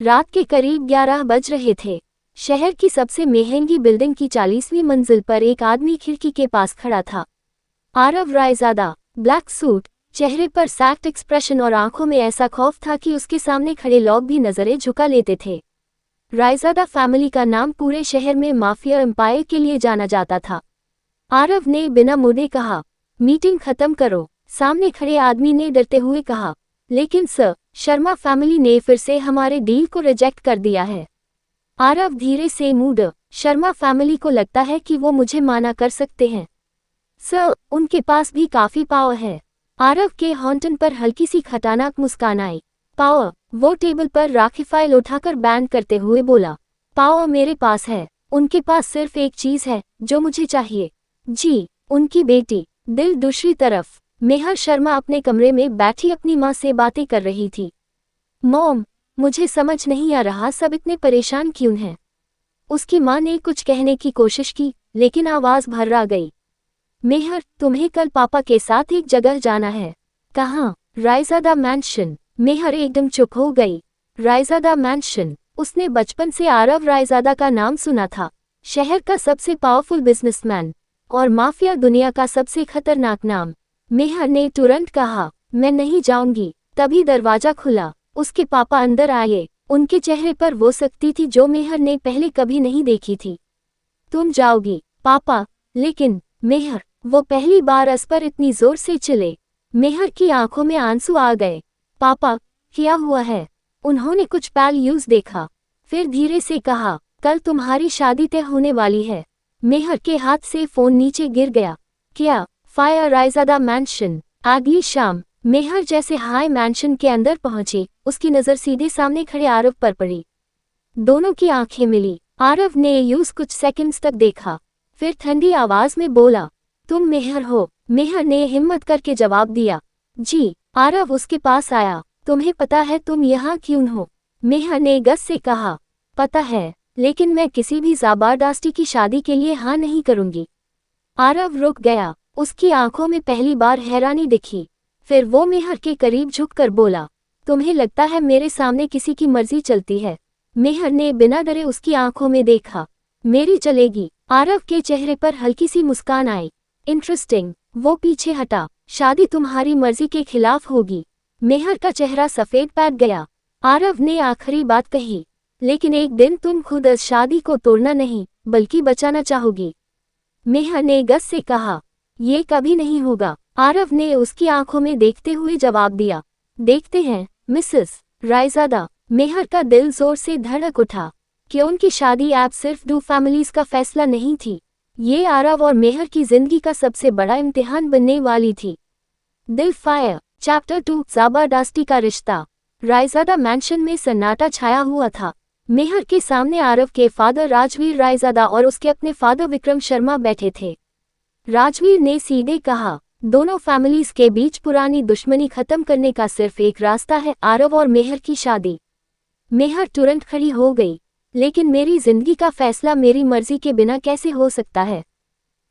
रात के करीब 11 बज रहे थे। शहर की सबसे महंगी बिल्डिंग की 40वीं मंजिल पर एक आदमी खिड़की के पास खड़ा था। आरव रायजादा, ब्लैक सूट, चेहरे पर सैक्ट एक्सप्रेशन और आंखों में ऐसा खौफ था कि उसके सामने खड़े लोग भी नजरें झुका लेते थे। रायजादा फैमिली का नाम पूरे शहर में माफिया एम्पायर के लिए जाना जाता था। आरव ने बिना मुड़े कहा, मीटिंग खत्म करो। सामने खड़े आदमी ने डरते हुए कहा, लेकिन सर, शर्मा फैमिली ने फिर से हमारे डील को रिजेक्ट कर दिया है। आरव धीरे से मुड़ा, शर्मा फैमिली को लगता है कि वो मुझे माना कर सकते हैं। सर, उनके पास भी काफी पावर है। आरव के हॉन्टन पर हल्की सी खतरनाक मुस्कान आई। पावर? वो टेबल पर राखी फाइल उठाकर बैंड करते हुए बोला, पावर मेरे पास है। उनके पास सिर्फ एक चीज है जो मुझे चाहिए। जी, उनकी बेटी। दिल दूसरी तरफ मेहर शर्मा अपने कमरे में बैठी अपनी माँ से बातें कर रही थी। मॉम, मुझे समझ नहीं आ रहा सब इतने परेशान क्यों हैं। उसकी माँ ने कुछ कहने की कोशिश की, लेकिन आवाज भर्रा गई। मेहर, तुम्हें कल पापा के साथ एक जगह जाना है। कहाँ? रायजादा मैंशन। मेहर एकदम चुप हो गई। रायजादा मैंशन? उसने बचपन से आरव रायजादा का नाम सुना था, शहर का सबसे पावरफुल बिजनेसमैन और माफिया दुनिया का सबसे खतरनाक नाम। मेहर ने तुरंत कहा, मैं नहीं जाऊंगी। तभी दरवाजा खुला। उसके पापा अंदर आए। उनके चेहरे पर वो सख्ती थी जो मेहर ने पहले कभी नहीं देखी थी। तुम जाओगी पापा? लेकिन मेहर, वो पहली बार अस पर इतनी जोर से चिल्ले। मेहर की आंखों में आंसू आ गए। पापा, क्या हुआ है? उन्होंने कुछ पल यूज देखा, फिर धीरे से कहा, कल तुम्हारी शादी तय होने वाली है। मेहर के हाथ से फोन नीचे गिर गया। क्या? Fire Raizada mention. अगली शाम मेहर जैसे हाई मैंशन के अंदर पहुंची, उसकी नजर सीधे सामने खड़े आरव पर पड़ी। दोनों की आंखें मिली। आरव ने यूज कुछ सेकंड्स तक देखा, फिर ठंडी आवाज में बोला, तुम मेहर हो? मेहर ने हिम्मत करके जवाब दिया, जी। आरव उसके पास आया। तुम्हें पता है तुम यहाँ क्यों हो? मेहर ने गस से कहा, पता है, लेकिन मैं किसी भी ज़बरदस्ती की शादी के लिए हाँ नहीं करूंगी। आरव रुक गया। उसकी आंखों में पहली बार हैरानी दिखी। फिर वो मेहर के करीब झुककर बोला, तुम्हें लगता है मेरे सामने किसी की मर्जी चलती है? मेहर ने बिना डरे उसकी आंखों में देखा। मेरी चलेगी। आरव के चेहरे पर हल्की सी मुस्कान आई। इंटरेस्टिंग। वो पीछे हटा। शादी तुम्हारी मर्जी के खिलाफ होगी। मेहर का चेहरा सफेद पैट गया। आरव ने आखिरी बात कही, लेकिन एक दिन तुम खुद इस शादी को तोड़ना नहीं बल्कि बचाना चाहोगी। मेहर ने गस से कहा, ये कभी नहीं होगा। आरव ने उसकी आंखों में देखते हुए जवाब दिया, देखते हैं मिसेस रायजादा। मेहर का दिल जोर से धड़क उठा कि उनकी शादी अब सिर्फ दो फैमिलीज का फैसला नहीं थी, ये आरव और मेहर की जिंदगी का सबसे बड़ा इम्तिहान बनने वाली थी। दिल फायर चैप्टर 2 ज़बरदस्ती का रिश्ता। रायजादा मैंशन में सन्नाटा छाया हुआ था। मेहर के सामने आरव के फादर राजवीर रायजादा और उसके अपने फादर विक्रम शर्मा बैठे थे। राजवीर ने सीधे कहा, दोनों फैमिलीज के बीच पुरानी दुश्मनी खत्म करने का सिर्फ एक रास्ता है, आरव और मेहर की शादी। मेहर तुरंत खड़ी हो गई, लेकिन मेरी जिंदगी का फैसला मेरी मर्जी के बिना कैसे हो सकता है?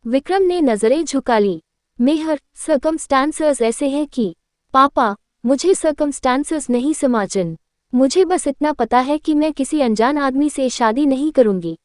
विक्रम ने नजरें झुका ली। मेहर, सर्कमस्टांसेस ऐसे हैं कि पापा, मुझे सर्कमस्टांसेस नहीं समझन। मुझे बस इतना पता है कि मैं किसी अनजान आदमी से शादी नहीं करूंगी।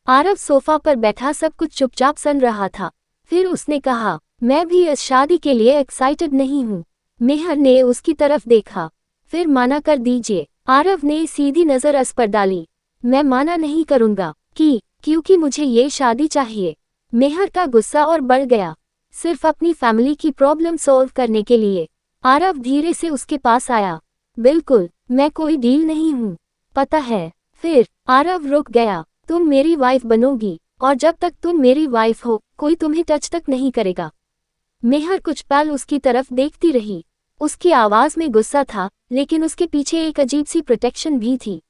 आरव सोफा पर बैठा सब कुछ चुपचाप सुन रहा था। फिर उसने कहा, मैं भी इस शादी के लिए एक्साइटेड नहीं हूँ। मेहर ने उसकी तरफ देखा, फिर माना कर दीजिए। आरव ने सीधी नजर अस पर डाली। मैं माना नहीं करूंगा क्योंकि मुझे ये शादी चाहिए। मेहर का गुस्सा और बढ़ गया, सिर्फ अपनी फैमिली की प्रॉब्लम सॉल्व करने के लिए। आरव धीरे से उसके पास आया। बिल्कुल, मैं कोई डील नहीं हूँ, पता है। फिर आरव रुक गया। तुम मेरी वाइफ बनोगी, और जब तक तुम मेरी वाइफ हो कोई तुम्हें टच तक नहीं करेगा। मेहर कुछ पल उसकी तरफ देखती रही। उसकी आवाज में गुस्सा था, लेकिन उसके पीछे एक अजीब सी प्रोटेक्शन भी थी।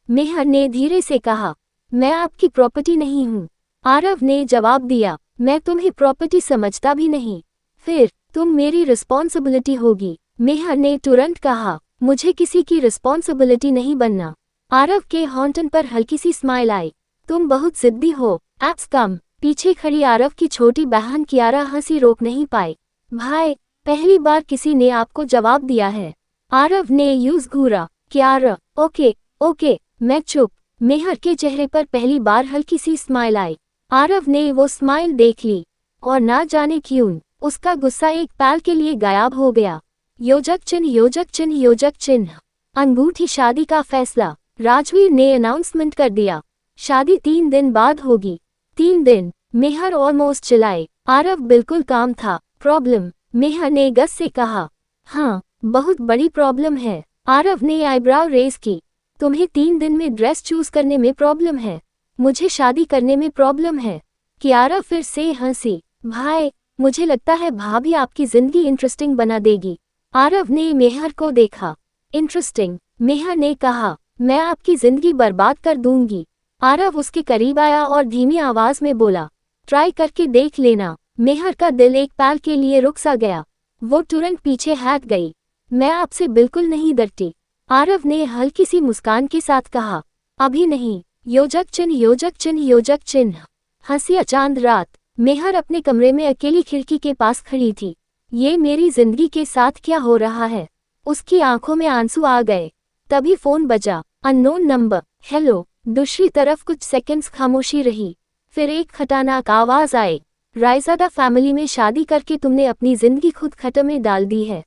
मेहर ने धीरे से कहा, मैं आपकी प्रॉपर्टी नहीं हूँ। आरव ने जवाब दिया, मैं तुम्हें प्रॉपर्टी समझता भी नहीं। फिर तुम मेरी रिस्पॉन्सिबिलिटी होगी। मेहर ने तुरंत कहा, मुझे किसी की रिस्पॉन्सिबिलिटी नहीं बनना। आरव के हॉन्टन पर हल्की सी स्माइल आई। तुम बहुत जिद्दी हो, एप्स कम। पीछे खड़ी आरव की छोटी बहन कियारा हंसी रोक नहीं पाई। भाई, पहली बार किसी ने आपको जवाब दिया है। आरव ने यूज घूरा। कियारा, ओके, ओके, मैं चुप। मेहर के चेहरे पर पहली बार हल्की सी स्माइल आई। आरव ने वो स्माइल देख ली और ना जाने क्यों उसका गुस्सा एक पल के लिए गायब हो गया। योजक चिन्ह, योजक चिन्ह, योजक चिन्ह। अंगूठी शादी का फैसला। राजवीर ने अनाउंसमेंट कर दिया, शादी 3 दिन बाद होगी। 3 दिन? मेहर ऑलमोस्ट चिल्लाए। आरव बिल्कुल काम था। प्रॉब्लम? मेहर ने गस से कहा। हाँ, बहुत बड़ी प्रॉब्लम है। आरव ने आईब्राव रेज की। तुम्हें 3 दिन में ड्रेस चूज करने में प्रॉब्लम है, मुझे शादी करने में प्रॉब्लम है। कियारा फिर से हंसी। भाई, मुझे लगता है भाभी आपकी जिंदगी इंटरेस्टिंग बना देगी। आरव ने मेहर को देखा। इंटरेस्टिंग? मेहर ने कहा, मैं आपकी जिंदगी बर्बाद कर दूंगी। आरव उसके करीब आया और धीमी आवाज में बोला, ट्राई करके देख लेना। मेहर का दिल एक पल के लिए रुक सा गया। वो तुरंत पीछे हट गई। मैं आपसे बिल्कुल नहीं डरती, आरव ने हल्की सी मुस्कान के साथ कहा। अभी नहीं। योजक चिन्ह, योजक चिन्ह, योजक चिन्ह। हंसिया चांद रात। मेहर अपने कमरे में अकेली खिड़की के पास खड़ी थी। ये मेरी जिंदगी के साथ क्या हो रहा है? उसकी आंखों में आंसू आ गए। तभी फोन बजा। Unknown number. हेलो। दूसरी तरफ कुछ सेकंड्स खामोशी रही, फिर एक खतरनाक आवाज आई। रायजादा फैमिली में शादी करके तुमने अपनी जिंदगी खुद खतरे में डाल दी है।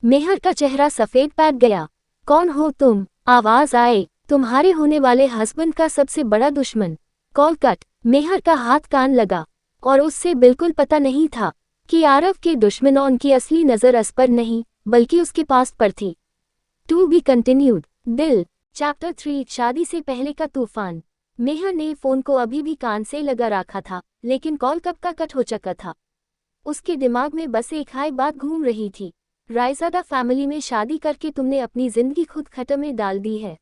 मेहर का चेहरा सफेद पैट गया। कौन हो तुम? आवाज आए। तुम्हारे होने वाले हस्बैंड का सबसे बड़ा दुश्मन। Call cut. मेहर का हाथ कान लगा और उससे बिल्कुल पता नहीं था कि आरव के दुश्मनों उनकी असली नजर उस पर नहीं बल्कि उसके पास पर थी। To be continued. दिल। चैप्टर 3। शादी से पहले का तूफान। मेहर ने फोन को अभी भी कान से लगा रखा था, लेकिन कॉल कब का कट हो चुका था। उसके दिमाग में बस एक हाई बात घूम रही थी। रायजादा फैमिली में शादी करके तुमने अपनी जिंदगी खुद खतरे में डाल दी है।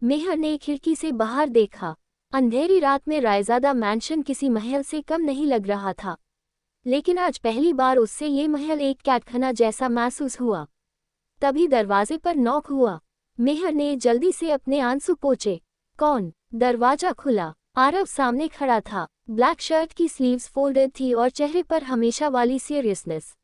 मेहर ने खिड़की से बाहर देखा। अंधेरी रात में रायजादा मैंशन किसी महल से कम नहीं लग रहा था, लेकिन आज पहली बार उससे ये महल एक कैदखाना जैसा महसूस हुआ। तभी दरवाजे पर नॉक हुआ। मेहर ने जल्दी से अपने आंसू पोंछे। कौन? दरवाजा खुला। आरव सामने खड़ा था। ब्लैक शर्ट की स्लीव्स फोल्डेड थी और चेहरे पर हमेशा वाली सीरियसनेस।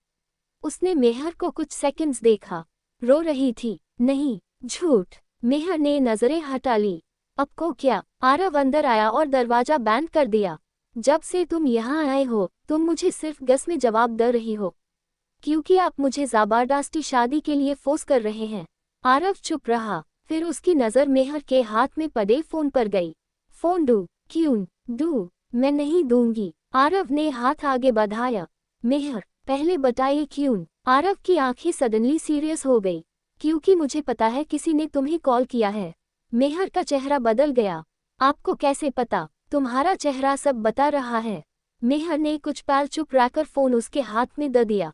उसने मेहर को कुछ सेकंड्स देखा। रो रही थी? नहीं, झूठ। मेहर ने नजरें हटा ली। अब को क्या? आरव अंदर आया और दरवाजा बंद कर दिया। जब से तुम यहाँ आए हो, तुम मुझे सिर्फ गस में जवाब दे रही हो, क्योंकि आप मुझे ज़बरदस्ती शादी के लिए फोर्स कर रहे हैं। आरव चुप रहा। फिर उसकी नज़र मेहर के हाथ में पड़े फोन पर गई। फोन दो। क्यों दू? मैं नहीं दूंगी। आरव ने हाथ आगे बढ़ाया। मेहर, पहले बताइए क्यों? आरव की आंखें सडनली सीरियस हो गई। क्योंकि मुझे पता है किसी ने तुम्हें कॉल किया है। मेहर का चेहरा बदल गया। आपको कैसे पता? तुम्हारा चेहरा सब बता रहा है। मेहर ने कुछ पल चुप रहकर फोन उसके हाथ में दे दिया।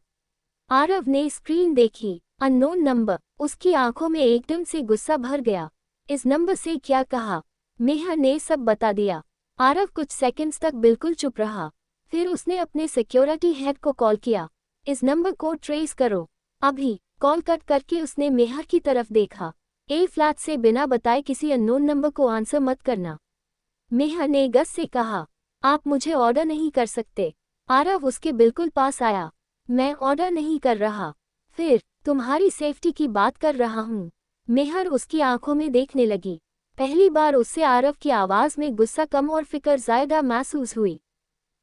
आरव ने स्क्रीन देखी। Unknown number. उसकी आंखों में एकदम से गुस्सा भर गया। इस नंबर से क्या कहा? मेहर ने सब बता दिया। आरव कुछ सेकंड्स तक बिल्कुल चुप रहा। फिर उसने अपने सिक्योरिटी हेड को कॉल किया। इस नंबर को ट्रेस करो अभी। कॉल कट करके उसने मेहर की तरफ देखा। ए फ्लैट से बिना बताए किसी अननोन नंबर को आंसर मत करना। मेहर ने गस से कहा। आप मुझे ऑर्डर नहीं कर सकते। आरव उसके बिल्कुल पास आया। मैं ऑर्डर नहीं कर रहा। फिर? तुम्हारी सेफ्टी की बात कर रहा हूँ। मेहर उसकी आंखों में देखने लगी। पहली बार उससे आरव की आवाज में गुस्सा कम और फिक्र ज्यादा महसूस हुई।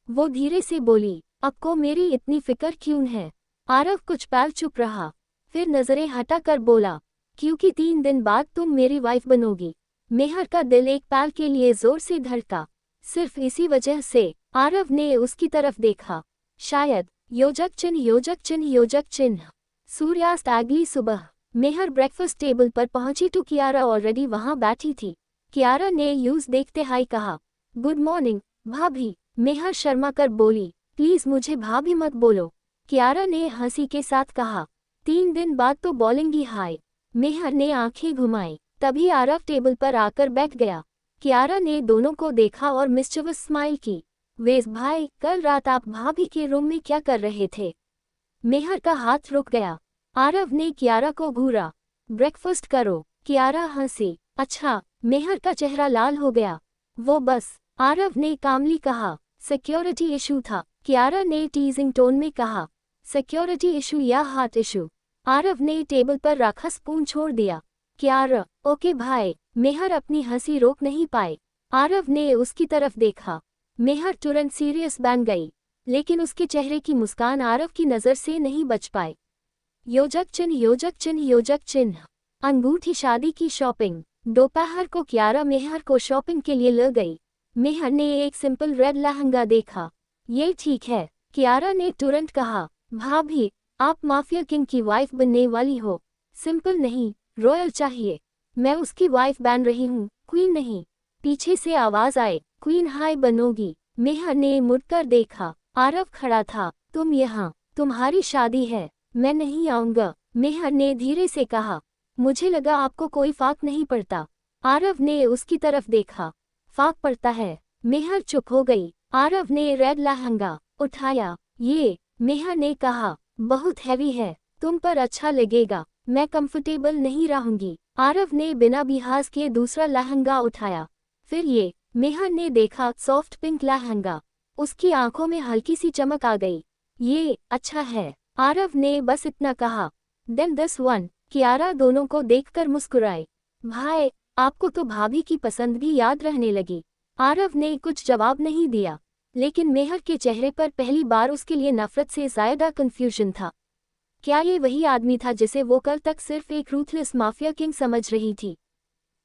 वो धीरे से बोली, आपको मेरी इतनी फिक्र क्यों है? आरव कुछ पल चुप रहा, फिर नजरें हटाकर बोला, क्योंकि 3 दिन बाद तुम मेरी वाइफ बनोगी। मेहर का दिल एक पल के लिए जोर से धड़का। सिर्फ इसी वजह से? आरव ने उसकी तरफ देखा। शायद। योजक चिन्ह, योजक चिन्ह, योजक चिन्ह। सूर्यास्त अगली सुबह। मेहर ब्रेकफास्ट टेबल पर पहुंची तो कियारा ऑलरेडी वहां बैठी थी। कियारा ने यूज देखते हाय कहा। गुड मॉर्निंग भाभी। मेहर शर्मा कर बोली, प्लीज मुझे भाभी मत बोलो। कियारा ने हंसी के साथ कहा, 3 दिन बाद तो बोलेंगी हाय। मेहर ने आंखें घुमाई। तभी आरव टेबल पर आकर बैठ गया। कियारा ने दोनों को देखा और मिस्चीवस स्माइल की। वेज भाई, कल रात आप भाभी के रूम में क्या कर रहे थे? मेहर का हाथ रुक गया। आरव ने कियारा को घूरा। ब्रेकफास्ट करो। कियारा हंसी। अच्छा। मेहर का चेहरा लाल हो गया। वो बस। आरव ने कामली कहा, सिक्योरिटी इशू था। कियारा ने टीजिंग टोन में कहा, सिक्योरिटी इशू या हार्ट इशू? आरव ने टेबल पर रखा स्पून छोड़ दिया। कियारा, ओके भाई। मेहर अपनी हंसी रोक नहीं पाए। आरव ने उसकी तरफ देखा। मेहर तुरंत सीरियस बन गई, लेकिन उसके चेहरे की मुस्कान आरव की नज़र से नहीं बच पाए। योजक चिन्ह योजक चिन्ह योजक चिन्ह। अंगूठी शादी की शॉपिंग। दोपहर को कियारा मेहर को शॉपिंग के लिए ले गई। मेहर ने एक सिंपल रेड लहंगा देखा। ये ठीक है, कियारा ने तुरंत कहा। भाभी, आप माफिया किंग की वाइफ बनने वाली हो। सिंपल नहीं, रॉयल चाहिए। मैं उसकी वाइफ बन रही हूँ, क्वीन नहीं। पीछे से आवाज आए, क्वीन हाई बनोगी। मेहर ने मुड़कर देखा। आरव खड़ा था। तुम यहाँ, तुम्हारी शादी है, मैं नहीं आऊंगा, मेहर ने धीरे से कहा। मुझे लगा आपको कोई फाक नहीं पड़ता। आरव ने उसकी तरफ देखा। फाक पड़ता है। मेहर चुप हो गई। आरव ने रेड लहंगा उठाया। ये, मेहर ने कहा, बहुत हैवी है, तुम पर अच्छा लगेगा, मैं कंफर्टेबल नहीं रहूंगी। आरव ने बिना बिहास किए दूसरा लहंगा उठाया। फिर ये, मेहर ने देखा, सॉफ्ट पिंक लहंगा। उसकी आंखों में हल्की सी चमक आ गई। ये अच्छा है, आरव ने बस इतना कहा। Then this one. कियारा दोनों को देखकर मुस्कुराए। भाई, आपको तो भाभी की पसंद भी याद रहने लगी। आरव ने कुछ जवाब नहीं दिया, लेकिन मेहर के चेहरे पर पहली बार उसके लिए नफरत से ज्यादा कंफ्यूजन था। क्या ये वही आदमी था जिसे वो कल तक सिर्फ एक रूथलेस माफिया किंग समझ रही थी,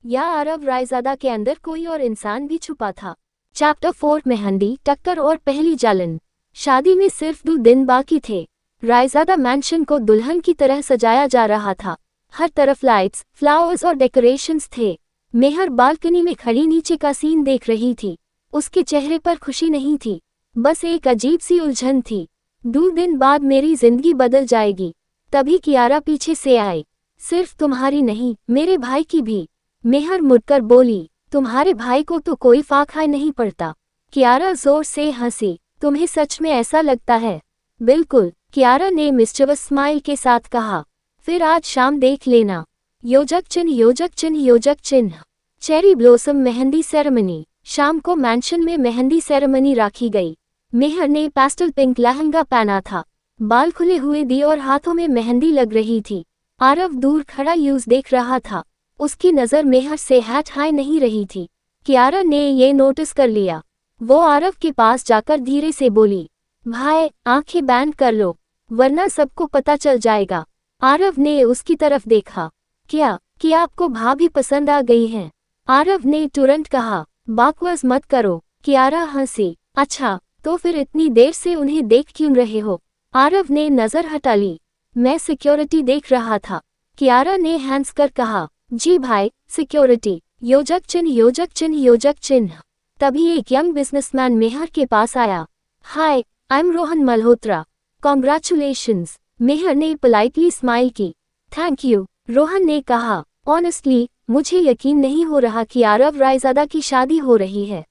या आरव रायजादा के अंदर कोई और इंसान भी छुपा था? चैप्टर 4 मेहंदी, टक्कर और पहली जलन। शादी में सिर्फ 2 दिन बाकी थे। रायजादा मैंशन को दुल्हन की तरह सजाया जा रहा था। हर तरफ लाइट्स, फ्लावर्स और डेकोरेशंस थे। मेहर बालकनी में खड़ी नीचे का सीन देख रही थी। उसके चेहरे पर खुशी नहीं थी, बस एक अजीब सी उलझन थी। 2 दिन बाद मेरी जिंदगी बदल जाएगी। तभी कियारा पीछे से आई। सिर्फ तुम्हारी नहीं, मेरे भाई की भी। मेहर मुड़कर बोली, तुम्हारे भाई को तो कोई फाका नहीं पड़ता। कियारा जोर से हंसी। तुम्हें सच में ऐसा लगता है? बिल्कुल, कियारा ने मिस्चीवियस स्माइल के साथ कहा। फिर आज शाम देख लेना। योजक चिन्ह योजक चिन्ह योजक चिन्ह। Cherry blossom mehndi ceremony. शाम को मैंशन में मेहंदी सेरेमनी रखी गई। मेहर ने पेस्टल पिंक लहंगा पहना था। बाल खुले हुए दिए और हाथों में मेहंदी लग रही थी। आरव दूर खड़ा यूज देख रहा था। उसकी नज़र मेहर से हटाई नहीं रही थी। कियारा ने ये नोटिस कर लिया। वो आरव के पास जाकर धीरे से बोली, भाई, आंखें बंद कर लो, वरना सबको पता चल जाएगा। आरव ने उसकी तरफ देखा। क्या आपको भाभी पसंद आ गई हैं? आरव ने तुरंत कहा। बकवास मत करो। कियारा हंसी। अच्छा, तो फिर इतनी देर से उन्हें देख क्यों रहे हो? आरव ने नजर हटा ली। मैं सिक्योरिटी देख रहा था। कियारा ने हंस कर कहा। जी भाई, सिक्योरिटी। योजक चिन्ह योजक चिन्ह योजक चिन्ह। तभी एक यंग बिजनेसमैन मेहर के पास आया। Hi, I am Rohan Malhotra. Congratulations. Mehar ने पोलाइटली स्माइल की। थैंक यू, रोहन ने कहा। ऑनेस्टली, मुझे यकीन नहीं हो रहा कि आरव रायजादा की शादी हो रही है।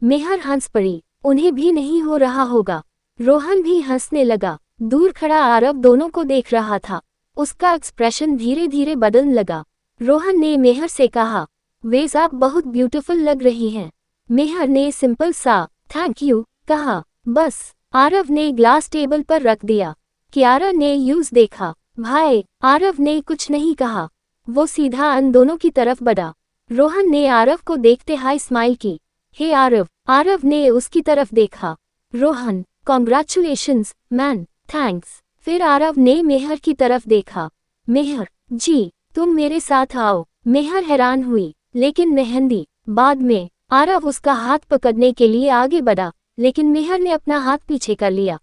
मेहर हंस पड़ी। उन्हें भी नहीं हो रहा होगा। रोहन भी हंसने लगा। दूर खड़ा आरव दोनों को देख रहा था। उसका एक्सप्रेशन धीरे धीरे बदलने लगा। रोहन ने मेहर से कहा, वेज आप बहुत ब्यूटीफुल लग रही हैं। मेहर ने सिंपल सा थैंक यू कहा। बस। आरव ने ग्लास टेबल पर रख दिया। कियारा ने यूज देखा। भाई, आरव ने कुछ नहीं कहा। वो सीधा उन दोनों की तरफ बढ़ा। रोहन ने आरव को देखते हाई स्माइल की। हे आरव। आरव ने उसकी तरफ देखा। Rohan, congratulations man. थैंक्स। फिर आरव ने मेहर की तरफ देखा। मेहर, जी, तुम मेरे साथ आओ। मेहर हैरान हुई, लेकिन मेहंदी बाद में। आरव उसका हाथ पकड़ने के लिए आगे बढ़ा, लेकिन मेहर ने अपना हाथ पीछे कर लिया।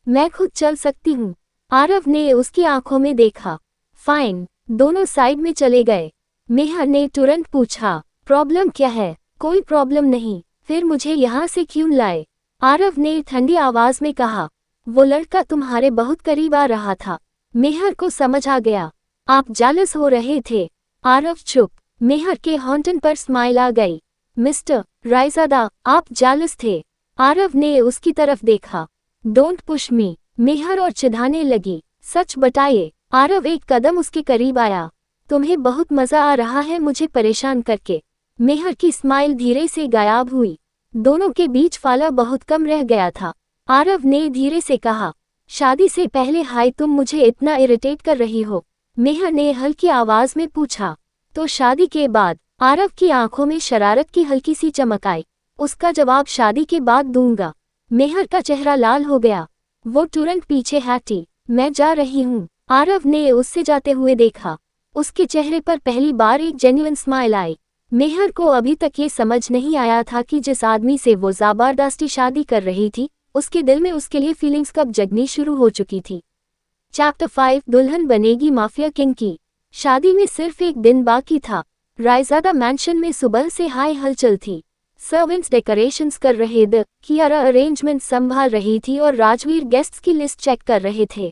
मैं खुद चल सकती हूँ। आरव ने उसकी आंखों में देखा। फाइन। दोनों साइड में चले गए। मेहर ने तुरंत पूछा, प्रॉब्लम क्या है? कोई प्रॉब्लम नहीं, फिर मुझे यहाँ से क्यों लाए? आरव ने ठंडी आवाज में कहा। वो लड़का तुम्हारे बहुत करीब आ रहा था। मेहर को समझ आ गया। आप जेलस हो रहे थे। आरव चुप। मेहर के होंठन पर स्माइल आ गई। मिस्टर रायजादा, आप जेलस थे? आरव ने उसकी तरफ देखा। Don't push me. मेहर और चिढ़ाने लगी। सच बताइए। आरव एक कदम उसके करीब आया। तुम्हें बहुत मजा आ रहा है मुझे परेशान करके। मेहर की स्माइल धीरे से गायब हुई। दोनों के बीच फाला बहुत कम रह गया था। आरव ने धीरे से कहा, शादी से पहले हाय तुम मुझे इतना इरिटेट कर रही हो। मेहर ने हल्की आवाज में पूछा। तो शादी के बाद? आरव की आंखों में शरारत की हल्की सी चमक आई। उसका जवाब शादी के बाद दूंगा। मेहर का चेहरा लाल हो गया। वो तुरंत पीछे हटी। मैं जा रही हूँ। आरव ने उससे जाते हुए देखा। उसके चेहरे पर पहली बार एक जेन्युइन स्माइल आई। मेहर को अभी तक ये समझ नहीं आया था कि जिस आदमी से वो ज़बरदस्ती शादी कर रही थी, उसके दिल में उसके लिए फीलिंग्स कब जगनी शुरू हो चुकी थी। चैप्टर 5 दुल्हन बनेगी माफिया किंग की। शादी में सिर्फ एक दिन बाकी था। रायजादा मैंशन में सुबह से हाई हलचल थी। सर्वेंट्स डेकोरेशंस कर रहे थे, कियारा अरेंजमेंट संभाल रही थी और राजवीर गेस्ट्स की लिस्ट चेक कर रहे थे।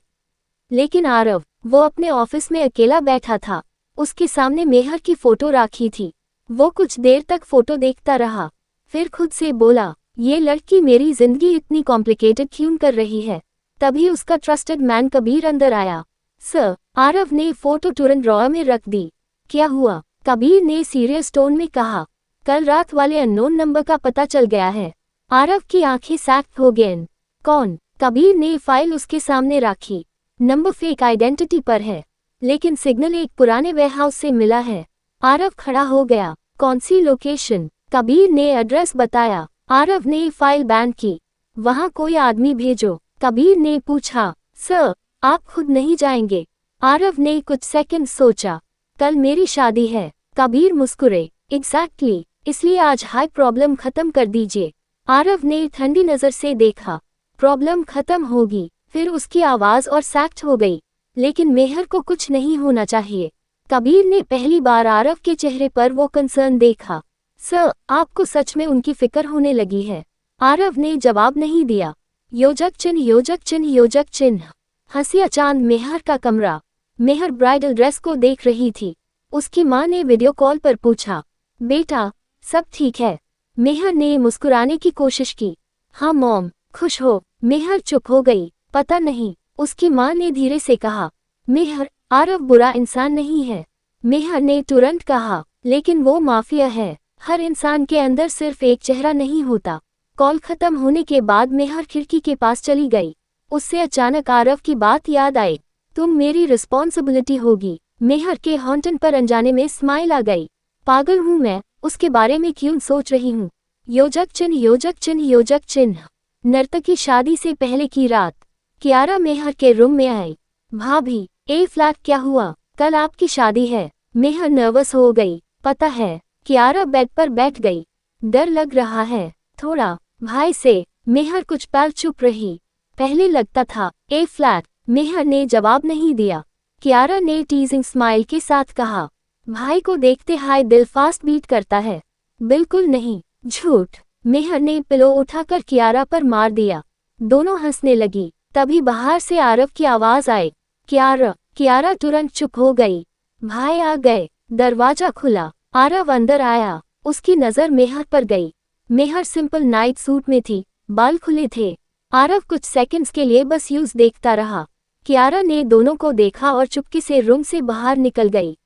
लेकिन आरव, वो अपने ऑफिस में अकेला बैठा था। उसके सामने मेहर की फोटो रखी थी। वो कुछ देर तक फोटो देखता रहा, फिर खुद से बोला, ये लड़की मेरी जिंदगी इतनी कॉम्प्लिकेटेड क्यों कर रही है। तभी उसका ट्रस्टेड मैन कबीर अंदर आया। सर, आरव ने फोटो तुरंत ड्रॉअर में रख दी। क्या हुआ? कबीर ने सीरियस टोन में कहा। कल रात वाले अननोन नंबर का पता चल गया है। आरव की आंखें सैक्ट हो गईं। कौन? कबीर ने फाइल उसके सामने रखी। नंबर फेक आइडेंटिटी पर है, लेकिन सिग्नल एक पुराने वेयरहाउस से मिला है। आरव खड़ा हो गया। कौन सी लोकेशन? कबीर ने एड्रेस बताया। आरव ने फाइल बैंड की। वहां कोई आदमी भेजो, कबीर ने पूछा। सर, आप खुद नहीं जाएंगे? आरव ने कुछ सेकंड सोचा। कल मेरी शादी है। कबीर मुस्कुरे। एग्जैक्टली, इसलिए आज हाई प्रॉब्लम खत्म कर दीजिए। आरव ने ठंडी नजर से देखा। प्रॉब्लम खत्म होगी। फिर उसकी आवाज और सैक्ट हो गई। लेकिन मेहर को कुछ नहीं होना चाहिए। कबीर ने पहली बार आरव के चेहरे पर वो कंसर्न देखा। सर, आपको सच में उनकी फिक्र होने लगी है? आरव ने जवाब नहीं दिया। योजक चिन्ह योजक चिन्ह योजक चिन्ह। हंसिया चांद मेहर का कमरा। मेहर ब्राइडल ड्रेस को देख रही थी। उसकी माँ ने वीडियो कॉल पर पूछा, बेटा, सब ठीक है? मेहर ने मुस्कुराने की कोशिश की। हाँ मॉम, खुश हो? मेहर चुप हो गई। पता नहीं, उसकी माँ ने धीरे से कहा। मेहर, आरव बुरा इंसान नहीं है। मेहर ने तुरंत कहा, लेकिन वो माफिया है। हर इंसान के अंदर सिर्फ एक चेहरा नहीं होता। कॉल खत्म होने के बाद मेहर खिड़की के पास चली गई। उससे अचानक आरव की बात याद आई। तुम मेरी रिस्पॉन्सिबिलिटी होगी। मेहर के हॉन्टन पर अनजाने में स्माइल आ गई। पागल हूँ मैं, उसके बारे में क्यों सोच रही हूँ? योजक चिन्ह योजक चिन्ह योजक चिन्ह। नर्तकी शादी से पहले की रात। कियारा मेहर के रूम में आई। भाभी, ए फ्लैट क्या हुआ? कल आपकी शादी है। मेहर नर्वस हो गई। पता है। कियारा बेड पर बैठ गई। डर लग रहा है थोड़ा। भाई से। मेहर कुछ पल चुप रही। पहले लगता था। ए फ्लैट। मेहर ने जवाब नहीं दिया। कियारा ने टीजिंग स्माइल के साथ कहा, भाई को देखते हाय दिल फास्ट बीट करता है। बिल्कुल नहीं, झूठ। मेहर ने पिलो उठाकर कियारा पर मार दिया। दोनों हंसने लगी। तभी बाहर से आरव की आवाज आई, कियारा। कियारा तुरंत चुप हो गई। भाई आ गए। दरवाजा खुला। आरव अंदर आया। उसकी नजर मेहर पर गई। मेहर सिंपल नाइट सूट में थी, बाल खुले थे। आरव कुछ सेकंड्स के लिए बस यूज देखता रहा। कियारा ने दोनों को देखा और चुपके से रूम से बाहर निकल गई।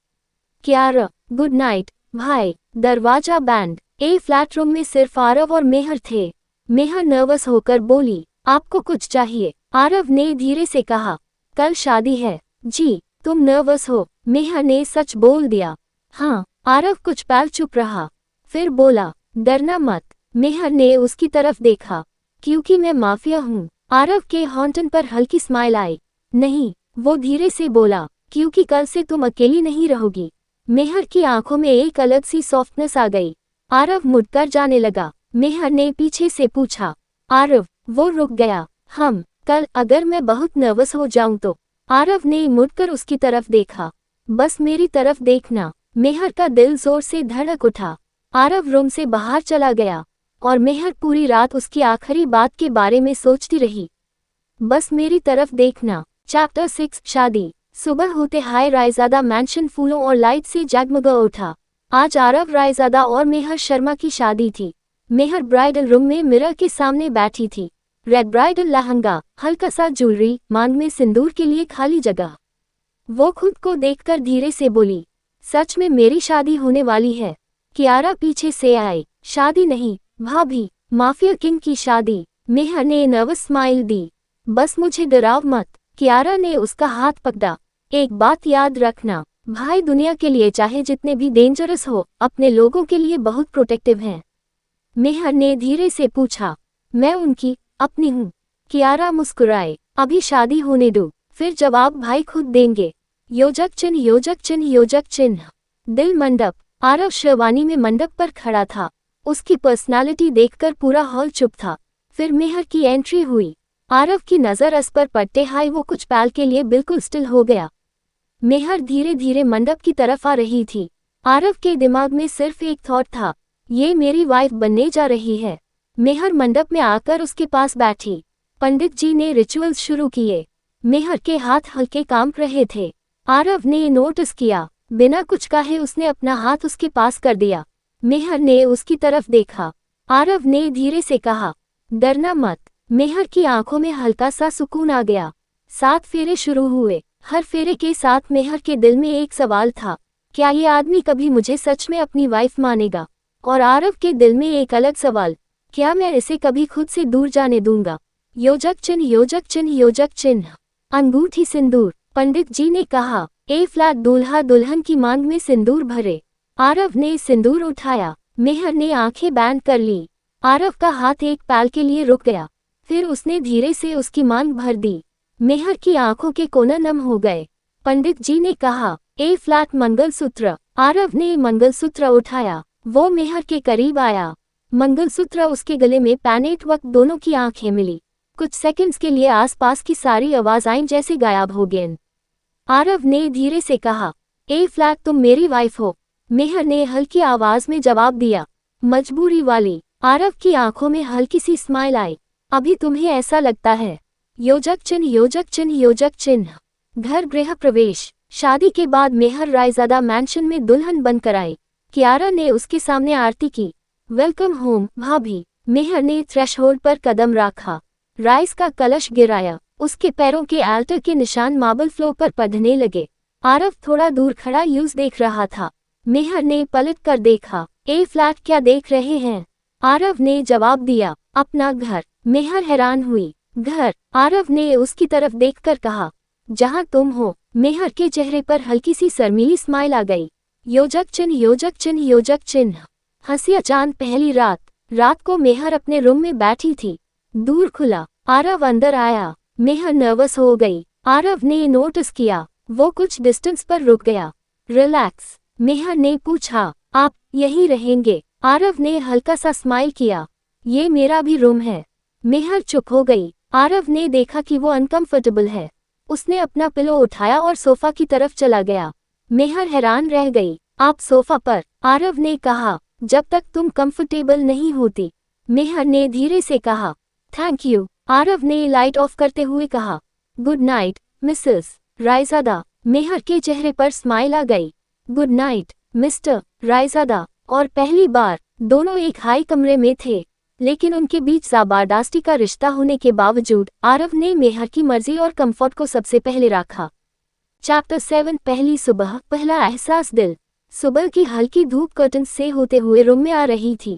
कियारा, गुड नाइट भाई। दरवाजा बैंड। ए फ्लैट रूम में सिर्फ आरव और मेहर थे। मेहर नर्वस होकर बोली, आपको कुछ चाहिए? आरव ने धीरे से कहा, कल शादी है। जी, तुम नर्वस हो? मेहर ने सच बोल दिया। हाँ। आरव कुछ पल चुप रहा, फिर बोला, डरना मत। मेहर ने उसकी तरफ देखा। क्योंकि मैं माफिया हूँ। आरव के हॉन्टन पर हल्की स्माइल आई। नहीं, वो धीरे से बोला, क्योंकि कल से तुम अकेली नहीं रहोगी। मेहर की आंखों में एक अलग सी सॉफ्टनेस आ गई। आरव मुड़कर जाने लगा। मेहर ने पीछे से पूछा, आरव? वो रुक गया। कल अगर मैं बहुत नर्वस हो जाऊं तो? आरव ने मुड़कर उसकी तरफ देखा। बस मेरी तरफ देखना। मेहर का दिल जोर से धड़क उठा। आरव रूम से बाहर चला गया और मेहर पूरी रात उसकी आखिरी बात के बारे में सोचती रही। बस मेरी तरफ देखना। चैप्टर 6 शादी। सुबह होते हाय रायजादा मैंशन फूलों और लाइट से जगमगा उठा। आज आरव रायजादा और मेहर शर्मा की शादी थी। मेहर ब्राइडल रूम में मिरर के सामने बैठी थी। रेड ब्राइडल लहंगा, हल्का सा ज्वेलरी, मांग में सिंदूर के लिए खाली जगह। वो खुद को देखकर धीरे से बोली, सच में मेरी शादी होने वाली है। कियारा पीछे से आई। शादी नहीं भाभी, माफिया किंग की शादी। मेहर ने नर्वस स्माइल दी। बस मुझे डराव मत। कियारा ने उसका हाथ पकड़ा। एक बात याद रखना, भाई दुनिया के लिए चाहे जितने भी डेंजरस हो, अपने लोगों के लिए बहुत प्रोटेक्टिव हैं। मेहर ने धीरे से पूछा। मैं उनकी अपनी हूँ। कियारा मुस्कुराए। अभी शादी होने दो, फिर जवाब भाई खुद देंगे। योजक चिन्ह योजक चिन्ह योजक चिन्ह। दिल मंडप। आरव शेरवानी में मंडप पर खड़ा था। उसकी पर्सनालिटी देखकर पूरा हॉल चुप था। फिर मेहर की एंट्री हुई। आरव की नज़र अस पर पड़ते हाई वो कुछ पल के लिए बिल्कुल स्टिल हो गया। मेहर धीरे धीरे मंडप की तरफ आ रही थी। आरव के दिमाग में सिर्फ एक थॉट था, ये मेरी वाइफ बनने जा रही है। मेहर मंडप में आकर उसके पास बैठी। पंडित जी ने रिचुअल्स शुरू किए। मेहर के हाथ हल्के कांप रहे थे। आरव ने नोटिस किया। बिना कुछ कहे उसने अपना हाथ उसके पास कर दिया। मेहर ने उसकी तरफ देखा। आरव ने धीरे से कहा, डरना मत। मेहर की आंखों में हल्का सा सुकून आ गया। 7 फेरे शुरू हुए। हर फेरे के साथ मेहर के दिल में एक सवाल था, क्या ये आदमी कभी मुझे सच में अपनी वाइफ मानेगा? और आरव के दिल में एक अलग सवाल, क्या मैं इसे कभी खुद से दूर जाने दूंगा? योजक चिन्ह योजक चिन्ह योजक चिन्ह। अंगूठी सिंदूर। पंडित जी ने कहा, ए फ्लैट दूल्हा दुल्हन की मांग में सिंदूर भरे। आरव ने सिंदूर उठाया। मेहर ने आंखें बैंड कर ली। आरव का हाथ एक पल के लिए रुक गया, फिर उसने धीरे से उसकी मांग भर दी। मेहर की आंखों के कोना नम हो गए। पंडित जी ने कहा, ए फ्लैट मंगलसूत्र। आरव ने मंगलसूत्र उठाया। वो मेहर के करीब आया। मंगलसूत्र उसके गले में पहने वक्त दोनों की आंखें मिली। कुछ सेकंड्स के लिए आसपास की सारी आवाज़ें जैसे गायब हो गईं। आरव ने धीरे से कहा, ए फ्लैट तुम मेरी वाइफ हो? मेहर ने हल्की आवाज में जवाब दिया, मजबूरी वाली। आरव की आंखों में हल्की सी स्माइल आई। अभी तुम्हें ऐसा लगता है? योजक चिन्ह योजक चिन्ह योजक चिन्ह। घर गृह प्रवेश। शादी के बाद मेहर रायजादा मैंशन में दुल्हन बनकर आई। कियारा ने उसके सामने आरती की। वेलकम होम भाभी। मेहर ने थ्रेशहोल्ड पर कदम रखा। राइस का कलश गिराया। उसके पैरों के आल्टर के निशान मार्बल फ्लोर पर पड़ने लगे। आरव थोड़ा दूर खड़ा यूज देख रहा था। मेहर ने पलट कर देखा। ए फ्लैट क्या देख रहे हैं? आरव ने जवाब दिया, अपना घर। मेहर हैरान हुई। घर? आरव ने उसकी तरफ देखकर कहा, जहां तुम हो। मेहर के चेहरे पर हल्की सी शर्मीली स्माइल आ गई। योजक चिन्ह योजक चिन्ह योजक चिन्ह। हंसिया चांद पहली रात। रात को मेहर अपने रूम में बैठी थी। दूर खुला। आरव अंदर आया। मेहर नर्वस हो गई। आरव ने नोटिस किया, वो कुछ डिस्टेंस पर रुक गया। रिलैक्स। मेहर ने पूछा, आप यहीं रहेंगे? आरव ने हल्का सा स्माइल किया। ये मेरा भी रूम है। मेहर चुप हो गई। आरव ने देखा कि वो अनकंफर्टेबल है। उसने अपना पिलो उठाया और सोफा की तरफ चला गया। मेहर हैरान रह गई। आप सोफा पर? आरव ने कहा, जब तक तुम कंफर्टेबल नहीं होती। मेहर ने धीरे से कहा, थैंक यू। आरव ने लाइट ऑफ करते हुए कहा, गुड नाइट मिसेस रायजादा। मेहर के चेहरे पर स्माइल आ गई। Good night mister Raizada. और पहली बार दोनों एक हाई कमरे में थे, लेकिन उनके बीच ज़बरदस्ती का रिश्ता होने के बावजूद आरव ने मेहर की मर्जी और कंफर्ट को सबसे पहले रखा। चैप्टर 7। पहली सुबह। पहला एहसास। दिल। सुबह की हल्की धूप कर्टन से होते हुए रूम में आ रही थी।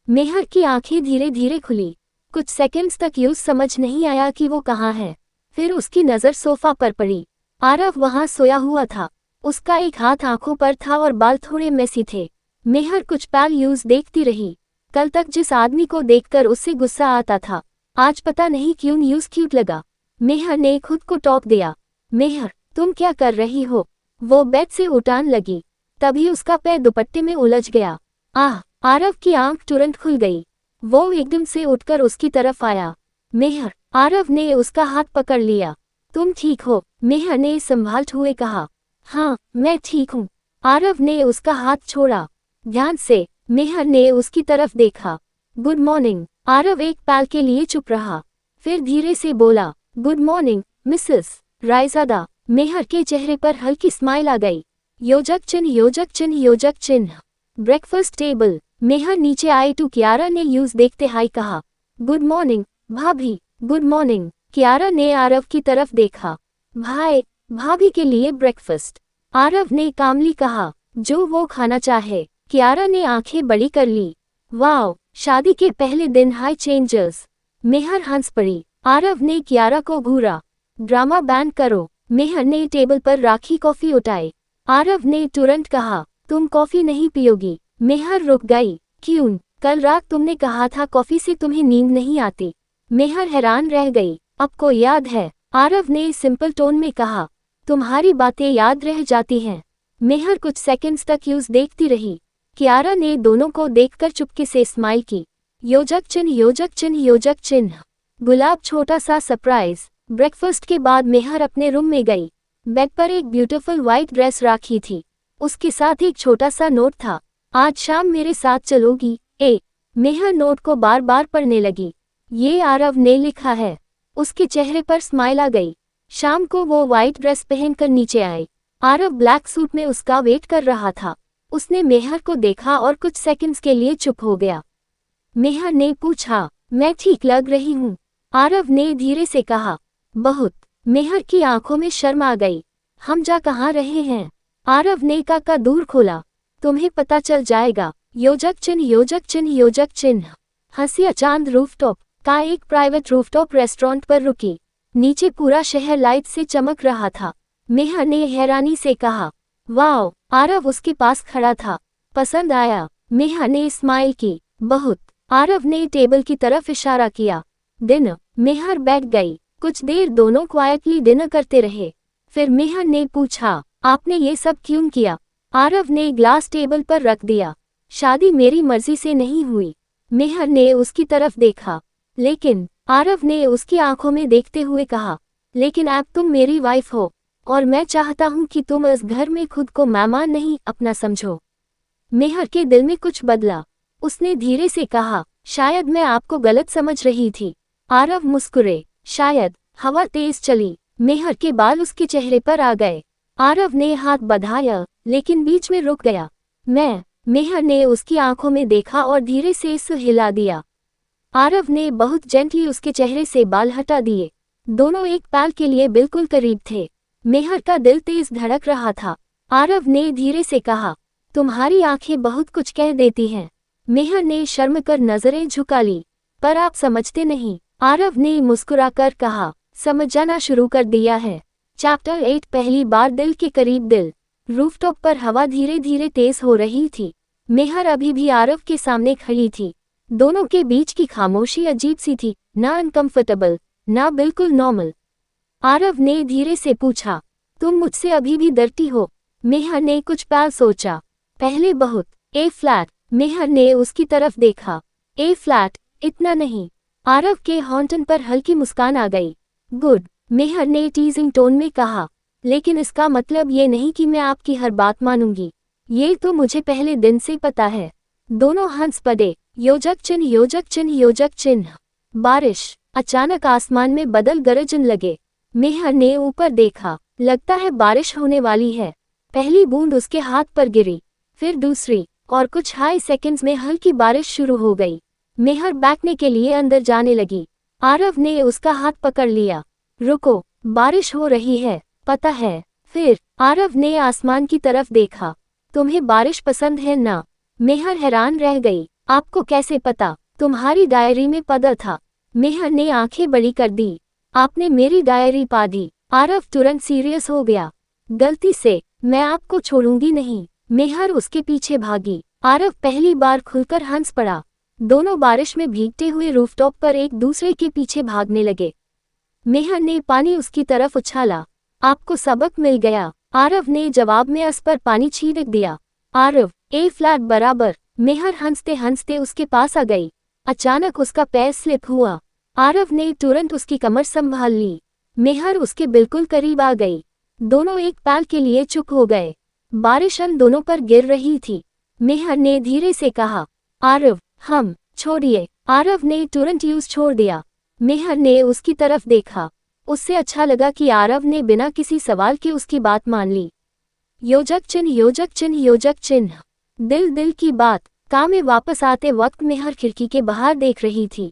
मेहर की आंखें धीरे धीरे खुली। कुछ सेकंड्स तक यूं समझ नहीं आया कि वो कहाँ है। फिर उसकी नज़र सोफा पर पड़ी। आरव वहाँ सोया हुआ था। उसका एक हाथ आंखों पर था और बाल थोड़े मेसी थे। मेहर कुछ पल यूज देखती रही। कल तक जिस आदमी को देखकर उससे गुस्सा आता था, आज पता नहीं क्यों यूज क्यूट लगा। मेहर ने खुद को टॉप दिया। मेहर, तुम क्या कर रही हो? वो बेड से उठान लगी, तभी उसका पैर दुपट्टे में उलझ गया। आह! आरव की आंख तुरंत खुल गई। वो एकदम से उठकर उसकी तरफ आया। मेहर। आरव ने उसका हाथ पकड़ लिया। तुम ठीक हो? मेहर ने संभालते हुए कहा। हाँ, मैं ठीक हूँ। आरव ने उसका हाथ छोड़ा। ध्यान से। मेहर ने उसकी तरफ देखा। Good morning. आरव एक पल के लिए चुप रहा, फिर धीरे से बोला, गुड मॉर्निंग मिसेस रायजादा। मेहर के चेहरे पर हल्की स्माइल आ गई। योजक चिन्ह योजक चिन्ह योजक चिन्ह। Breakfast table. मेहर नीचे आई तो कियारा ने यूज देखते हाई कहा। गुड मॉर्निंग भाभी। Good morning. कियारा ने आरव की तरफ देखा। भाई, भाभी के लिए ब्रेकफास्ट। आरव ने कामली कहा, जो वो खाना चाहे। कियारा ने आंखें बड़ी कर ली। वाओ, शादी के पहले दिन हाई चेंजर्स। मेहर हंस पड़ी। आरव ने कियारा को घूरा। ड्रामा बैन करो। मेहर ने टेबल पर राखी कॉफी उठाई। आरव ने तुरंत कहा, तुम कॉफी नहीं पियोगी। मेहर रुक गई। क्यों? कल रात तुमने कहा था कॉफी से तुम्हें नींद नहीं आती। मेहर हैरान रह गई। अब को याद है? आरव ने सिंपल टोन में कहा, तुम्हारी बातें याद रह जाती हैं। मेहर कुछ सेकंड्स तक यूज देखती रही। कियारा ने दोनों को देखकर चुपके से स्माइल की। योजक चिन्ह, योजक चिन्ह, योजक चिन्ह। गुलाब छोटा सा सरप्राइज। ब्रेकफास्ट के बाद मेहर अपने रूम में गई। बेड पर एक ब्यूटीफुल व्हाइट ड्रेस राखी थी। उसके साथ एक छोटा सा नोट था। आज शाम मेरे साथ चलोगी? मेहर नोट को बार बार पढ़ने लगी। ये आरव ने लिखा है। उसके चेहरे पर स्माइल आ गई। शाम को वो व्हाइट ड्रेस पहनकर नीचे आई। आरव ब्लैक सूट में उसका वेट कर रहा था। उसने मेहर को देखा और कुछ सेकंड्स के लिए चुप हो गया। मेहर ने पूछा, मैं ठीक लग रही हूँ? आरव ने धीरे से कहा, बहुत। मेहर की आंखों में शर्म आ गई। हम जा कहाँ रहे हैं? आरव ने का दूर खोला। तुम्हें पता चल जाएगा। योजक चिन्ह, योजक चिन्ह, योजक चिन्ह। हंसिया चांद रूफटॉप का एक प्राइवेट रूफटॉप रेस्टोरेंट पर रुकी। नीचे पूरा शहर लाइट से चमक रहा था। मेहर ने हैरानी से कहा, वाओ। आरव उसके पास खड़ा था। पसंद आया? मेहर ने स्माइल की। बहुत। आरव ने टेबल की तरफ इशारा किया। डिनर। मेहर बैठ गई। कुछ देर दोनों क्वाइटली डिनर करते रहे। फिर मेहर ने पूछा, आपने ये सब क्यों किया? आरव ने ग्लास टेबल पर रख दिया। शादी मेरी मर्जी से नहीं हुई। मेहर ने उसकी तरफ देखा। लेकिन? आरव ने उसकी आंखों में देखते हुए कहा, लेकिन अब तुम मेरी वाइफ हो और मैं चाहता हूं कि तुम इस घर में खुद को मेहमान नहीं अपना समझो। मेहर के दिल में कुछ बदला। उसने धीरे से कहा, शायद मैं आपको गलत समझ रही थी। आरव मुस्कुरे। शायद। हवा तेज चली। मेहर के बाल उसके चेहरे पर आ गए। आरव ने हाथ बढ़ाया, लेकिन बीच में रुक गया। मेहर ने उसकी आंखों में देखा और धीरे से इसे हिला दिया। आरव ने बहुत जेंटली उसके चेहरे से बाल हटा दिए। दोनों एक पल के लिए बिल्कुल करीब थे। मेहर का दिल तेज धड़क रहा था। आरव ने धीरे से कहा, तुम्हारी आंखें बहुत कुछ कह देती हैं। मेहर ने शर्म कर नजरें झुका ली। पर आप समझते नहीं। आरव ने मुस्कुराकर कहा, समझ जाना शुरू कर दिया है। चैप्टर 8। पहली बार दिल के करीब दिल। रूफटॉप पर हवा धीरे धीरे तेज हो रही थी। मेहर अभी भी आरव के सामने खड़ी थी। दोनों के बीच की खामोशी अजीब सी थी, ना अनकंफर्टेबल, ना बिल्कुल नॉर्मल। आरव ने धीरे से पूछा, तुम मुझसे अभी भी डरती हो? मेहर ने कुछ पल सोचा। पहले बहुत। ए फ्लैट। मेहर ने उसकी तरफ देखा। ए फ्लैट? इतना नहीं। आरव के हॉन्टन पर हल्की मुस्कान आ गई। गुड। मेहर ने टीजिंग टोन में कहा, लेकिन इसका मतलब ये नहीं कि मैं आपकी हर बात मानूंगी। ये तो मुझे पहले दिन से पता है। दोनों हंस पड़े। योजक चिन्ह, योजक चिन्ह, योजक चिन्ह। बारिश। अचानक आसमान में बादल गरजने लगे। मेहर ने ऊपर देखा। लगता है बारिश होने वाली है। पहली बूंद उसके हाथ पर गिरी, फिर दूसरी, और कुछ हाई सेकंड्स में हल्की बारिश शुरू हो गई। मेहर बैठने के लिए अंदर जाने लगी। आरव ने उसका हाथ पकड़ लिया। रुको, बारिश हो रही है, पता है। फिर आरव ने आसमान की तरफ देखा। तुम्हें बारिश पसंद है ना? मेहर हैरान रह गई। आपको कैसे पता? तुम्हारी डायरी में पढ़ा था। मेहर ने आंखें बड़ी कर दी। आपने मेरी डायरी पढ़ दी? आरव तुरंत सीरियस हो गया। गलती से। मैं आपको छोड़ूंगी नहीं। मेहर उसके पीछे भागी। आरव पहली बार खुलकर हंस पड़ा। दोनों बारिश में भीगते हुए रूफटॉप पर एक दूसरे के पीछे भागने लगे। मेहर ने पानी उसकी तरफ उछाला। आपको सबक मिल गया। आरव ने जवाब में उस पर पानी छिड़क दिया। आरव, ए फ्लैट बराबर। मेहर हंसते हंसते उसके पास आ गई। अचानक उसका पैर स्लिप हुआ। आरव ने तुरंत उसकी कमर संभाल ली। मेहर उसके बिल्कुल करीब आ गई। दोनों एक पल के लिए चुप हो गए। बारिश उन दोनों पर गिर रही थी। मेहर ने धीरे से कहा, आरव, हम छोड़िए। आरव ने तुरंत यूज छोड़ दिया। मेहर ने उसकी तरफ देखा। उससे अच्छा लगा कि आरव ने बिना किसी सवाल के उसकी बात मान ली। योजक चिन्ह, योजक चिन्ह, योजक चिन्ह। दिल दिल की बात। काम में वापस आते वक्त मेहर खिड़की के बाहर देख रही थी।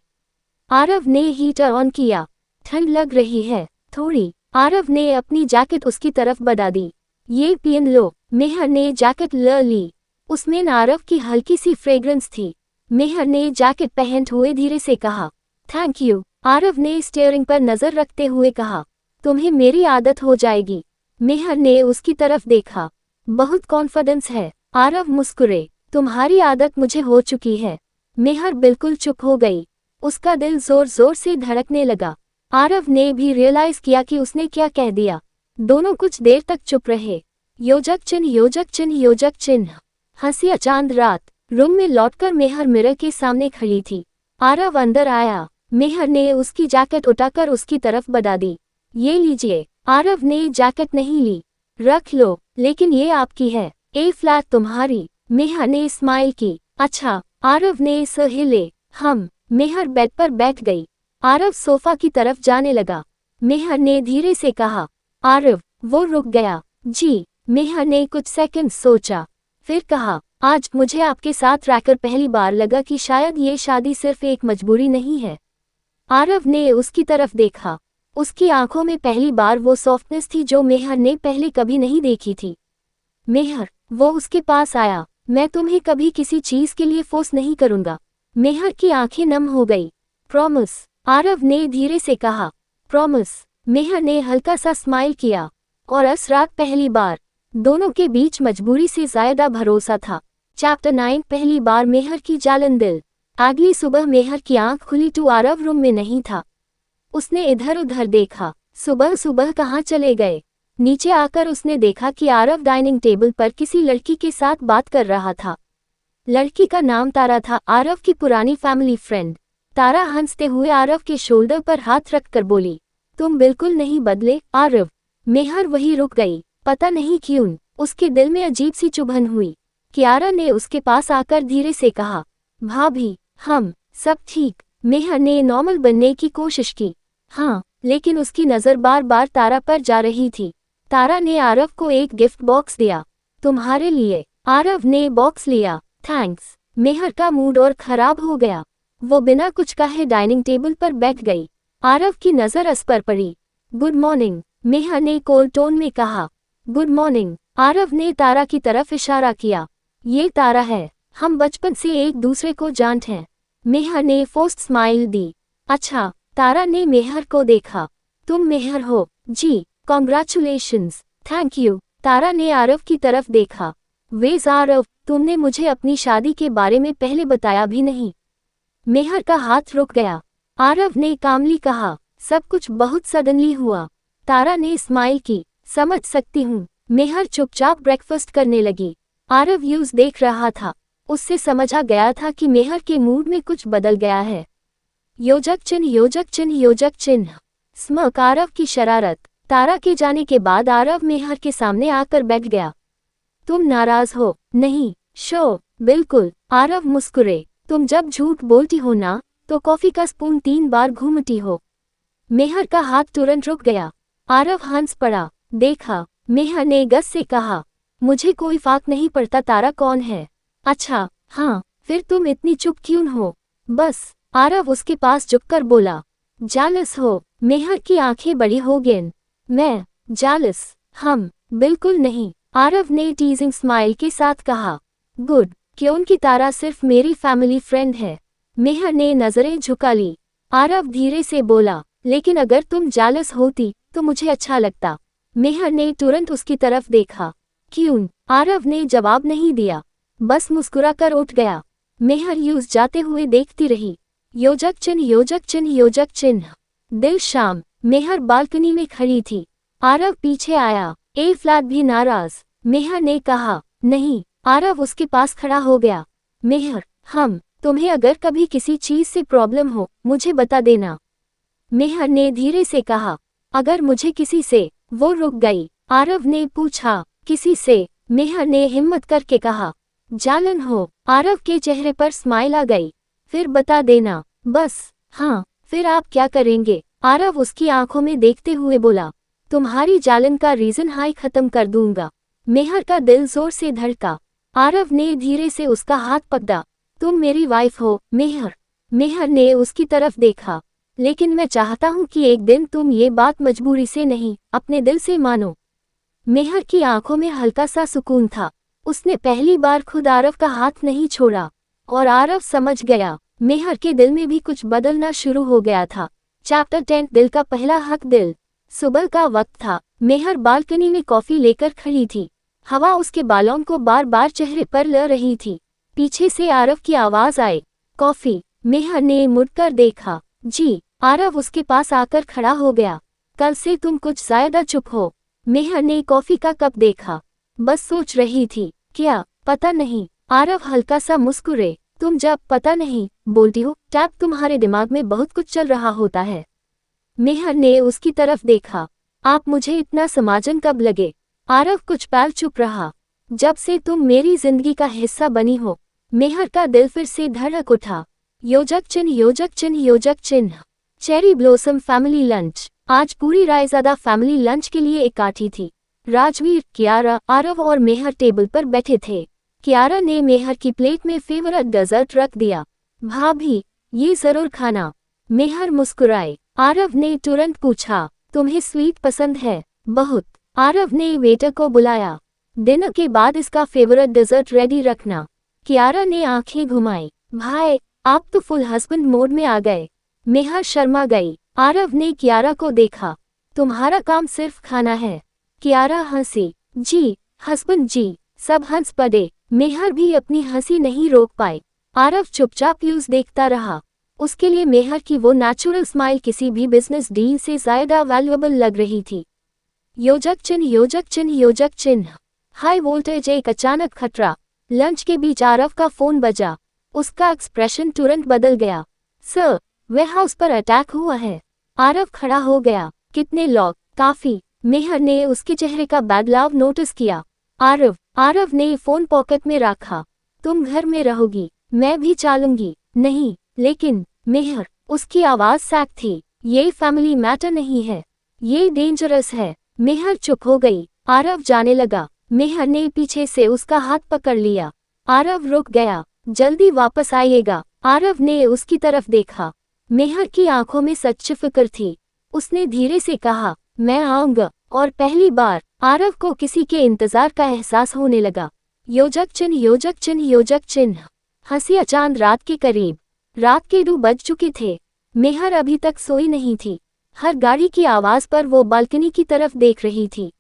आरव ने हीटर ऑन किया। ठंड लग रही है थोड़ी। आरव ने अपनी जैकेट उसकी तरफ बढ़ा दी। ये पहन लो। मेहर ने जैकेट ले ली। उसमें आरव की हल्की सी फ्रेग्रेंस थी। मेहर ने जैकेट पहनते हुए धीरे से कहा, थैंक यू। आरव ने स्टीयरिंग पर नजर रखते हुए कहा, तुम्हें मेरी आदत हो जाएगी। मेहर ने उसकी तरफ देखा। बहुत कॉन्फिडेंस है। आरव मुस्कुरे। तुम्हारी आदत मुझे हो चुकी है। मेहर बिल्कुल चुप हो गई। उसका दिल जोर जोर से धड़कने लगा। आरव ने भी रियलाइज किया कि उसने क्या कह दिया। दोनों कुछ देर तक चुप रहे। योजक चिन्ह योजक चिन्ह योजक चिन्ह। हंसिया चांद रात। रूम में लौटकर मेहर मिरर के सामने खड़ी थी। आरव अंदर आया। मेहर ने उसकी जैकेट उठाकर उसकी तरफ बढ़ा दी। ये लीजिए। आरव ने जैकेट नहीं ली। रख लो, लेकिन ये आपकी है। ए फ्लैट तुम्हारी। मेहर ने स्माइल की। अच्छा। आरव ने सिर हिले। मेहर बेड पर बैठ गई। आरव सोफा की तरफ जाने लगा। मेहर ने धीरे से कहा, आरव। वो रुक गया। जी। मेहर ने कुछ सेकंड सोचा, फिर कहा, आज मुझे आपके साथ रहकर पहली बार लगा कि शायद ये शादी सिर्फ एक मजबूरी नहीं है। आरव ने उसकी तरफ देखा। उसकी आंखों में पहली बार वो सॉफ्टनेस थी जो मेहर ने पहले कभी नहीं देखी थी। मेहर, वो उसके पास आया। मैं तुम्हें कभी किसी चीज के लिए फोर्स नहीं करूंगा। मेहर की आंखें नम हो गई। प्रॉमिस। आरव ने धीरे से कहा। प्रॉमिस। मेहर ने हल्का सा स्माइल किया। और इस रात पहली बार दोनों के बीच मजबूरी से ज्यादा भरोसा था। चैप्टर 9। पहली बार मेहर की जालन दिल। अगली सुबह मेहर की आंख खुली तो आरव रूम में नहीं था। उसने इधर उधर देखा। सुबह सुबह कहाँ चले गए। नीचे आकर उसने देखा कि आरव डाइनिंग टेबल पर किसी लड़की के साथ बात कर रहा था। लड़की का नाम तारा था, आरव की पुरानी फैमिली फ्रेंड। तारा हंसते हुए आरव के शोल्डर पर हाथ रखकर बोली, तुम बिल्कुल नहीं बदले आरव। मेहर वही रुक गई। पता नहीं क्यों उसके दिल में अजीब सी चुभन हुई। कियारा ने उसके पास आकर धीरे से कहा, भाभी, हम सब ठीक। मेहर ने नॉर्मल बनने की कोशिश की। हाँ, लेकिन उसकी नज़र बार बार तारा पर जा रही थी। तारा ने आरव को एक गिफ्ट बॉक्स दिया। तुम्हारे लिए। आरव ने बॉक्स लिया। थैंक्स। मेहर का मूड और खराब हो गया। वो बिना कुछ कहे डाइनिंग टेबल पर बैठ गई। आरव की नज़र उस पर पड़ी। Good morning. मेहर ने कोल्ड टोन में कहा। Good morning. आरव ने तारा की तरफ इशारा किया। ये तारा है। हम बचपन से एक दूसरे को जानते हैं। मेहर ने फोर्स्ड स्माइल दी। अच्छा। तारा ने मेहर को देखा। तुम मेहर हो? जी। कॉन्ग्रेचुलेशंस। Thank you. तारा ने आरव की तरफ देखा। वेज आरव, तुमने मुझे अपनी शादी के बारे में पहले बताया भी नहीं। मेहर का हाथ रुक गया। आरव ने कामली कहा, सब कुछ बहुत सडनली हुआ। तारा ने स्माइल की। समझ सकती हूँ। मेहर चुपचाप ब्रेकफास्ट करने लगी। आरव यूज देख रहा था। उससे समझा गया था कि मेहर के मूड में कुछ बदल गया है। योजक चिन्ह योजक चिन्ह योजक चिन्ह। स्मक। आरव की शरारत। तारा के जाने के बाद आरव मेहर के सामने आकर बैठ गया। तुम नाराज हो? नहीं। शो, बिल्कुल। आरव मुस्कुरे। तुम जब झूठ बोलती हो ना, तो कॉफी का स्पून 3 बार घूमती हो। मेहर का हाथ तुरंत रुक गया। आरव हंस पड़ा। देखा। मेहर ने गस से कहा, मुझे कोई फर्क नहीं पड़ता तारा कौन है। अच्छा। हाँ, फिर तुम इतनी चुप क्यों हो? बस। आरव उसके पास झुककर बोला। जालस हो? मेहर की आंखें बड़ी हो गईं। मैं जालस? हम बिल्कुल नहीं। आरव ने टीजिंग स्माइल के साथ कहा। गुड, क्योंकि तारा सिर्फ मेरी फैमिली फ्रेंड है। मेहर ने नजरें झुका ली। आरव धीरे से बोला, लेकिन अगर तुम जालस होती तो मुझे अच्छा लगता। मेहर ने तुरंत उसकी तरफ देखा। क्यों? आरव ने जवाब नहीं दिया, बस मुस्कुराकर उठ गया। मेहर यूज जाते हुए देखती रही। योजक चिन्ह योजक चिन्ह योजक चिन्ह। दिल शाम। मेहर बालकनी में खड़ी थी। आरव पीछे आया। ए फ्लैट भी नाराज? मेहर ने कहा। नहीं। आरव उसके पास खड़ा हो गया। मेहर, तुम्हें अगर कभी किसी चीज से प्रॉब्लम हो मुझे बता देना। मेहर ने धीरे से कहा। अगर मुझे किसी से? वो रुक गई। आरव ने पूछा, किसी से? मेहर ने हिम्मत करके कहा, जालन हो? आरव के चेहरे पर स्माइल आ गई। फिर बता देना। बस। हाँ। फिर आप क्या करेंगे? आरव उसकी आंखों में देखते हुए बोला, तुम्हारी जालन का रीजन हाई खत्म कर दूंगा। मेहर का दिल जोर से धड़का। आरव ने धीरे से उसका हाथ पकड़ा। तुम मेरी वाइफ हो मेहर। मेहर ने उसकी तरफ देखा। लेकिन मैं चाहता हूं कि एक दिन तुम ये बात मजबूरी से नहीं, अपने दिल से मानो। मेहर की आंखों में हल्का सा सुकून था। उसने पहली बार खुद आरव का हाथ नहीं छोड़ा। और आरव समझ गया, मेहर के दिल में भी कुछ बदलना शुरू हो गया था। चैप्टर 10। दिल का पहला हक। दिल। सुबह का वक्त था। मेहर बालकनी में कॉफी लेकर खड़ी थी। हवा उसके बालों को बार बार चेहरे पर ल रही थी। पीछे से आरव की आवाज आई, कॉफी। मेहर ने मुड़कर देखा। जी। आरव उसके पास आकर खड़ा हो गया। कल से तुम कुछ ज्यादा चुप हो। मेहर ने कॉफी का कप देखा। बस सोच रही थी। क्या? पता नहीं। आरव हल्का सा मुस्कुरे। तुम जब पता नहीं बोलती हो टैप तुम्हारे दिमाग में बहुत कुछ चल रहा होता है। मेहर ने उसकी तरफ देखा। आप मुझे इतना समाजन कब लगे? आरव कुछ पल चुप रहा। जब से तुम मेरी जिंदगी का हिस्सा बनी हो। मेहर का दिल फिर से धड़क उठा। योजक चिन्ह योजक चिन्ह योजक चिन्ह। Cherry blossom family lunch. आज पूरी रायजादा फैमिली लंच के लिए इकट्ठी थी। राजवीर, कियारा, आरव और मेहर टेबल पर बैठे थे। कियारा ने मेहर की प्लेट में फेवरेट डेजर्ट रख दिया। भाभी, ये जरूर खाना। मेहर मुस्कुराए। आरव ने तुरंत पूछा, तुम्हें स्वीट पसंद है? बहुत। आरव ने वेटर को बुलाया। डिनर के बाद इसका फेवरेट डेजर्ट रेडी रखना। कियारा ने आंखें घुमाई। भाई, आप तो फुल हस्बैंड मोड में आ गए। मेहर शर्मा गई। आरव ने कियारा को देखा। तुम्हारा काम सिर्फ खाना है। कियारा हंसी। जी हस्बैंड जी। सब हंस पड़े। मेहर भी अपनी हंसी नहीं रोक पाई। आरव चुपचाप यूज देखता रहा। उसके लिए मेहर की वो नेचुरल स्माइल किसी भी बिजनेस डील से ज्यादा वैल्यूएबल लग रही थी। योजक चिन्ह योजक चिन्ह योजक चिन्ह। High voltage. एक अचानक खतरा। लंच के बीच आरव का फोन बजा। उसका एक्सप्रेशन तुरंत बदल गया। सर, वेयरहाउस पर अटैक हुआ है। आरव खड़ा हो गया। कितने लोग? काफी। मेहर ने उसके चेहरे का बदलाव नोटिस किया। आरव ने फोन पॉकेट में रखा। तुम घर में रहोगी? मैं भी चलूंगी। नहीं, लेकिन मेहर। उसकी आवाज सैक थी। ये फैमिली मैटर नहीं है। ये डेंजरस है। मेहर चुप हो गई। आरव जाने लगा। मेहर ने पीछे से उसका हाथ पकड़ लिया। आरव रुक गया। जल्दी वापस आइएगा। आरव ने उसकी तरफ देखा। मेहर की आंखों में सच्ची फिक्र थी। उसने धीरे से कहा, मैं आऊंगा। और पहली बार आरव को किसी के इंतजार का एहसास होने लगा। योजक चिन्ह योजक चिन्ह योजक चिन्ह। हंसिया चांद रात के करीब। रात के 2 बज चुके थे। मेहर अभी तक सोई नहीं थी। हर गाड़ी की आवाज पर वो बालकनी की तरफ देख रही थी।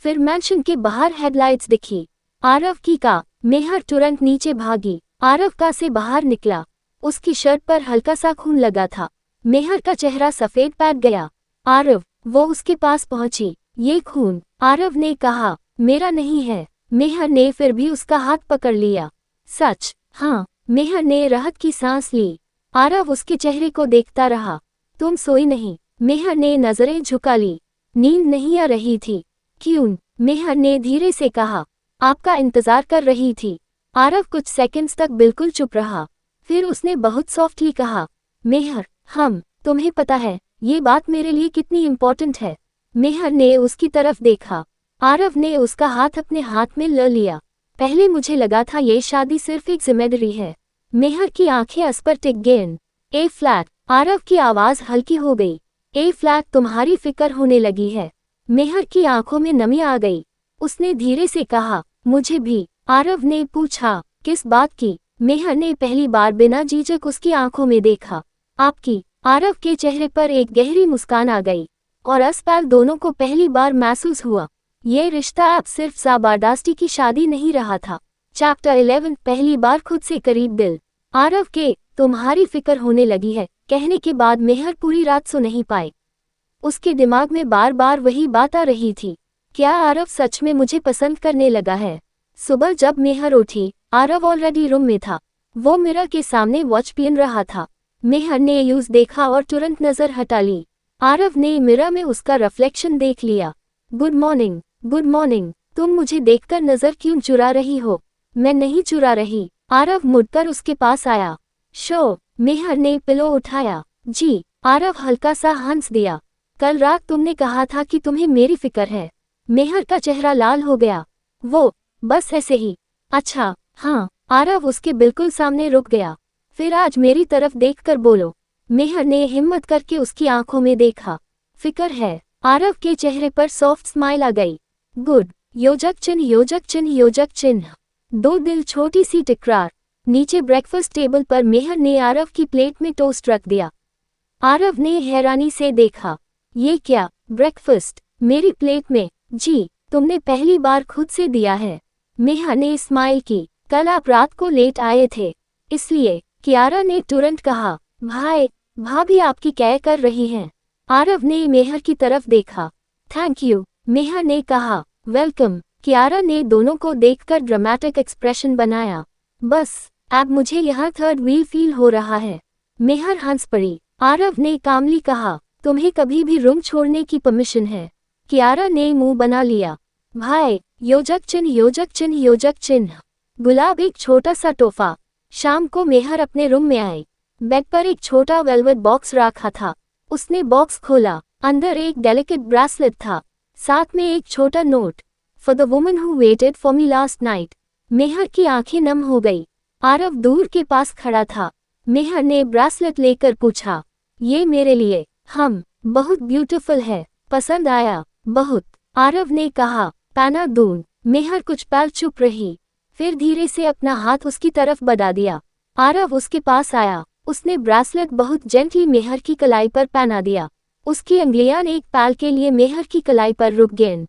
फिर मैंशन के बाहर हेडलाइट्स दिखी। आरव की का। मेहर तुरंत नीचे भागी। आरव का से बाहर निकला। उसकी शर्ट पर हल्का सा खून लगा था। मेहर का चेहरा सफेद पैट गया। आरव, वो उसके पास पहुंची। ये खून? आरव ने कहा, मेरा नहीं है। मेहर ने फिर भी उसका हाथ पकड़ लिया। सच? हाँ। मेहर ने राहत की सांस ली। आरव उसके चेहरे को देखता रहा। तुम सोई नहीं? मेहर ने नजरें झुका ली। नींद नहीं आ रही थी। क्यों? मेहर ने धीरे से कहा, आपका इंतजार कर रही थी। आरव कुछ सेकंड्स तक बिल्कुल चुप रहा। फिर उसने बहुत सॉफ्टली कहा, मेहर, तुम्हें पता है ये बात मेरे लिए कितनी इम्पोर्टेंट है। मेहर ने उसकी तरफ देखा। आरव ने उसका हाथ अपने हाथ में ले लिया। पहले मुझे लगा था ये शादी सिर्फ एक जिम्मेदारी है। मेहर की आंखें उस पर टिक गईं। ए फ्लैट। आरव की आवाज हल्की हो गई। ए फ्लैट, तुम्हारी फिक्र होने लगी है। मेहर की आंखों में नमी आ गई। उसने धीरे से कहा, मुझे भी। आरव ने पूछा, किस बात की? मेहर ने पहली बार बिना झिझक उसकी आंखों में देखा। आपकी। आरव के चेहरे पर एक गहरी मुस्कान आ गई। और इस पल दोनों को पहली बार महसूस हुआ, ये रिश्ता अब सिर्फ जबरदस्ती की शादी नहीं रहा था। चैप्टर 11। पहली बार खुद से करीब दिल। आरव के, तुम्हारी फिक्र होने लगी है कहने के बाद मेहर पूरी रात सो नहीं पाए। उसके दिमाग में बार बार वही बात आ रही थी, क्या आरव सच में मुझे पसंद करने लगा है? सुबह जब मेहर उठी, आरव ऑलरेडी रूम में था। वो मिरर के सामने वॉच पहन रहा था। मेहर ने यूज देखा और तुरंत नजर हटा ली। आरव ने मिरर में उसका रिफ्लेक्शन देख लिया। Good morning. Good morning. तुम मुझे देखकर नजर क्यों चुरा रही हो? मैं नहीं चुरा रही। आरव मुड़कर उसके पास आया। शो। मेहर ने पिलो उठाया। जी। आरव हल्का सा हंस दिया। कल रात तुमने कहा था कि तुम्हें मेरी फिक्र है। मेहर का चेहरा लाल हो गया। वो, बस ऐसे ही। अच्छा, हाँ। आरव उसके बिल्कुल सामने रुक गया। फिर आज मेरी तरफ देखकर बोलो। मेहर ने हिम्मत करके उसकी आंखों में देखा। फिक्र है। आरव के चेहरे पर सॉफ्ट स्माइल आ गई। गुड। योजक चिन्ह योजक चिन्ह योजक चिन्ह। 2 दिल छोटी सी टकरार। नीचे ब्रेकफास्ट टेबल पर मेहर ने आरव की प्लेट में टोस्ट रख दिया। आरव ने हैरानी से देखा, ये क्या? ब्रेकफास्ट मेरी प्लेट में? जी, तुमने पहली बार खुद से दिया है। मेहर ने स्माइल की। कल आप रात को लेट आए थे, इसलिए। कियारा ने तुरंत कहा। भाई, भाभी आपकी क्या कर रही हैं? आरव ने मेहर की तरफ देखा। थैंक यू, मेहर ने कहा। वेलकम। कियारा ने दोनों को देखकर ड्रामेटिक एक्सप्रेशन बनाया। बस, अब मुझे यहाँ थर्ड व्हील फील हो रहा है। मेहर हंस पड़ी। आरव ने कामली कहा, तुम्हें कभी भी रूम छोड़ने की परमिशन है। कियारा ने मुंह बना लिया। भाई, योजक चिन्ह योजक चिन्ह योजक चिन्ह। गुलाब एक छोटा सा तोहफा। शाम को मेहर अपने रूम में आई। बेड पर एक छोटा वेलवेट बॉक्स रखा था। उसने बॉक्स खोला। अंदर एक डेलिकेट ब्रेसलेट था, साथ में एक छोटा note. For the woman who waited for me last night. Mehar की आंखें नम हो गई। आरव दूर के पास खड़ा था। मेहर ने ब्रेसलेट लेकर पूछा, ये मेरे लिए? हम, बहुत ब्यूटीफुल है। पसंद आया? बहुत, आरव ने कहा। पैना दून। मेहर कुछ पल चुप रही, फिर धीरे से अपना हाथ उसकी तरफ बढ़ा दिया। आरव उसके पास आया। उसने ब्रेसलेट बहुत जेंटली मेहर की कलाई पर पहना दिया। उसकी अंगुलियां एक पल के लिए मेहर की कलाई पर रुक गईं।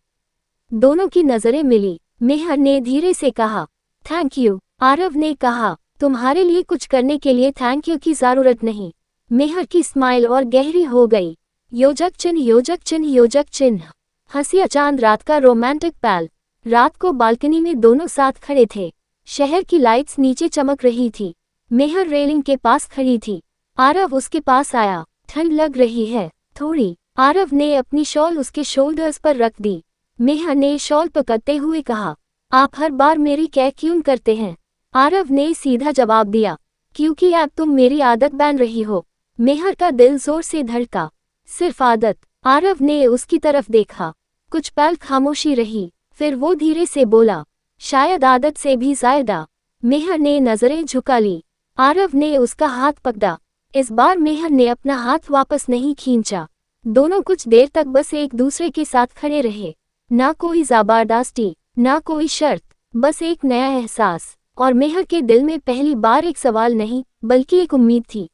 दोनों की नजरें मिली। मेहर ने धीरे से कहा, थैंक यू। आरव ने कहा, तुम्हारे लिए कुछ करने के लिए थैंक यू की जरूरत नहीं। मेहर की स्माइल और गहरी हो गई। योजक चिन्ह योजक चिन्ह योजक चिन्ह। हंसिया चांद रात का रोमांटिक पल। रात को बालकनी में दोनों साथ खड़े थे। शहर की लाइट्स नीचे चमक रही थी। मेहर रेलिंग के पास खड़ी थी। आरव उसके पास आया। ठंड लग रही है थोड़ी। आरव ने अपनी शॉल उसके शोल्डर्स पर रख दी। मेहर ने शॉल पकड़ते हुए कहा, आप हर बार मेरी क्या क्यों करते हैं? आरव ने सीधा जवाब दिया, क्योंकि अब तुम मेरी आदत बन रही हो। मेहर का दिल जोर से धड़का। सिर्फ आदत? आरव ने उसकी तरफ देखा। कुछ पल खामोशी रही, फिर वो धीरे से बोला, शायद आदत से भी ज्यादा। मेहर ने नजरें झुका ली। आरव ने उसका हाथ पकड़ा। इस बार मेहर ने अपना हाथ वापस नहीं खींचा। दोनों कुछ देर तक बस एक दूसरे के साथ खड़े रहे। ना कोई जबरदस्ती, ना कोई शर्त, बस एक नया एहसास। और मेहर के दिल में पहली बार एक सवाल नहीं, बल्कि एक उम्मीद थी।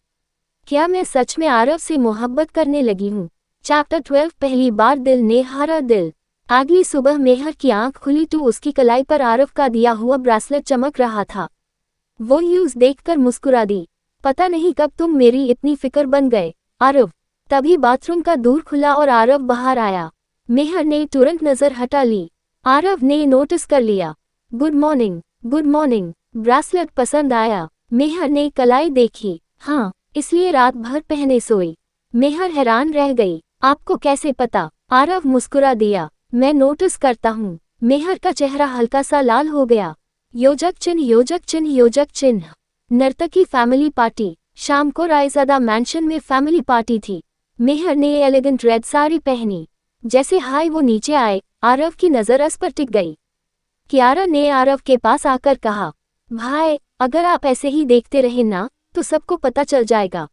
क्या मैं सच में आरव से मोहब्बत करने लगी हूँ? चैप्टर 12। पहली बार दिल ने हारा दिल। अगली सुबह मेहर की आंख खुली तो उसकी कलाई पर आरव का दिया हुआ ब्रेसलेट चमक रहा था। वो यूज देखकर मुस्कुरा दी। पता नहीं कब तुम मेरी इतनी फिक्र बन गए, आरव। तभी बाथरूम का दूर खुला और आरव बाहर आया। मेहर ने तुरंत नजर हटा ली। आरव ने नोटिस कर लिया। Good morning. Good morning. Bracelet पसंद आया? मेहर ने कलाई देखी। हाँ, इसलिए रात भर पहने सोई। मेहर हैरान रह गई। आपको कैसे पता? आरव मुस्कुरा दिया। मैं नोटिस करता हूँ। मेहर का चेहरा हल्का सा लाल हो गया। योजक चिन्ह योजक चिन्ह योजक चिन्ह। नर्तकी फैमिली पार्टी। शाम को रायजादा मैंशन में फैमिली पार्टी थी। मेहर ने एलिगेंट रेड साड़ी पहनी। जैसे हाय वो नीचे आए, आरव की नजर उस पर टिक गई। कियारा ने आरव के पास आकर कहा, भाई, अगर आप ऐसे ही देखते रहे ना, तो सबको पता चल जाएगा।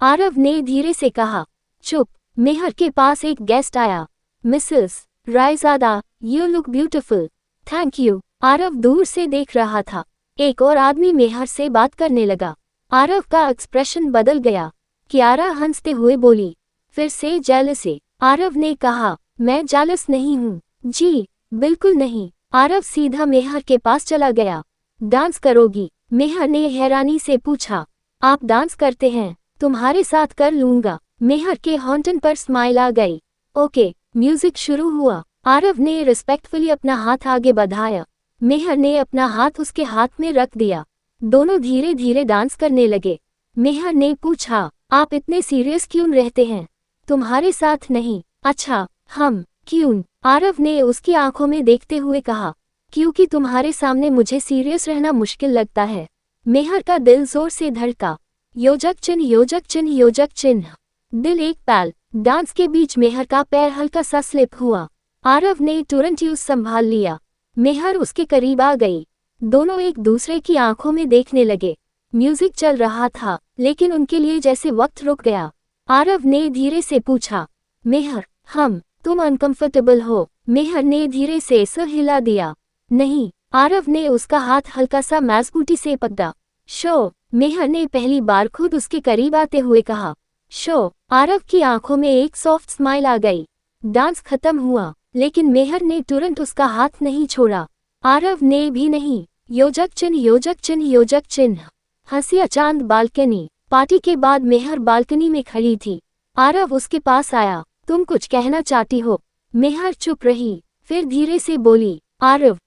आरव ने धीरे से कहा, चुप। मेहर के पास एक गेस्ट आया। Mrs Raizada, you look beautiful. Thank you. Aarav दूर से देख रहा था। एक और आदमी मेहर से बात करने लगा। आरव का एक्सप्रेशन बदल गया। कियारा हंसते हुए बोली, फिर से जेलसी? आरव ने कहा, मैं जेलस नहीं हूँ। जी, बिल्कुल नहीं। आरव सीधा मेहर के पास चला गया। डांस करोगी? मेहर ने हैरानी से पूछा। आप डांस करते हैं? तुम्हारे साथ कर लूंगा। मेहर के हॉन्टन पर स्माइल आ गई। ओके। म्यूजिक शुरू हुआ। आरव ने रिस्पेक्टफुली अपना हाथ आगे बढ़ाया। मेहर ने अपना हाथ उसके हाथ में रख दिया। दोनों धीरे धीरे डांस करने लगे। मेहर ने पूछा, आप इतने सीरियस क्यों रहते हैं? तुम्हारे साथ नहीं? अच्छा, हम क्यों? आरव ने उसकी आंखों में देखते हुए कहा, क्योंकि तुम्हारे सामने मुझे सीरियस रहना मुश्किल लगता है। मेहर का दिल जोर से धड़का। योजक चिन्ह योजक चिन्ह योजक चिन्ह। दिल एक पल। डांस के बीच मेहर का पैर हल्का सा स्लिप हुआ। आरव ने तुरंत ही उसे संभाल लिया। मेहर उसके करीब आ गई। दोनों एक दूसरे की आंखों में देखने लगे। म्यूजिक चल रहा था, लेकिन उनके लिए जैसे वक्त रुक गया। आरव ने धीरे से पूछा, मेहर, तुम अनकंफर्टेबल हो? मेहर ने धीरे से सिर हिला दिया। नहीं। आरव ने उसका हाथ हल्का सा मजबूती से पकड़ा। शो। मेहर ने पहली बार खुद उसके करीब आते हुए कहा, शो। आरव की आंखों में एक सॉफ्ट स्माइल आ गई। डांस खत्म हुआ। लेकिन मेहर ने तुरंत उसका हाथ नहीं छोड़ा, आरव ने भी नहीं। योजक चिन्ह योजक चिन्ह योजक चिन्ह। हंसिया चांद बालकनी। पार्टी के बाद मेहर बालकनी में खड़ी थी। आरव उसके पास आया। तुम कुछ कहना चाहती हो? मेहर चुप रही, फिर धीरे से बोली, आरव,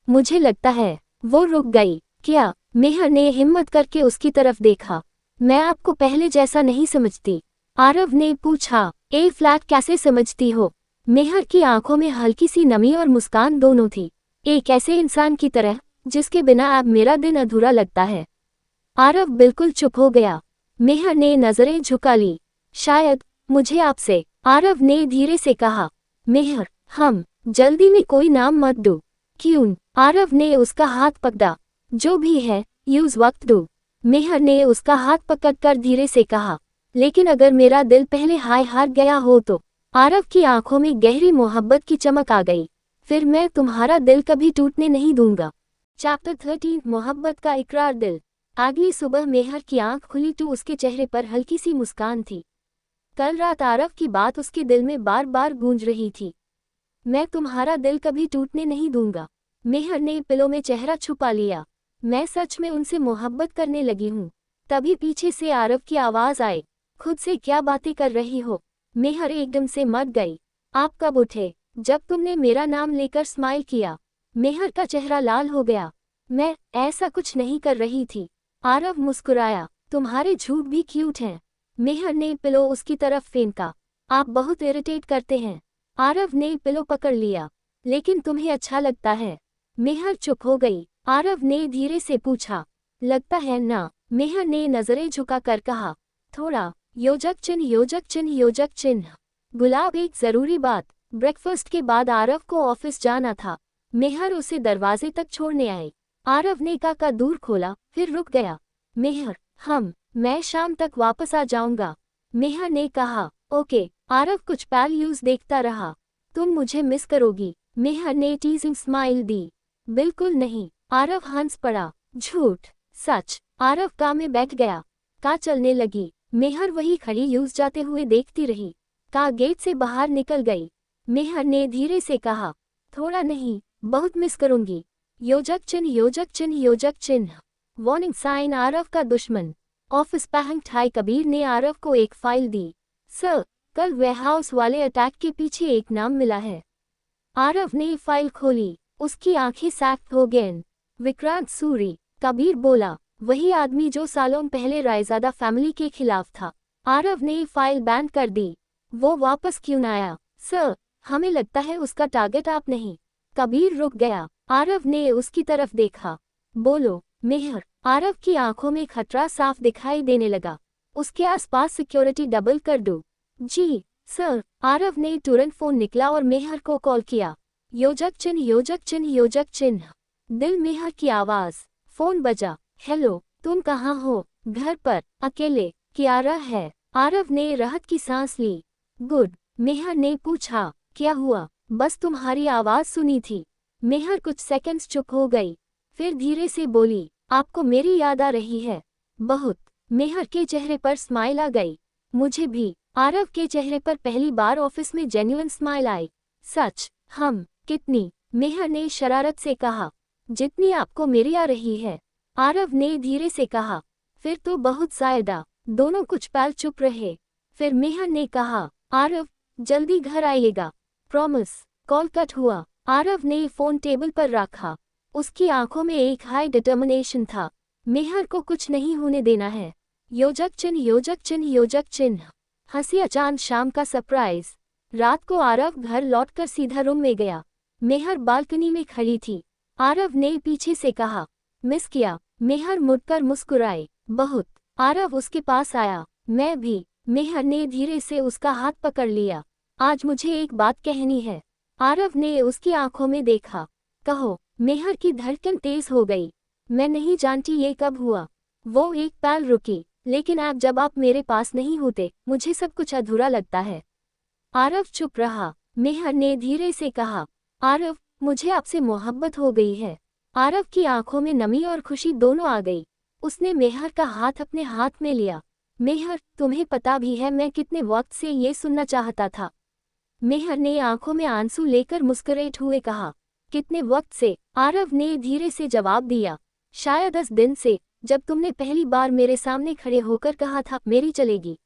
मुझे लगता है। वो रुक गई। क्या? मेहर ने हिम्मत करके उसकी तरफ देखा। मैं आपको पहले जैसा नहीं समझती, आरव ने पूछा। ए फ्लैट कैसे समझती हो? मेहर की आंखों में हल्की सी नमी और मुस्कान दोनों थी। एक ऐसे इंसान की तरह जिसके बिना अब मेरा दिन अधूरा लगता है। आरव बिल्कुल चुप हो गया। मेहर ने नजरें झुका ली। शायद मुझे आपसे, आरव ने धीरे से कहा। मेहर, जल्दी में कोई नाम मत दो। क्यों? आरव ने उसका हाथ पकड़ा। जो भी है, यूज वक्त दो। मेहर ने उसका हाथ पकड़कर धीरे से कहा। लेकिन अगर मेरा दिल पहले हार गया हो तो? आरव की आंखों में गहरी मोहब्बत की चमक आ गई। फिर मैं तुम्हारा दिल कभी टूटने नहीं दूंगा। चैप्टर 13 मोहब्बत का इकरार दिल। अगली सुबह मेहर की आंख खुली तो उसके चेहरे पर हल्की सी मुस्कान थी। कल रात आरव की बात उसके दिल में बार बार गूंज रही थी। मैं तुम्हारा दिल कभी टूटने नहीं दूंगा। मेहर ने पिलो में चेहरा छुपा लिया। मैं सच में उनसे मोहब्बत करने लगी हूँ। तभी पीछे से आरव की आवाज आई। खुद से क्या बातें कर रही हो? मेहर एकदम से मर गई। आप कब उठे? जब तुमने मेरा नाम लेकर स्माइल किया। मेहर का चेहरा लाल हो गया। मैं ऐसा कुछ नहीं कर रही थी। आरव मुस्कुराया। तुम्हारे झूठ भी क्यूट हैं। मेहर ने पिलो उसकी तरफ फेंका। आप बहुत इरिटेट करते हैं। आरव ने पिलो पकड़ लिया। लेकिन तुम्हें अच्छा लगता है। मेहर चुप हो गई। आरव ने धीरे से पूछा, लगता है ना? मेहर ने नजरें झुकाकर कहा, थोड़ा। योजक चिन्ह योजक चिन्ह योजक चिन्ह। गुलाब, एक जरूरी बात। ब्रेकफास्ट के बाद आरव को ऑफिस जाना था। मेहर उसे दरवाजे तक छोड़ने आई। आरव ने का दूर खोला, फिर रुक गया। मेहर, मैं शाम तक वापस आ जाऊंगा। मेहर ने कहा, ओके। आरव कुछ पल यूज देखता रहा। तुम मुझे मिस करोगी? मेहर ने टीजिंग स्माइल दी। बिल्कुल नहीं। आरव हंस पड़ा। झूठ, सच। आरव कार में बैठ गया। कार चलने लगी। मेहर वही खड़ी यूज जाते हुए देखती रही। कार गेट से बाहर निकल गई। मेहर ने धीरे से कहा, थोड़ा नहीं, बहुत मिस करूंगी। योजक चिन्ह योजक चिन्ह योजक चिन्ह। Warning sign. आरव का दुश्मन। ऑफिस पैंग ठाई। कबीर ने आरव को एक फाइल दी। सर, कल वेयरहाउस वाले अटैक के पीछे एक नाम मिला है। आरव ने फाइल खोली। उसकी आंखें सख्त हो गईं। विक्रांत सूरी। कबीर बोला, वही आदमी जो सालों पहले रायजादा फैमिली के खिलाफ था। आरव ने फाइल बैन कर दी। वो वापस क्यों न आया? सर, हमें लगता है उसका टारगेट आप नहीं। कबीर रुक गया। आरव ने उसकी तरफ देखा। बोलो, मेहर। आरव की आंखों में खतरा साफ दिखाई देने लगा। उसके आसपास सिक्योरिटी डबल कर दो। जी सर। आरव ने तुरंत फोन निकला और मेहर को कॉल किया। योजक चिन्ह योजक चिन्ह योजक चिन्ह। दिल। मेहर की आवाज। फोन बजा। हेलो, तुम कहाँ हो? घर पर, अकेले। कियारा है। आरव ने राहत की सांस ली। गुड। मेहर ने पूछा, क्या हुआ? बस तुम्हारी आवाज सुनी थी। मेहर कुछ सेकंड्स चुप हो गई, फिर धीरे से बोली, आपको मेरी याद आ रही है? बहुत। मेहर के चेहरे पर स्माइल आ गई। मुझे भी। आरव के चेहरे पर पहली बार ऑफिस में जेन्युइन स्माइल आई। सच? कितनी? मेहर ने शरारत से कहा, जितनी आपको मेरी आ रही है। आरव ने धीरे से कहा, फिर तो बहुत ज्यादा। दोनों कुछ पल चुप रहे। फिर मेहर ने कहा, आरव, जल्दी घर आइएगा, प्रॉमिस। कॉल कट हुआ। आरव ने फोन टेबल पर रखा। उसकी आंखों में एक हाई डिटर्मिनेशन था। मेहर को कुछ नहीं होने देना है। योजक चिन्ह योजक चिन्ह योजक चिन्ह। हंसिया चांद शाम का सरप्राइज। रात को आरव घर लौटकर सीधा रूम में गया। मेहर बालकनी में खड़ी थी। आरव ने पीछे से कहा, मिस किया? मेहर मुड़कर मुस्कुराई। बहुत। आरव उसके पास आया। मैं भी। मेहर ने धीरे से उसका हाथ पकड़ लिया। आज मुझे एक बात कहनी है। आरव ने उसकी आंखों में देखा। कहो। मेहर की धड़कन तेज हो गई। मैं नहीं जानती ये कब हुआ। वो एक पल रुकी, लेकिन अब जब आप मेरे पास नहीं होते, मुझे सब कुछ अधूरा लगता है। आरव चुप रहा। मेहर ने धीरे से कहा, आरव, मुझे आपसे मोहब्बत हो गई है। आरव की आंखों में नमी और खुशी दोनों आ गई। उसने मेहर का हाथ अपने हाथ में लिया। मेहर, तुम्हें पता भी है मैं कितने वक्त से ये सुनना चाहता था। मेहर ने आंखों में आंसू लेकर मुस्कुराते हुए कहा। कितने वक्त से? आरव ने धीरे से जवाब दिया। शायद 10 दिन से, जब तुमने पहली बार मेरे सामने खड़े होकर कहा था मेरी चलेगी।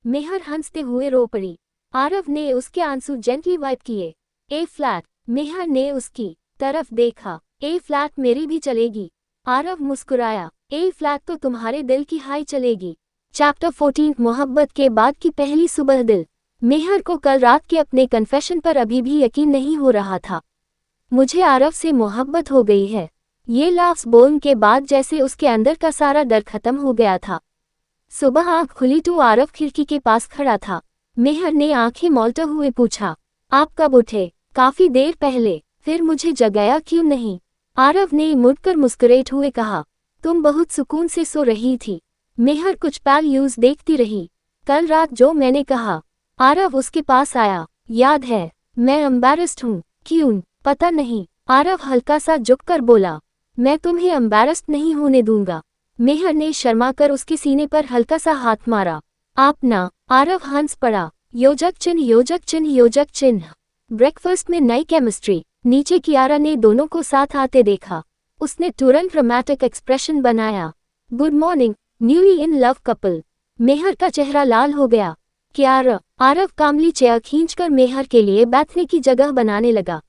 मेहर हंसते हुए रो पड़ी। आरव ने उसके आंसू जेंटली वाइप किए। ए फ्लैट। मेहर ने उसकी तरफ देखा। ए फ्लैट मेरी भी चलेगी। आरव मुस्कुराया। ए फ्लैट तो तुम्हारे दिल की हाई चलेगी। चैप्टर 14 मोहब्बत के बाद की पहली सुबह। दिल। मेहर को कल रात के अपने कन्फेशन पर अभी भी यकीन नहीं हो रहा था। मुझे आरव से मोहब्बत हो गई है। ये लफ्ज़ बोलने के बाद जैसे उसके अंदर का सारा डर खत्म हो गया था। सुबह आंख खुली तो आरव खिड़की के पास खड़ा था। मेहर ने आंखें मौलते हुए पूछा, आप कब उठे? काफी देर पहले। फिर मुझे जगाया क्यों नहीं? आरव ने मुड़कर मुस्कुराते हुए कहा, तुम बहुत सुकून से सो रही थी। मेहर कुछ पल यूज देखती रही। कल रात जो मैंने कहा। आरव उसके पास आया। याद है? मैं एम्बैरेस्ड हूँ। क्यों? पता नहीं। आरव हल्का सा झुककर बोला, मैं तुम्हें एम्बैरेस्ड नहीं होने दूंगा। मेहर ने शर्माकर उसके सीने पर हल्का सा हाथ मारा। आप ना। आरव हंस पड़ा। योजक चिन्ह योजक चिन्ह योजक चिन्ह। ब्रेकफास्ट में नई केमिस्ट्री। नीचे कियारा ने दोनों को साथ आते देखा। उसने तुरंत ड्रामेटिक एक्सप्रेशन बनाया। Good morning newly in love couple. Mehar का चेहरा लाल हो गया। कियारा। आरव कामली चेयर खींचकर मेहर के लिए बैठने की जगह बनाने लगा।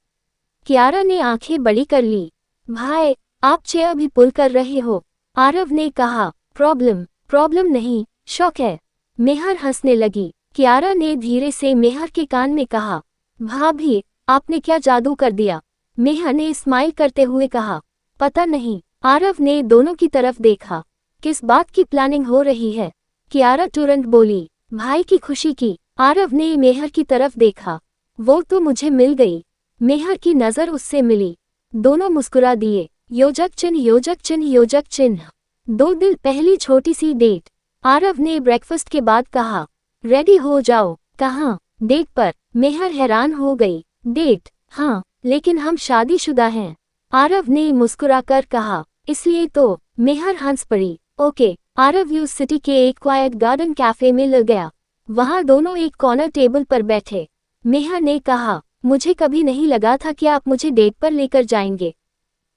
कियारा ने आंखें बड़ी कर ली। भाई, आप चेयर भी पुल कर रहे हो। आरव ने कहा, प्रॉब्लम नहीं, शौक है। मेहर हंसने लगी। कियारा ने धीरे से मेहर के कान में कहा, भाभी, आपने क्या जादू कर दिया? मेहर ने स्माइल करते हुए कहा, पता नहीं। आरव ने दोनों की तरफ देखा। किस बात की प्लानिंग हो रही है? कियारा तुरंत बोली, भाई की खुशी की। आरव ने मेहर की तरफ देखा। वो तो मुझे मिल गई। मेहर की नजर उससे मिली। दोनों मुस्कुरा दिए। योजक चिन्ह योजक चिन्ह योजक चिन्ह। 2 दिन पहली छोटी सी डेट। आरव ने ब्रेकफास्ट के बाद कहा, रेडी हो जाओ। कहाँ? डेट पर। मेहर हैरान हो गई। डेट? हाँ, लेकिन हम शादीशुदा हैं। आरव ने मुस्कुराकर कहा, इसलिए तो। मेहर हंस पड़ी। ओके। आरव यूज सिटी के एक क्वाइट गार्डन कैफे में लग गया। वहां दोनों एक कॉर्नर टेबल पर बैठे। मेहर ने कहा, मुझे कभी नहीं लगा था कि आप मुझे डेट पर लेकर जाएंगे।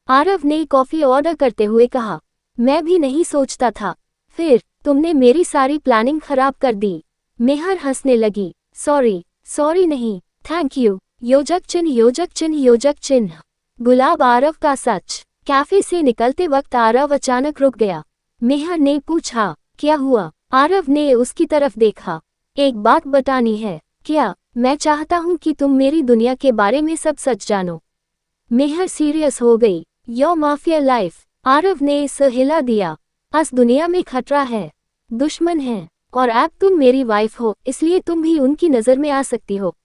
आरव ने कॉफी ऑर्डर करते हुए कहा, मैं भी नहीं सोचता था। फिर तुमने मेरी सारी प्लानिंग खराब कर दी। मेहर हंसने लगी। सॉरी नहीं, थैंक यू। योजक चिन्ह योजक चिन्ह योजक चिन्ह। गुलाब। आरव का सच। कैफे से निकलते वक्त आरव अचानक रुक गया। मेहर ने पूछा, क्या हुआ? आरव ने उसकी तरफ देखा। एक बात बतानी है। क्या? मैं चाहता हूँ कि तुम मेरी दुनिया के बारे में सब सच जानो। मेहर सीरियस हो गई। Your mafia life. आरव ने सिर हिला दिया। इस दुनिया में खतरा है, दुश्मन है, और अब तुम मेरी वाइफ हो, इसलिए तुम भी उनकी नजर में आ सकती हो।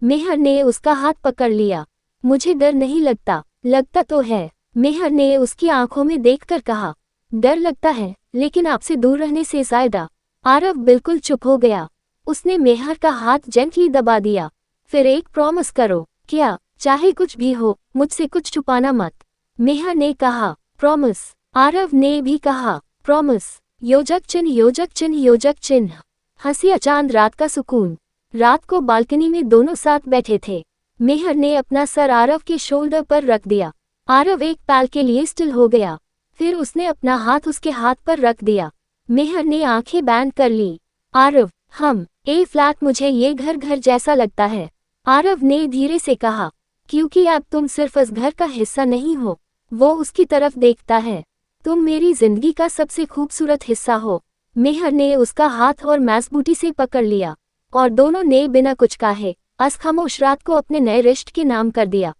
मेहर ने उसका हाथ पकड़ लिया। मुझे डर नहीं लगता। लगता तो है। मेहर ने उसकी आंखों में देखकर कहा, डर लगता है, लेकिन आपसे दूर रहने से ज्यादा। आरव बिल्कुल चुप हो गया। उसने मेहर का हाथ जेंटली दबा दिया। फिर एक प्रॉमिस करो। क्या? चाहे कुछ भी हो, मुझसे कुछ छुपाना मत। मेहर ने कहा, प्रॉमिस। आरव ने भी कहा, प्रॉमिस। योजक चिन्ह योजक चिन्ह योजक चिन्ह। हंसिया चांद रात का सुकून। रात को बालकनी में दोनों साथ बैठे थे। मेहर ने अपना सर आरव के शोल्डर पर रख दिया। आरव एक पल के लिए स्टिल हो गया। फिर उसने अपना हाथ उसके हाथ पर रख दिया। मेहर ने आंखें बंद कर ली। आरव, हम ए फ्लैट, मुझे ये घर जैसा लगता है। आरव ने धीरे से कहा, क्योंकि अब तुम सिर्फ इस घर का हिस्सा नहीं हो। वो उसकी तरफ देखता है। तुम मेरी जिंदगी का सबसे खूबसूरत हिस्सा हो। मेहर ने उसका हाथ और मजबूती से पकड़ लिया, और दोनों ने बिना कुछ कहे अस खामोश रात को अपने नए रिश्ते के नाम कर दिया।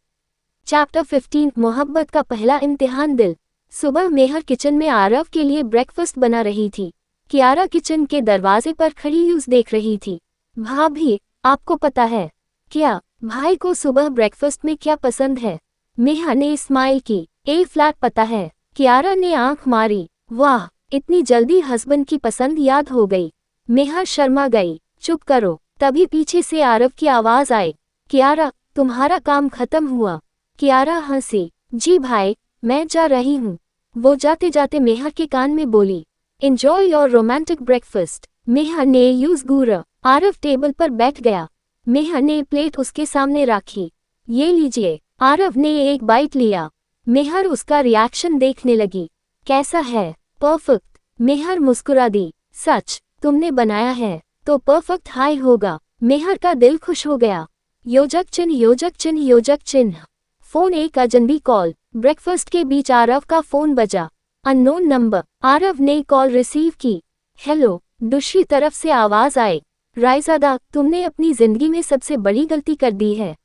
चैप्टर 15 मोहब्बत का पहला इम्तिहान। दिल। सुबह मेहर किचन में आरव के लिए ब्रेकफास्ट बना रही थी। कियारा किचन के दरवाजे पर खड़ी यूज देख रही थी। भाभी, आपको पता है क्या भाई को सुबह ब्रेकफास्ट में क्या पसंद है? मेहर ने स्माइल की। ए फ्लैट पता है। कियारा ने आंख मारी। वाह, इतनी जल्दी हस्बैंड की पसंद याद हो गई। मेहर शर्मा गई। चुप करो। तभी पीछे से आरव की आवाज आई, कियारा, तुम्हारा काम खत्म हुआ? कियारा हंसी। जी भाई, मैं जा रही हूँ। वो जाते जाते मेहर के कान में बोली, एंजॉय योर रोमांटिक ब्रेकफास्ट। मेहर ने यूज घूरा। आरव टेबल पर बैठ गया। मेहर ने प्लेट उसके सामने रखी। ये लीजिए। आरव ने एक बाइट लिया। मेहर उसका रिएक्शन देखने लगी। कैसा है? परफेक्ट। मेहर मुस्कुरा दी। सच? तुमने बनाया है तो परफेक्ट हाई होगा। मेहर का दिल खुश हो गया। योजक चिन्ह योजक चिन्ह योजक चिन्ह। फोन एक अजनबी कॉल। ब्रेकफास्ट के बीच आरव का फोन बजा। Unknown number. आरव ने कॉल रिसीव की। हेलो। दूसरी तरफ से आवाज आई। रायजादा, तुमने अपनी जिंदगी में सबसे बड़ी गलती कर दी है।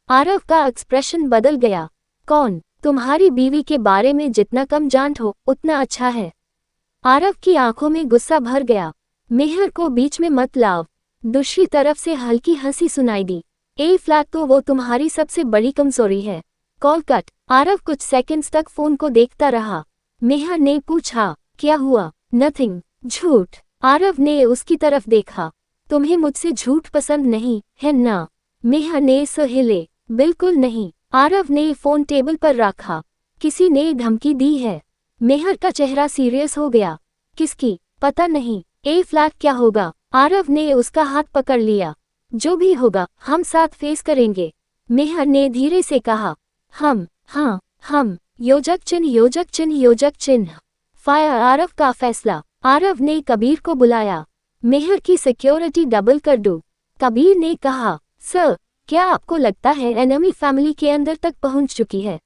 आरव का एक्सप्रेशन बदल गया। कौन? तुम्हारी बीवी के बारे में जितना कम जानते उतना अच्छा है। आरव की आंखों में गुस्सा भर गया। मेहर को बीच में मत लाओ। दूसरी तरफ से हल्की हंसी सुनाई दी। ए फ्लैट तो वो तुम्हारी सबसे बड़ी कमजोरी है। Call cut. आरव कुछ सेकंड्स तक फोन को देखता रहा। मेहर ने पूछा, क्या हुआ? नथिंग। झूठ। आरव ने उसकी तरफ देखा। तुम्हें मुझसे झूठ पसंद नहीं है ना? मेहर ने सहिले। बिल्कुल नहीं। आरव ने फोन टेबल पर रखा। किसी ने धमकी दी है। मेहर का चेहरा सीरियस हो गया। किसकी? पता नहीं। ए फ्लैट क्या होगा? आरव ने उसका हाथ पकड़ लिया। जो भी होगा हम साथ फेस करेंगे। मेहर ने धीरे से कहा। हम? हाँ हम। योजक चिन्ह योजक चिन्ह योजक चिन्ह। फायर। आरव का फैसला। आरव ने कबीर को बुलाया। मेहर की सिक्योरिटी डबल कर दूं? कबीर ने कहा। सर, क्या आपको लगता है एनिमी फैमिली के अंदर तक पहुंच चुकी है?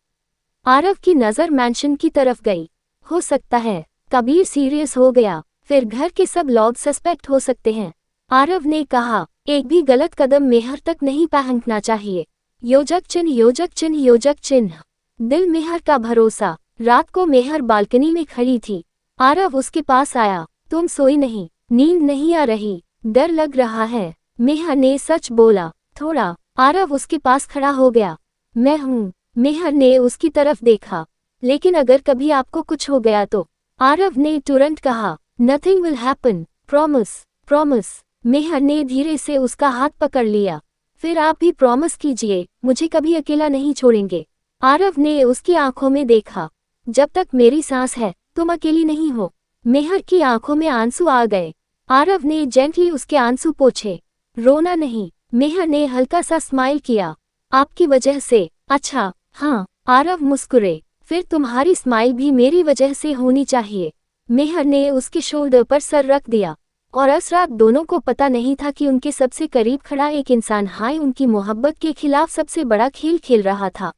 आरव की नजर मैंशन की तरफ गई। हो सकता है। कबीर सीरियस हो गया। फिर घर के सब लोग सस्पेक्ट हो सकते हैं। आरव ने कहा। एक भी गलत कदम मेहर तक नहीं पहुंचना चाहिए। योजक चिन्ह योजक चिन्ह योजक चिन्ह। दिल मेहर का भरोसा। रात को मेहर बालकनी में खड़ी थी। आरव उसके पास आया। तुम सोई नहीं? नींद नहीं आ रही? डर लग रहा है? मेहर ने सच बोला। थोड़ा। आरव उसके पास खड़ा हो गया। मैं हूँ। मेहर ने उसकी तरफ देखा। लेकिन अगर कभी आपको कुछ हो गया तो? आरव ने तुरंत कहा। Nothing will happen. Promise. Promise. Mehar ने धीरे से उसका हाथ पकड़ लिया। फिर आप भी प्रॉमिस कीजिए, मुझे कभी अकेला नहीं छोड़ेंगे। आरव ने उसकी आंखों में देखा। जब तक मेरी सांस है तुम अकेली नहीं हो। मेहर की आंखों में आंसू आ गए। आरव ने जेंटली उसके आंसू पोंछे। रोना नहीं। मेहर ने हल्का सा स्माइल किया। आपकी वजह से? अच्छा हाँ। आरव मुस्कुरे। फिर तुम्हारी स्माइल भी मेरी वजह से होनी चाहिए। मेहर ने उसके शोल्डर पर सर रख दिया। और उस रात दोनों को पता नहीं था कि उनके सबसे करीब खड़ा एक इंसान हाय उनकी मोहब्बत के खिलाफ सबसे बड़ा खेल खेल रहा था।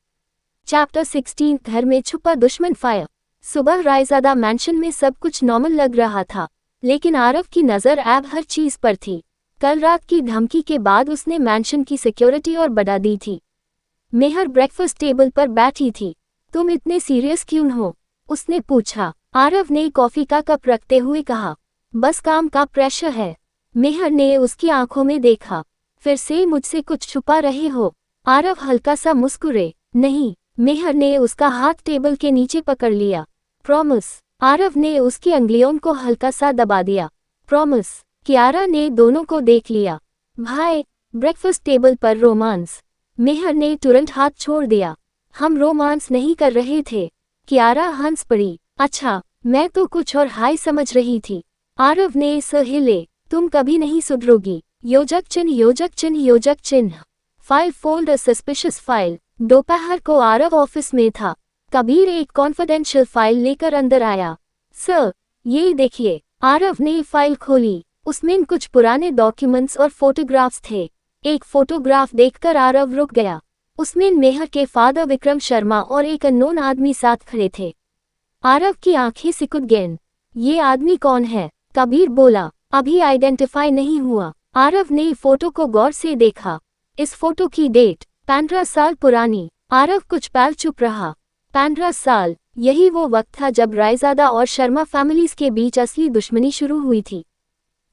चैप्टर 16। घर में छुपा दुश्मन। फायर। सुबह रायजादा मैंशन में सब कुछ नॉर्मल लग रहा था, लेकिन आरव की नज़र अब हर चीज पर थी। कल रात की धमकी के बाद उसने मैंशन की सिक्योरिटी और बढ़ा दी थी। मेहर ब्रेकफास्ट टेबल पर बैठी थी। तुम इतने सीरियस क्यों हो? उसने पूछा। आरव ने कॉफी का कप रखते हुए कहा। बस काम का प्रेशर है। मेहर ने उसकी आंखों में देखा। फिर से मुझसे कुछ छुपा रहे हो? आरव हल्का सा मुस्कुरे। नहीं। मेहर ने उसका हाथ टेबल के नीचे पकड़ लिया। प्रॉमिस। आरव ने उसकी अंगुलियों को हल्का सा दबा दिया। प्रॉमिस। कियारा ने दोनों को देख लिया। भाई। ब्रेकफास्ट टेबल पर रोमांस। मेहर ने तुरंत हाथ छोड़ दिया। हम रोमांस नहीं कर रहे थे। कियारा हंस पड़ी। अच्छा, मैं तो कुछ और हाई समझ रही थी। आरव ने सहिले। तुम कभी नहीं सुधरोगी। योजक चिन्ह योजक चिन्ह योजक चिन्ह। File fold. A suspicious file. दोपहर को आरव ऑफिस में था। कबीर एक कॉन्फिडेंशियल फाइल लेकर अंदर आया। सर, ये देखिए। आरव ने फाइल खोली। उसमें कुछ पुराने डॉक्यूमेंट्स और फोटोग्राफ्स थे। एक फोटोग्राफ देखकर आरव रुक गया। उसमें मेहर के फादर विक्रम शर्मा और एक अननोन आदमी साथ खड़े थे। आरव की आंखें सिकुड़ गईं। ये आदमी कौन है? कबीर बोला। अभी आइडेंटिफाई नहीं हुआ। आरव ने फोटो को गौर से देखा। इस फोटो की डेट 15 साल पुरानी। आरव कुछ पल चुप रहा। 15 साल, यही वो वक्त था जब रायजादा और शर्मा फैमिलीज के बीच असली दुश्मनी शुरू हुई थी।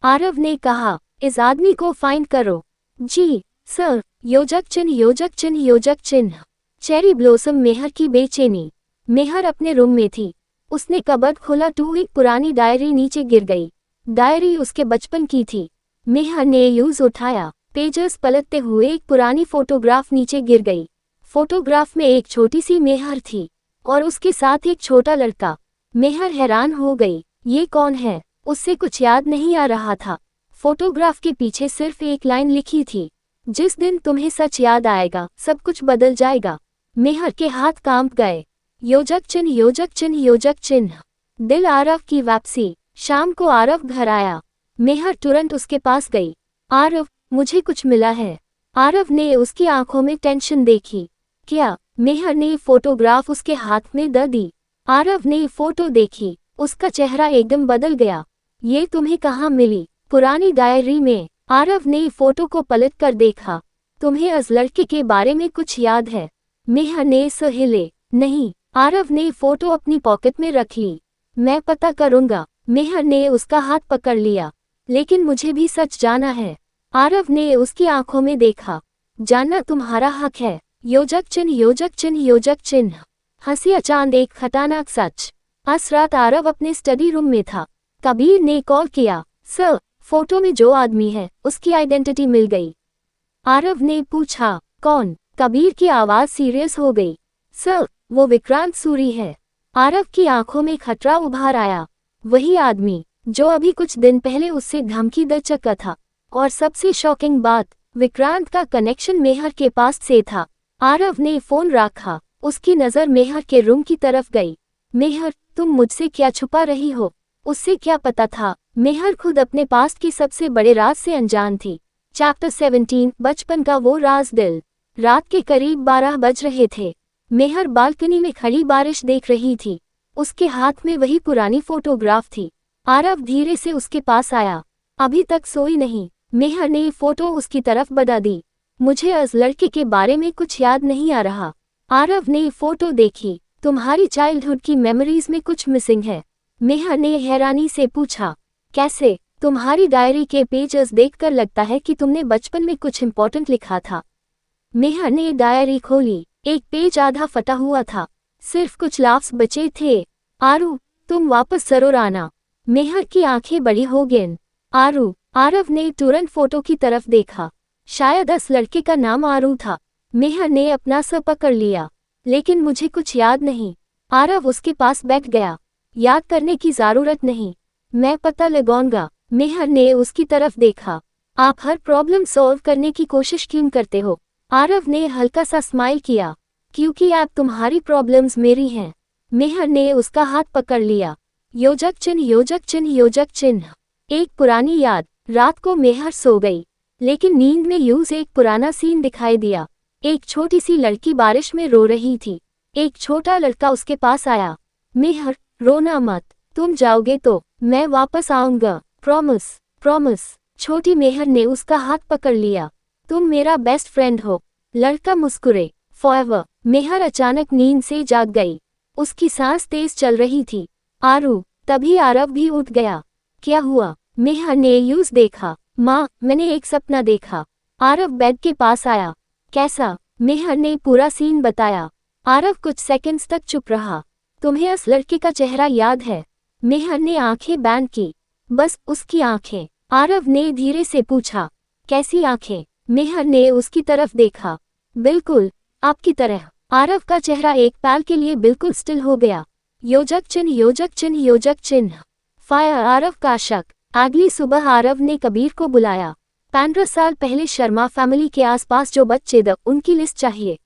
आरव ने कहा, इस आदमी को फाइंड करो। जी सर। योजक चिन्ह योजक चिन्ह योजक चिन्ह। Cherry blossom. मेहर की बेचैनी। मेहर अपने रूम में थी। उसने कबर्ड खोला तो एक पुरानी डायरी नीचे गिर गई। डायरी उसके बचपन की थी। मेहर ने यूज उठाया। पेजेस पलटते हुए एक पुरानी फोटोग्राफ नीचे गिर गई। फोटोग्राफ में एक छोटी सी मेहर थी और उसके साथ एक छोटा लड़का। मेहर हैरान हो गई। ये कौन है? उससे कुछ याद नहीं आ रहा था। फोटोग्राफ के पीछे सिर्फ एक लाइन लिखी थी। जिस दिन तुम्हें सच याद आएगा सब कुछ बदल जाएगा। मेहर के हाथ कांप गए। योजक चिन्ह योजक चिन्ह योजक चिन्ह। दिल आरव की वापसी। शाम को आरव घर आया। मेहर तुरंत उसके पास गई। आरव, मुझे कुछ मिला है। आरव ने उसकी आंखों में टेंशन देखी। क्या? मेहर ने फोटोग्राफ उसके हाथ में दे दी। आरव ने फोटो देखी। उसका चेहरा एकदम बदल गया। ये तुम्हें कहाँ मिली? पुरानी डायरी में। आरव ने फोटो को पलट कर देखा। तुम्हें उस लड़के के बारे में कुछ याद है? मेहर ने सहिले। नहीं। आरव ने फोटो अपनी पॉकेट में रख ली। मैं पता करूंगा। मेहर ने उसका हाथ पकड़ लिया। लेकिन मुझे भी सच जाना है। आरव ने उसकी आंखों में देखा। जानना तुम्हारा हक है। योजक चिन्ह योजक चिन्ह योजक चिन्ह। हंसिया चांद एक खतरनाक सच। उस रात आरव अपने स्टडी रूम में था। कबीर ने कॉल किया। सर, फोटो में जो आदमी है उसकी आइडेंटिटी मिल गई। आरव ने पूछा, कौन? कबीर की आवाज सीरियस हो गई। सर, वो विक्रांत सूरी है। आरव की आंखों में खतरा उभार आया। वही आदमी जो अभी कुछ दिन पहले उससे धमकी दे चुका था। और सबसे शॉकिंग बात, विक्रांत का कनेक्शन मेहर के पास से था। आरव ने फोन रखा। उसकी नजर मेहर के रूम की तरफ गई। मेहर, तुम मुझसे क्या छुपा रही हो? उससे क्या पता था? मेहर खुद अपने पास्ट की सबसे बड़े राज से अनजान थी। चैप्टर 17, बचपन का वो राज दिल। रात के करीब 12 बज रहे थे। मेहर बालकनी में खड़ी बारिश देख रही थी। उसके हाथ में वही पुरानी फोटोग्राफ थी। आरव धीरे से उसके पास आया। अभी तक सोई नहीं। मेहर ने फोटो उसकी तरफ बढ़ा दी। मुझे उस लड़के के बारे में कुछ याद नहीं आ रहा। आरव ने फोटो देखी। तुम्हारी चाइल्डहुड की मेमोरीज में कुछ मिसिंग है। मेहर ने हैरानी से पूछा, कैसे? तुम्हारी डायरी के पेजेस देखकर लगता है कि तुमने बचपन में कुछ इम्पोर्टेंट लिखा था। मेहर ने डायरी खोली। एक पेज आधा फटा हुआ था। सिर्फ कुछ लाफ्स बचे थे। आरू, तुम वापस जरूर आना। मेहर की आंखें बड़ी हो गईं। आरू। आरव ने तुरंत फोटो की तरफ देखा। शायद उस लड़के का नाम आरू था। मेहर ने अपना सर पकड़ लिया। लेकिन मुझे कुछ याद नहीं। आरव उसके पास बैठ गया। याद करने की जरूरत नहीं, मैं पता लगाऊंगा। मेहर ने उसकी तरफ देखा। आप हर प्रॉब्लम सॉल्व करने की कोशिश क्यों करते हो? आरव ने हल्का सा स्माइल किया। क्योंकि आप तुम्हारी प्रॉब्लम्स मेरी हैं। मेहर ने उसका हाथ पकड़ लिया। योजक चिन्ह योजक चिन्ह योजक चिन्ह। एक पुरानी याद। रात को मेहर सो गई। लेकिन नींद में यूज एक पुराना सीन दिखाई दिया। एक छोटी सी लड़की बारिश में रो रही थी। एक छोटा लड़का उसके पास आया। मेहर, रोना मत। तुम जाओगे तो मैं वापस आऊंगा। Promise, promise. छोटी मेहर ने उसका हाथ पकड़ लिया। तुम मेरा बेस्ट फ्रेंड हो। लड़का मुस्कुरे। फॉरएवर। मेहर अचानक नींद से जाग गई। उसकी सांस तेज चल रही थी। आरू। तभी आरव भी उठ गया। क्या हुआ? मेहर ने यूज देखा। माँ, मैंने एक सपना देखा। आरव बेड के पास आया। कैसा? मेहर ने पूरा सीन बताया। आरव कुछ सेकंड्स तक चुप रहा। तुम्हें उस लड़के का चेहरा याद है? मेहर ने आंखें बंद की। बस उसकी आंखें। आरव ने धीरे से पूछा। कैसी आंखें? मेहर ने उसकी तरफ देखा। बिल्कुल आपकी तरह। आरव का चेहरा एक पल के लिए बिल्कुल स्टिल हो गया। योजक चिन्ह योजक चिन्ह योजक चिन्ह। फायर। आरव का शक। अगली सुबह आरव ने कबीर को बुलाया। 15 साल पहले शर्मा फैमिली के आसपास जो बच्चे थे उनकी लिस्ट चाहिए।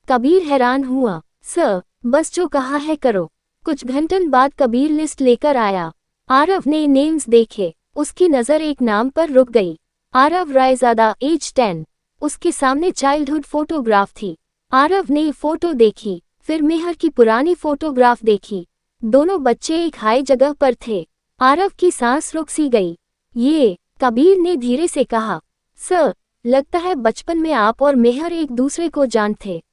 कबीर हैरान हुआ। सर, बस जो कहा है करो। कुछ घंटों बाद कबीर लिस्ट लेकर आया। आरव ने नेम्स देखे। उसकी नज़र एक नाम पर रुक गई। आरव रायजादा, एज 10। उसके सामने चाइल्डहुड फोटोग्राफ थी। आरव ने फोटो देखी, फिर मेहर की पुरानी फोटोग्राफ देखी। दोनों बच्चे एक हाई जगह पर थे। आरव की सांस रुक सी गई। ये, कबीर ने धीरे से कहा। सर, लगता है बचपन में आप और मेहर एक दूसरे को जानते।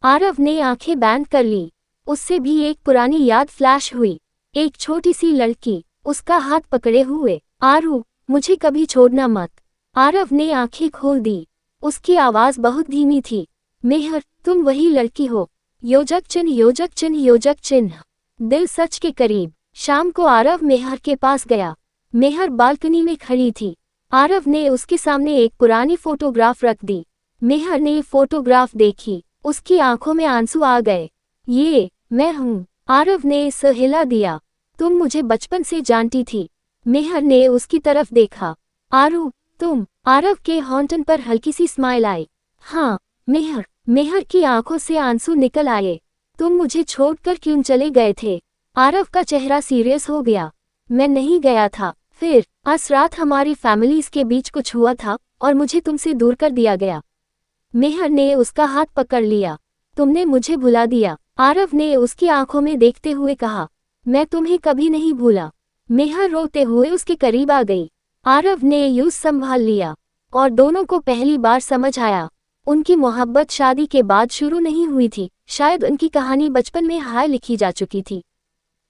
आरव ने आंखें बंद कर ली। उससे भी एक पुरानी याद फ्लैश हुई। एक छोटी सी लड़की, उसका हाथ पकड़े हुए। आरू, मुझे कभी छोड़ना मत। आरव ने आंखें खोल दी। उसकी आवाज बहुत धीमी थी। मेहर, तुम वही लड़की हो। योजक चिन्ह योजक चिन्ह योजक चिन्ह। दिल सच के करीब। शाम को आरव मेहर के पास गया। मेहर बालकनी में खड़ी थी। आरव ने उसके सामने एक पुरानी फोटोग्राफ रख दी। मेहर ने फोटोग्राफ देखी। उसकी आंखों में आंसू आ गए। ये मैं हूँ। आरव ने सिर हिला दिया। तुम मुझे बचपन से जानती थी। मेहर ने उसकी तरफ देखा। आरू, तुम? आरव के होंठन पर हल्की सी स्माइल आई। हाँ मेहर। मेहर की आंखों से आंसू निकल आए। तुम मुझे छोड़कर क्यों चले गए थे? आरव का चेहरा सीरियस हो गया। मैं नहीं गया था। फिर आज रात हमारी फैमिलीज के बीच कुछ हुआ था और मुझे तुमसे दूर कर दिया गया। मेहर ने उसका हाथ पकड़ लिया। तुमने मुझे भुला दिया, आरव ने उसकी आंखों में देखते हुए कहा। मैं तुम्हें कभी नहीं भूला। मेहर रोते हुए उसके करीब आ गई। आरव ने यूज संभाल लिया और दोनों को पहली बार समझ आया। उनकी मोहब्बत शादी के बाद शुरू नहीं हुई थी, शायद उनकी कहानी बचपन में हाय लिखी जा चुकी थी।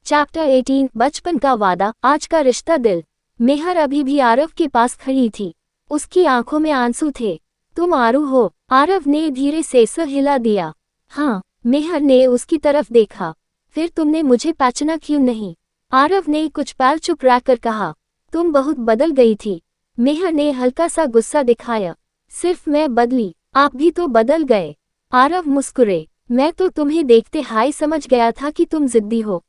चैप्टर 18 बचपन का वादा, आज का रिश्ता दिल। मेहर अभी भी आरव के पास खड़ी थी। उसकी आंखों में आंसू थे। तुम आरू हो? आरव ने धीरे से सर हिला दिया। हाँ। मेहर ने उसकी तरफ देखा। फिर तुमने मुझे पहचाना क्यों नहीं? आरव ने कुछ पल चुप रहकर कहा। तुम बहुत बदल गई थी। मेहर ने हल्का सा गुस्सा दिखाया। सिर्फ मैं बदली, आप भी तो बदल गए। आरव मुस्कुरे। मैं तो तुम्हें देखते हाय समझ गया था कि तुम जिद्दी हो।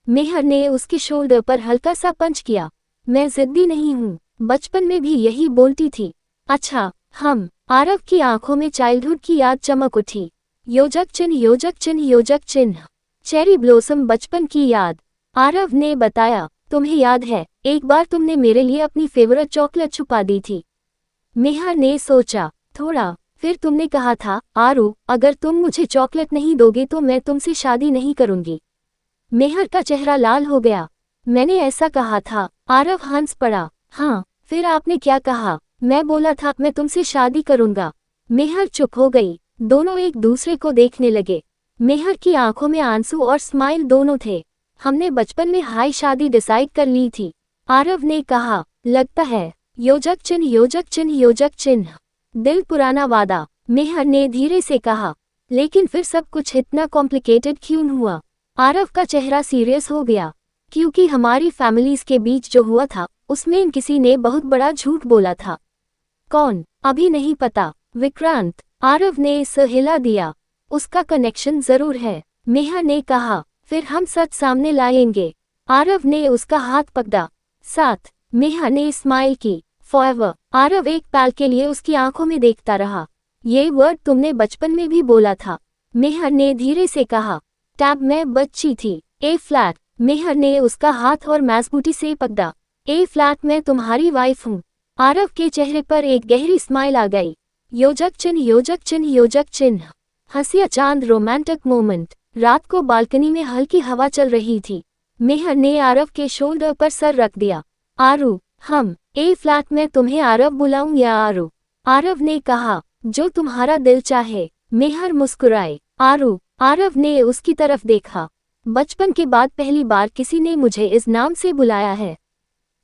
मेहर ने उसके शोल्डर पर हल्का सा पंच किया। मैं जिद्दी नहीं हूँ, बचपन में भी यही बोलती थी। अच्छा हम? आरव की आंखों में चाइल्डहुड की याद चमक उठी। योजक चिन्ह, योजक चिन्ह, योजक चिन्ह। चेरी ब्लॉसम, बचपन की याद। आरव ने बताया। तुम्हें याद है, एक बार तुमने मेरे लिए अपनी फेवरेट चॉकलेट छुपा दी थी। मेहर ने सोचा थोड़ा। फिर तुमने कहा था, आरू अगर तुम मुझे चॉकलेट नहीं दोगे तो मैं तुमसे शादी नहीं करूंगी। मेहर का चेहरा लाल हो गया। मैंने ऐसा कहा था? आरव हंस पड़ा। हाँ। फिर आपने क्या कहा? मैं बोला था मैं तुमसे शादी करूंगा। मेहर चुप हो गई। दोनों एक दूसरे को देखने लगे। मेहर की आंखों में आंसू और स्माइल दोनों थे। हमने बचपन में हाई शादी डिसाइड कर ली थी, आरव ने कहा। लगता है। योजक चिन्ह, योजक चिन्ह, योजक चिन्ह। दिल, पुराना वादा, मेहर ने धीरे से कहा। लेकिन फिर सब कुछ इतना कॉम्प्लिकेटेड क्यों हुआ? आरव का चेहरा सीरियस हो गया। क्योंकि हमारी फैमिलीज के बीच जो हुआ था उसमें किसी ने बहुत बड़ा झूठ बोला था। कौन? अभी नहीं पता। विक्रांत। आरव ने सर हिला दिया। उसका कनेक्शन जरूर है, मेहर ने कहा। फिर हम सच सामने लाएंगे। आरव ने उसका हाथ पकड़ा। साथ। मेहर ने स्माइल की। फॉरएवर। आरव एक पल के लिए उसकी आंखों में देखता रहा। ये वर्ड तुमने बचपन में भी बोला था, मेहर ने धीरे से कहा। टैब मैं बच्ची थी। ए फ्लैट। मेहर ने उसका हाथ और मजबूती से पकड़ा। ए फ्लैट, मैं तुम्हारी वाइफ हूँ। आरव के चेहरे पर एक गहरी स्माइल आ गई। योजक चिन्ह, योजक चिन्ह, योजक चिन्ह। हंसिया चांद, रोमांटिक मोमेंट। रात को बालकनी में हल्की हवा चल रही थी। मेहर ने आरव के शोल्डर पर सर रख दिया। आरू हम? ए फ्लैट, में तुम्हें आरव बुलाऊं या आरू? आरव ने कहा। जो तुम्हारा दिल चाहे। मेहर मुस्कुराए। आरू। आरव ने उसकी तरफ देखा। बचपन के बाद पहली बार किसी ने मुझे इस नाम से बुलाया है,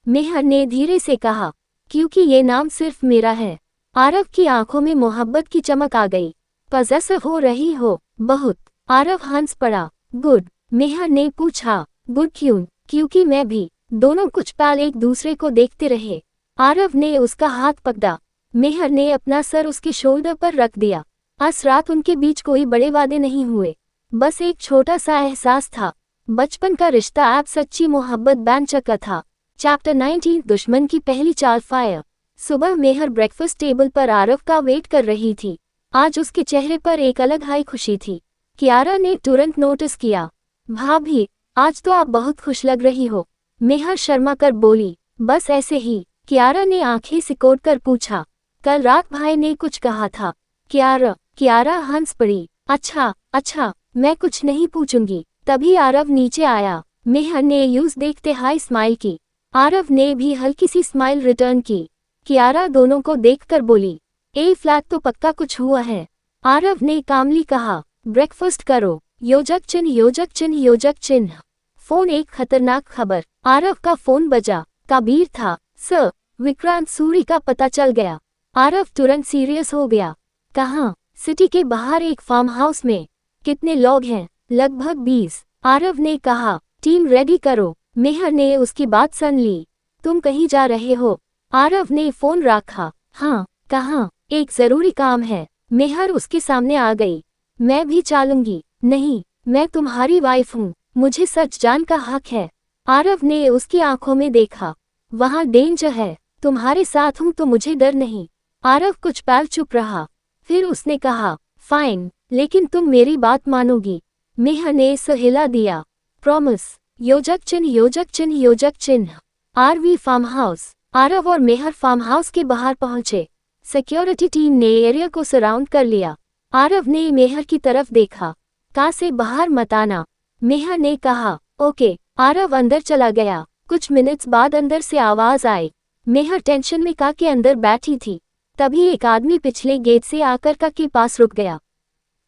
मेहर ने धीरे से कहा। क्योंकि ये नाम सिर्फ मेरा है। आरव की आंखों में मोहब्बत की चमक आ गई। पजेसिव हो रही हो? बहुत। आरव हंस पड़ा। गुड? मेहर ने पूछा। गुड क्यों? क्योंकि मैं भी। दोनों कुछ पल एक दूसरे को देखते रहे। आरव ने उसका हाथ पकड़ा। मेहर ने अपना सर उसके शोल्डर पर रख दिया। आज रात उनके बीच कोई बड़े वादे नहीं हुए, बस एक छोटा सा एहसास था। बचपन का रिश्ता अब सच्ची मोहब्बत बन चुका था। चैप्टर 19 दुश्मन की पहली चाल, फायर। सुबह मेहर ब्रेकफास्ट टेबल पर आरव का वेट कर रही थी। आज उसके चेहरे पर एक अलग हाई खुशी थी। कियारा ने तुरंत नोटिस किया। भाभी, आज तो आप बहुत खुश लग रही हो। मेहर शर्मा कर बोली। बस ऐसे ही। कियारा ने आंखें सिकोड़ कर पूछा। कल रात भाई ने कुछ कहा था। कियारा हंस पड़ी। अच्छा, मैं कुछ नहीं पूछूंगी। तभी आरव नीचे आया। मेहर ने यूज देखते हाई स्माइल की। आरव ने भी हल्की सी स्माइल रिटर्न की। कियारा दोनों को देखकर बोली, ए फ्लैट, तो पक्का कुछ हुआ है। आरव ने कामली कहा। ब्रेकफास्ट करो। योजक चिन्ह, योजक चिन्ह, योजक चिन्ह। फोन, एक खतरनाक खबर। आरव का फोन बजा। कबीर था। सर, विक्रांत सूरी का पता चल गया। आरव तुरंत सीरियस हो गया। कहाँ? सिटी के बाहर एक फार्म हाउस में। कितने लोग हैं? लगभग 20। आरव ने कहा। टीम रेडी करो। मेहर ने उसकी बात सुन ली। तुम कहीं जा रहे हो? आरव ने फोन रखा। हाँ। कहाँ? एक जरूरी काम है। मेहर उसके सामने आ गई। मैं भी चलूंगी। नहीं, मैं तुम्हारी वाइफ हूँ, मुझे सच जान का हक है। आरव ने उसकी आंखों में देखा। वहाँ डेंजर है, तुम्हारे साथ हूं तो मुझे डर नहीं। आरव कुछ पल चुप रहा, फिर उसने कहा, फाइन, लेकिन तुम मेरी बात मानोगी। मेहर ने हिला दिया। प्रॉमिस। योजक चिन्ह योजक चिन्ह योजक चिन्ह। RV farm house. आरव और मेहर फार्म हाउस के बाहर पहुंचे। सिक्योरिटी टीम ने एरिया को सराउंड कर लिया। आरव ने मेहर की तरफ देखा। कार से बाहर मत आना। मेहर ने कहा, ओके। आरव अंदर चला गया। कुछ मिनट्स बाद अंदर से आवाज आई। मेहर टेंशन में कार के अंदर बैठी थी। तभी एक आदमी पिछले गेट से आकर कार के पास रुक गया।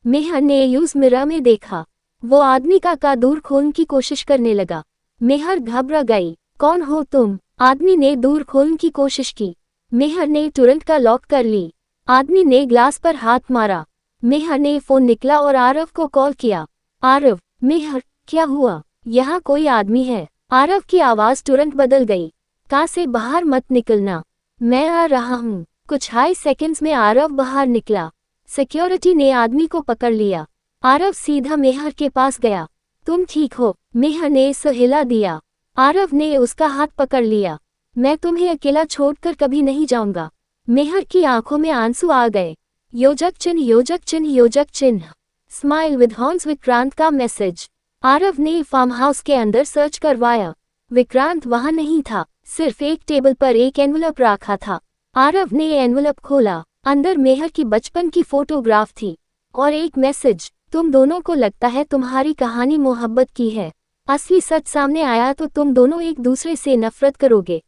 मेहर ने यूज मिरर में देखा। वो आदमी का दूर खोलने की कोशिश करने लगा। मेहर घबरा गई। कौन हो तुम? आदमी ने दूर खोलने की कोशिश की। मेहर ने तुरंत का लॉक कर ली। आदमी ने ग्लास पर हाथ मारा। मेहर ने फोन निकला और आरव को कॉल किया। आरव। मेहर, क्या हुआ? यहाँ कोई आदमी है। आरव की आवाज तुरंत बदल गई। कार से बाहर मत निकलना। मैं आ रहा हूँ। कुछ हाई सेकंड्स में आरव बाहर निकला। सिक्योरिटी ने आदमी को पकड़ लिया। आरव सीधा मेहर के पास गया। तुम ठीक हो? मेहर ने हिला दिया। आरव ने उसका हाथ पकड़ लिया। मैं तुम्हें अकेला छोड़कर कभी नहीं जाऊंगा। मेहर की आंखों में आंसू आ गए। योजक चिन्ह योजक चिन्ह योजक चिन्ह। स्माइल विद हॉर्न्स विक्रांत का मैसेज। आरव ने फार्म हाउस के अंदर सर्च करवाया। विक्रांत वहां नहीं था। सिर्फ एक टेबल पर एक एनवलप रखा था। आरव ने एनवलप खोला। अंदर मेहर की बचपन की फोटोग्राफ थी और एक मैसेज। तुम दोनों को लगता है तुम्हारी कहानी मोहब्बत की है। असली सच सामने आया तो तुम दोनों एक दूसरे से नफरत करोगे।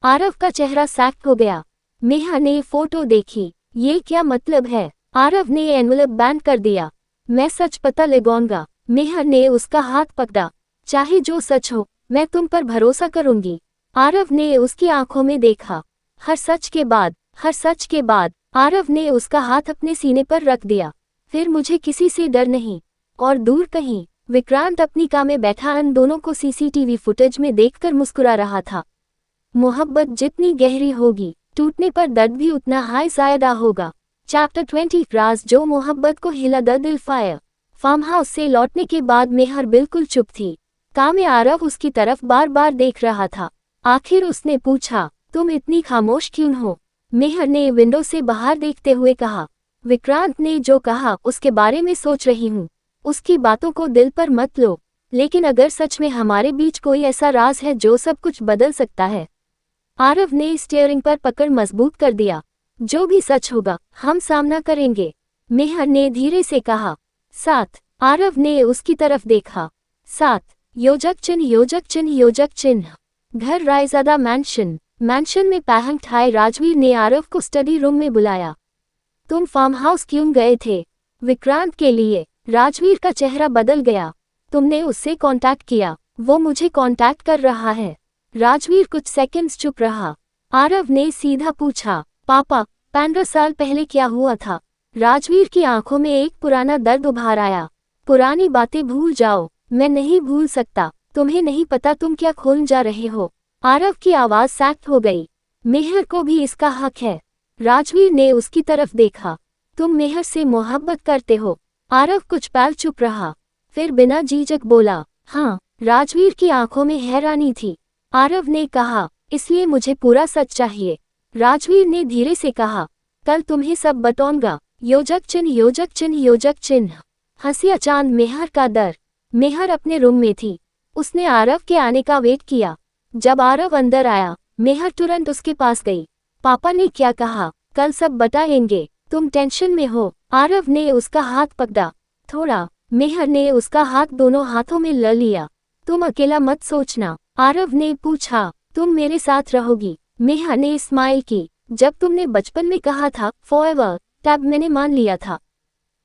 आरव का चेहरा सख्त हो गया। मेहर ने फोटो देखी। ये क्या मतलब है? आरव ने एनवलप बैंड कर दिया। मैं सच पता लगाऊंगा। मेहर ने उसका हाथ पकड़ा। चाहे जो सच हो, मैं तुम पर भरोसा करूंगी। आरव ने उसकी आंखों में देखा। हर सच के बाद आरव ने उसका हाथ अपने सीने पर रख दिया। फिर मुझे किसी से डर नहीं। और दूर कहीं विक्रांत अपनी कार में बैठा उन दोनों को सीसीटीवी फुटेज में देखकर मुस्कुरा रहा था। मोहब्बत जितनी गहरी होगी, टूटने पर दर्द भी उतना हाई ज़्यादा होगा। चैप्टर 20 राज जो मोहब्बत को हिला द दिल फायर। फार्म हाउस से लौटने के बाद मेहर बिल्कुल चुप थी। कार में आरव उसकी तरफ बार बार देख रहा था। आखिर उसने पूछा, तुम इतनी खामोश क्यों हो? मेहर ने विंडो से बाहर देखते हुए कहा, विक्रांत ने जो कहा उसके बारे में सोच रही हूँ। उसकी बातों को दिल पर मत लो, लेकिन अगर सच में हमारे बीच कोई ऐसा राज है जो सब कुछ बदल सकता है। आरव ने स्टीयरिंग पर पकड़ मजबूत कर दिया। जो भी सच होगा हम सामना करेंगे, मेहर ने धीरे से कहा। 7। आरव ने उसकी तरफ देखा। 7। योजक चिन्ह योजक चिन्ह योजक चिन्ह। घर रायजादा मैंशन में पैहंग ठाए राजवीर ने आरव को स्टडी रूम में बुलाया। तुम फार्म हाउस क्यों गए थे? विक्रांत के लिए। राजवीर का चेहरा बदल गया। तुमने उससे कांटेक्ट किया? वो मुझे कांटेक्ट कर रहा है। राजवीर कुछ सेकंड्स चुप रहा। आरव ने सीधा पूछा, पापा 15 साल पहले क्या हुआ था? राजवीर की आंखों में एक पुराना दर्द उभार आया। पुरानी बातें भूल जाओ। मैं नहीं भूल सकता। तुम्हें नहीं पता तुम क्या खोलने जा रहे हो। आरव की आवाज सख्त हो गई। मेहर को भी इसका हक है। राजवीर ने उसकी तरफ देखा। तुम मेहर से मोहब्बत करते हो? आरव कुछ पल चुप रहा, फिर बिना झिझक बोला, हाँ। राजवीर की आंखों में हैरानी थी। आरव ने कहा, इसलिए मुझे पूरा सच चाहिए। राजवीर ने धीरे से कहा, कल तुम्हें सब बताऊंगा। योजक चिन्ह योजक चिन्ह योजक चिन्ह। हंसिया चांद मेहर का डर। मेहर अपने रूम में थी। उसने आरव के आने का वेट किया। जब आरव अंदर आया, मेहर तुरंत उसके पास गई। पापा ने क्या कहा? कल सब बताएंगे। तुम टेंशन में हो? आरव ने उसका हाथ पकड़ा। थोड़ा। मेहर ने उसका हाथ दोनों हाथों में ले लिया। तुम अकेला मत सोचना। आरव ने पूछा, तुम मेरे साथ रहोगी? मेहर ने स्माइल की। जब तुमने बचपन में कहा था फॉरएवर, तब मैंने मान लिया था।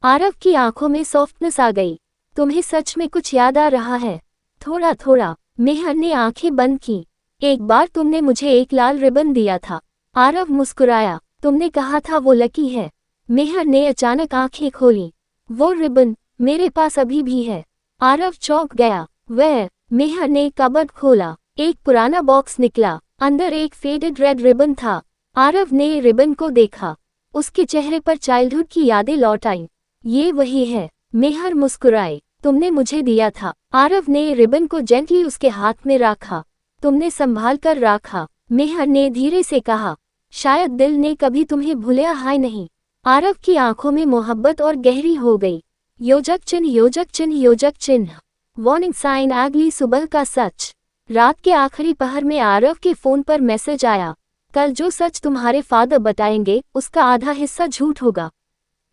आरव की आंखों में सॉफ्टनेस आ गई। तुम्हें सच में कुछ याद आ रहा है? थोड़ा थोड़ा। मेहर ने आंखें बंद की। एक बार तुमने मुझे एक लाल रिबन दिया था। आरव मुस्कुराया। तुमने कहा था वो लकी है। मेहर ने अचानक आंखें खोली। वो रिबन मेरे पास अभी भी है। आरव चौंक गया। वह। मेहर ने कबर्ड खोला। एक पुराना बॉक्स निकला। अंदर एक फेडेड रेड रिबन था। आरव ने रिबन को देखा। उसके चेहरे पर चाइल्डहुड की यादें लौट आईं। ये वही है। मेहर मुस्कुराई। तुमने मुझे दिया था। आरव ने रिबन को जेंटली उसके हाथ में रखा। तुमने संभाल कर रखा। मेहर ने धीरे से कहा, शायद दिल ने कभी तुम्हें भूला है नहीं। आरव की आंखों में मोहब्बत और गहरी हो गई। योजक चिन्ह योजक चिन्ह योजक चिन्ह। वार्निंग साइन अगली सुबह का सच। रात के आखिरी पहर में आरव के फोन पर मैसेज आया, कल जो सच तुम्हारे फादर बताएंगे उसका आधा हिस्सा झूठ होगा।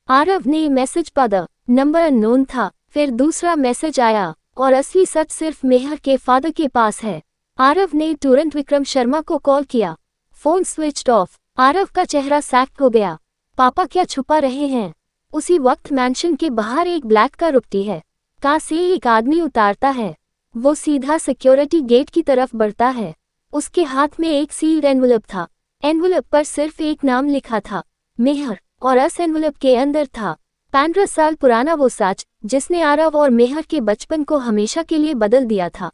आरव ने मैसेज पढ़ा, नंबर अननोन था। फिर दूसरा मैसेज आया, और असली सच सिर्फ मेहर के फादर के पास है। आरव ने तुरंत विक्रम शर्मा को कॉल किया। Phone switched off. आरव का चेहरा सैक्ट हो गया। पापा क्या छुपा रहे हैं? उसी वक्त मैंशन के बाहर एक ब्लैक कार रुकती है। कार से एक आदमी उतारता है। वो सीधा सिक्योरिटी गेट की तरफ बढ़ता है। उसके हाथ में एक सील्ड एनवलप था। एनवलप पर सिर्फ एक नाम लिखा था, मेहर, और इस एनवलप के अंदर था 15 साल पुराना वो सच जिसने आरव और मेहर के बचपन को हमेशा के लिए बदल दिया था।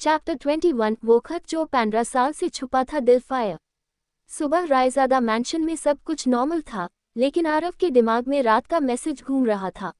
चैप्टर 21 वो खत जो 15 साल से छुपा था दिलफायर। सुबह रायजादा मैंशन में सब कुछ नॉर्मल था, लेकिन आरव के दिमाग में रात का मैसेज घूम रहा था।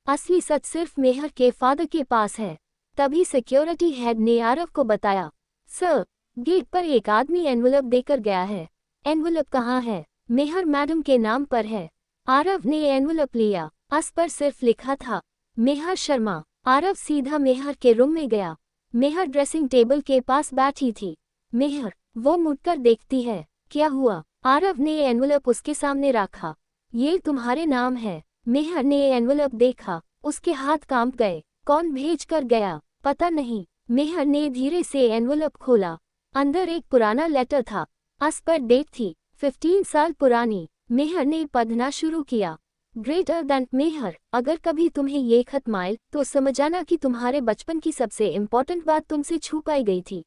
असली सच सिर्फ मेहर के फादर के पास है। तभी सिक्योरिटी हेड ने आरव को बताया, सर, गेट पर एक आदमी एनवलप देकर गया है। एनवलप कहाँ है? मेहर मैडम के नाम पर है। आरव ने एनवलप लिया। उस पर सिर्फ लिखा था, मेहर शर्मा। आरव सीधा मेहर के रूम में गया। मेहर ड्रेसिंग टेबल के पास बैठी थी। मेहर, वो मुड़कर देखती है। क्या हुआ? आरव ने एनवलप उसके सामने रखा। ये तुम्हारे नाम है। मेहर ने एनवलप देखा। उसके हाथ कांप गए। कौन भेज कर गया? पता नहीं। मेहर ने धीरे से एनवलप खोला। अंदर एक पुराना लेटर था। उस पर डेट थी 15 साल पुरानी। मेहर ने पढ़ना शुरू किया। ग्रेटर दैन मेहर, अगर कभी तुम्हें ये खत मिले तो समझाना कि तुम्हारे बचपन की सबसे इम्पोर्टेंट बात तुमसे छुपाई गई थी।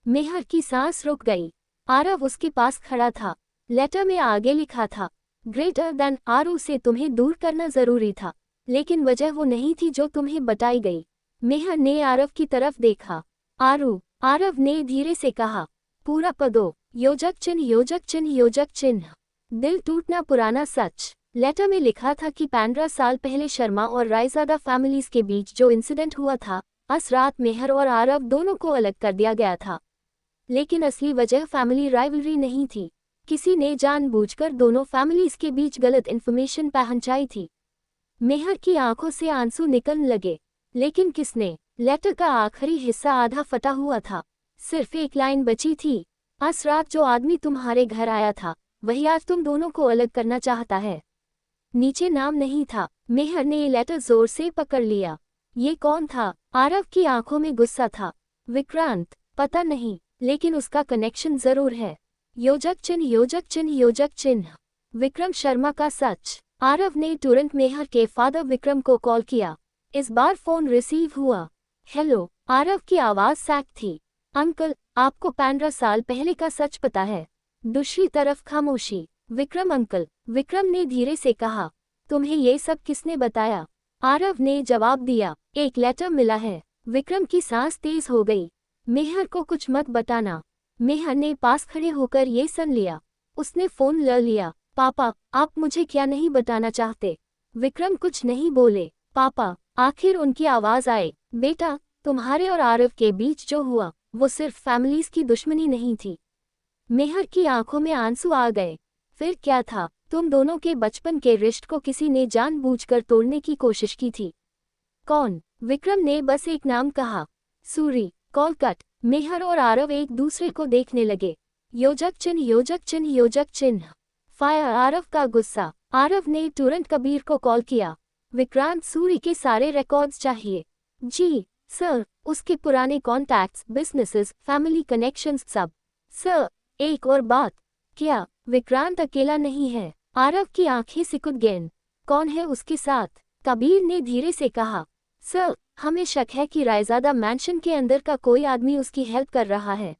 मेहर की सांस रुक गई। आरव उसके पास खड़ा था। लेटर में आगे लिखा था, ग्रेटर दैन आरू से तुम्हें दूर करना जरूरी था, लेकिन वजह वो नहीं थी जो तुम्हें बताई गई। मेहर ने आरव की तरफ देखा। आरू, आरव ने धीरे से कहा, पूरा पदो, योजक चिन्ह योजक चिन्ह योजक चिन्ह। दिल टूटना पुराना सच। लेटर में लिखा था कि 15 साल पहले शर्मा और रायजादा फैमिलीज के बीच जो इंसिडेंट हुआ था, उस रात मेहर और आरव दोनों को अलग कर दिया गया था। लेकिन असली वजह फैमिली राइवलरी नहीं थी। किसी ने जानबूझकर दोनों फैमिलीज के बीच गलत इन्फॉर्मेशन पहुंचाई थी। मेहर की आंखों से आंसू निकलने लगे। लेकिन किसने? लेटर का आखिरी हिस्सा आधा फटा हुआ था। सिर्फ एक लाइन बची थी, उस रात जो आदमी तुम्हारे घर आया था वही आज तुम दोनों को अलग करना चाहता है। नीचे नाम नहीं था। मेहर ने लेटर जोर से पकड़ लिया। ये कौन था? आरव की आंखों में गुस्सा था। विक्रांत, पता नहीं, लेकिन उसका कनेक्शन जरूर है। योजक चिन्ह योजक चिन्ह योजक चिन्ह। विक्रम शर्मा का सच। आरव ने तुरंत मेहर के फादर विक्रम को कॉल किया। इस बार फोन रिसीव हुआ। हेलो। आरव की आवाज सैक थी। अंकल, आपको 15 साल पहले का सच पता है? दूसरी तरफ खामोशी। विक्रम अंकल, विक्रम ने धीरे से कहा, तुम्हें ये सब किसने बताया? आरव ने जवाब दिया, एक लेटर मिला है। विक्रम की सांस तेज हो गई। मेहर को कुछ मत बताना। मेहर ने पास खड़े होकर ये सुन लिया। उसने फोन ले लिया। पापा, आप मुझे क्या नहीं बताना चाहते? विक्रम कुछ नहीं बोले। पापा, आखिर उनकी आवाज आई। बेटा, तुम्हारे और आरव के बीच जो हुआ वो सिर्फ फैमिलीज की दुश्मनी नहीं थी। मेहर की आंखों में आंसू आ गए। फिर क्या था? तुम दोनों के बचपन के रिश्ते को किसी ने जानबूझकर तोड़ने की कोशिश की थी। कौन? विक्रम ने बस एक नाम कहा, सूरी। Call cut. मेहर और आरव एक दूसरे को देखने लगे। योजक चिन्ह योजक चिन्ह योजक चिन्ह। फायर। आरव का गुस्सा। आरव ने तुरंत कबीर को कॉल किया। विक्रांत, सूरी के सारे रिकॉर्ड्स चाहिए। जी सर। उसके पुराने कॉन्टैक्ट्स, बिजनेसेस, फैमिली कनेक्शंस, सब। सर, एक और बात। क्या? विक्रांत अकेला नहीं है। आरव की आंखें सिकुड़ गईं। कौन है उसके साथ? कबीर ने धीरे से कहा, सर, हमें शक है कि रायजादा मैंशन के अंदर का कोई आदमी उसकी हेल्प कर रहा है।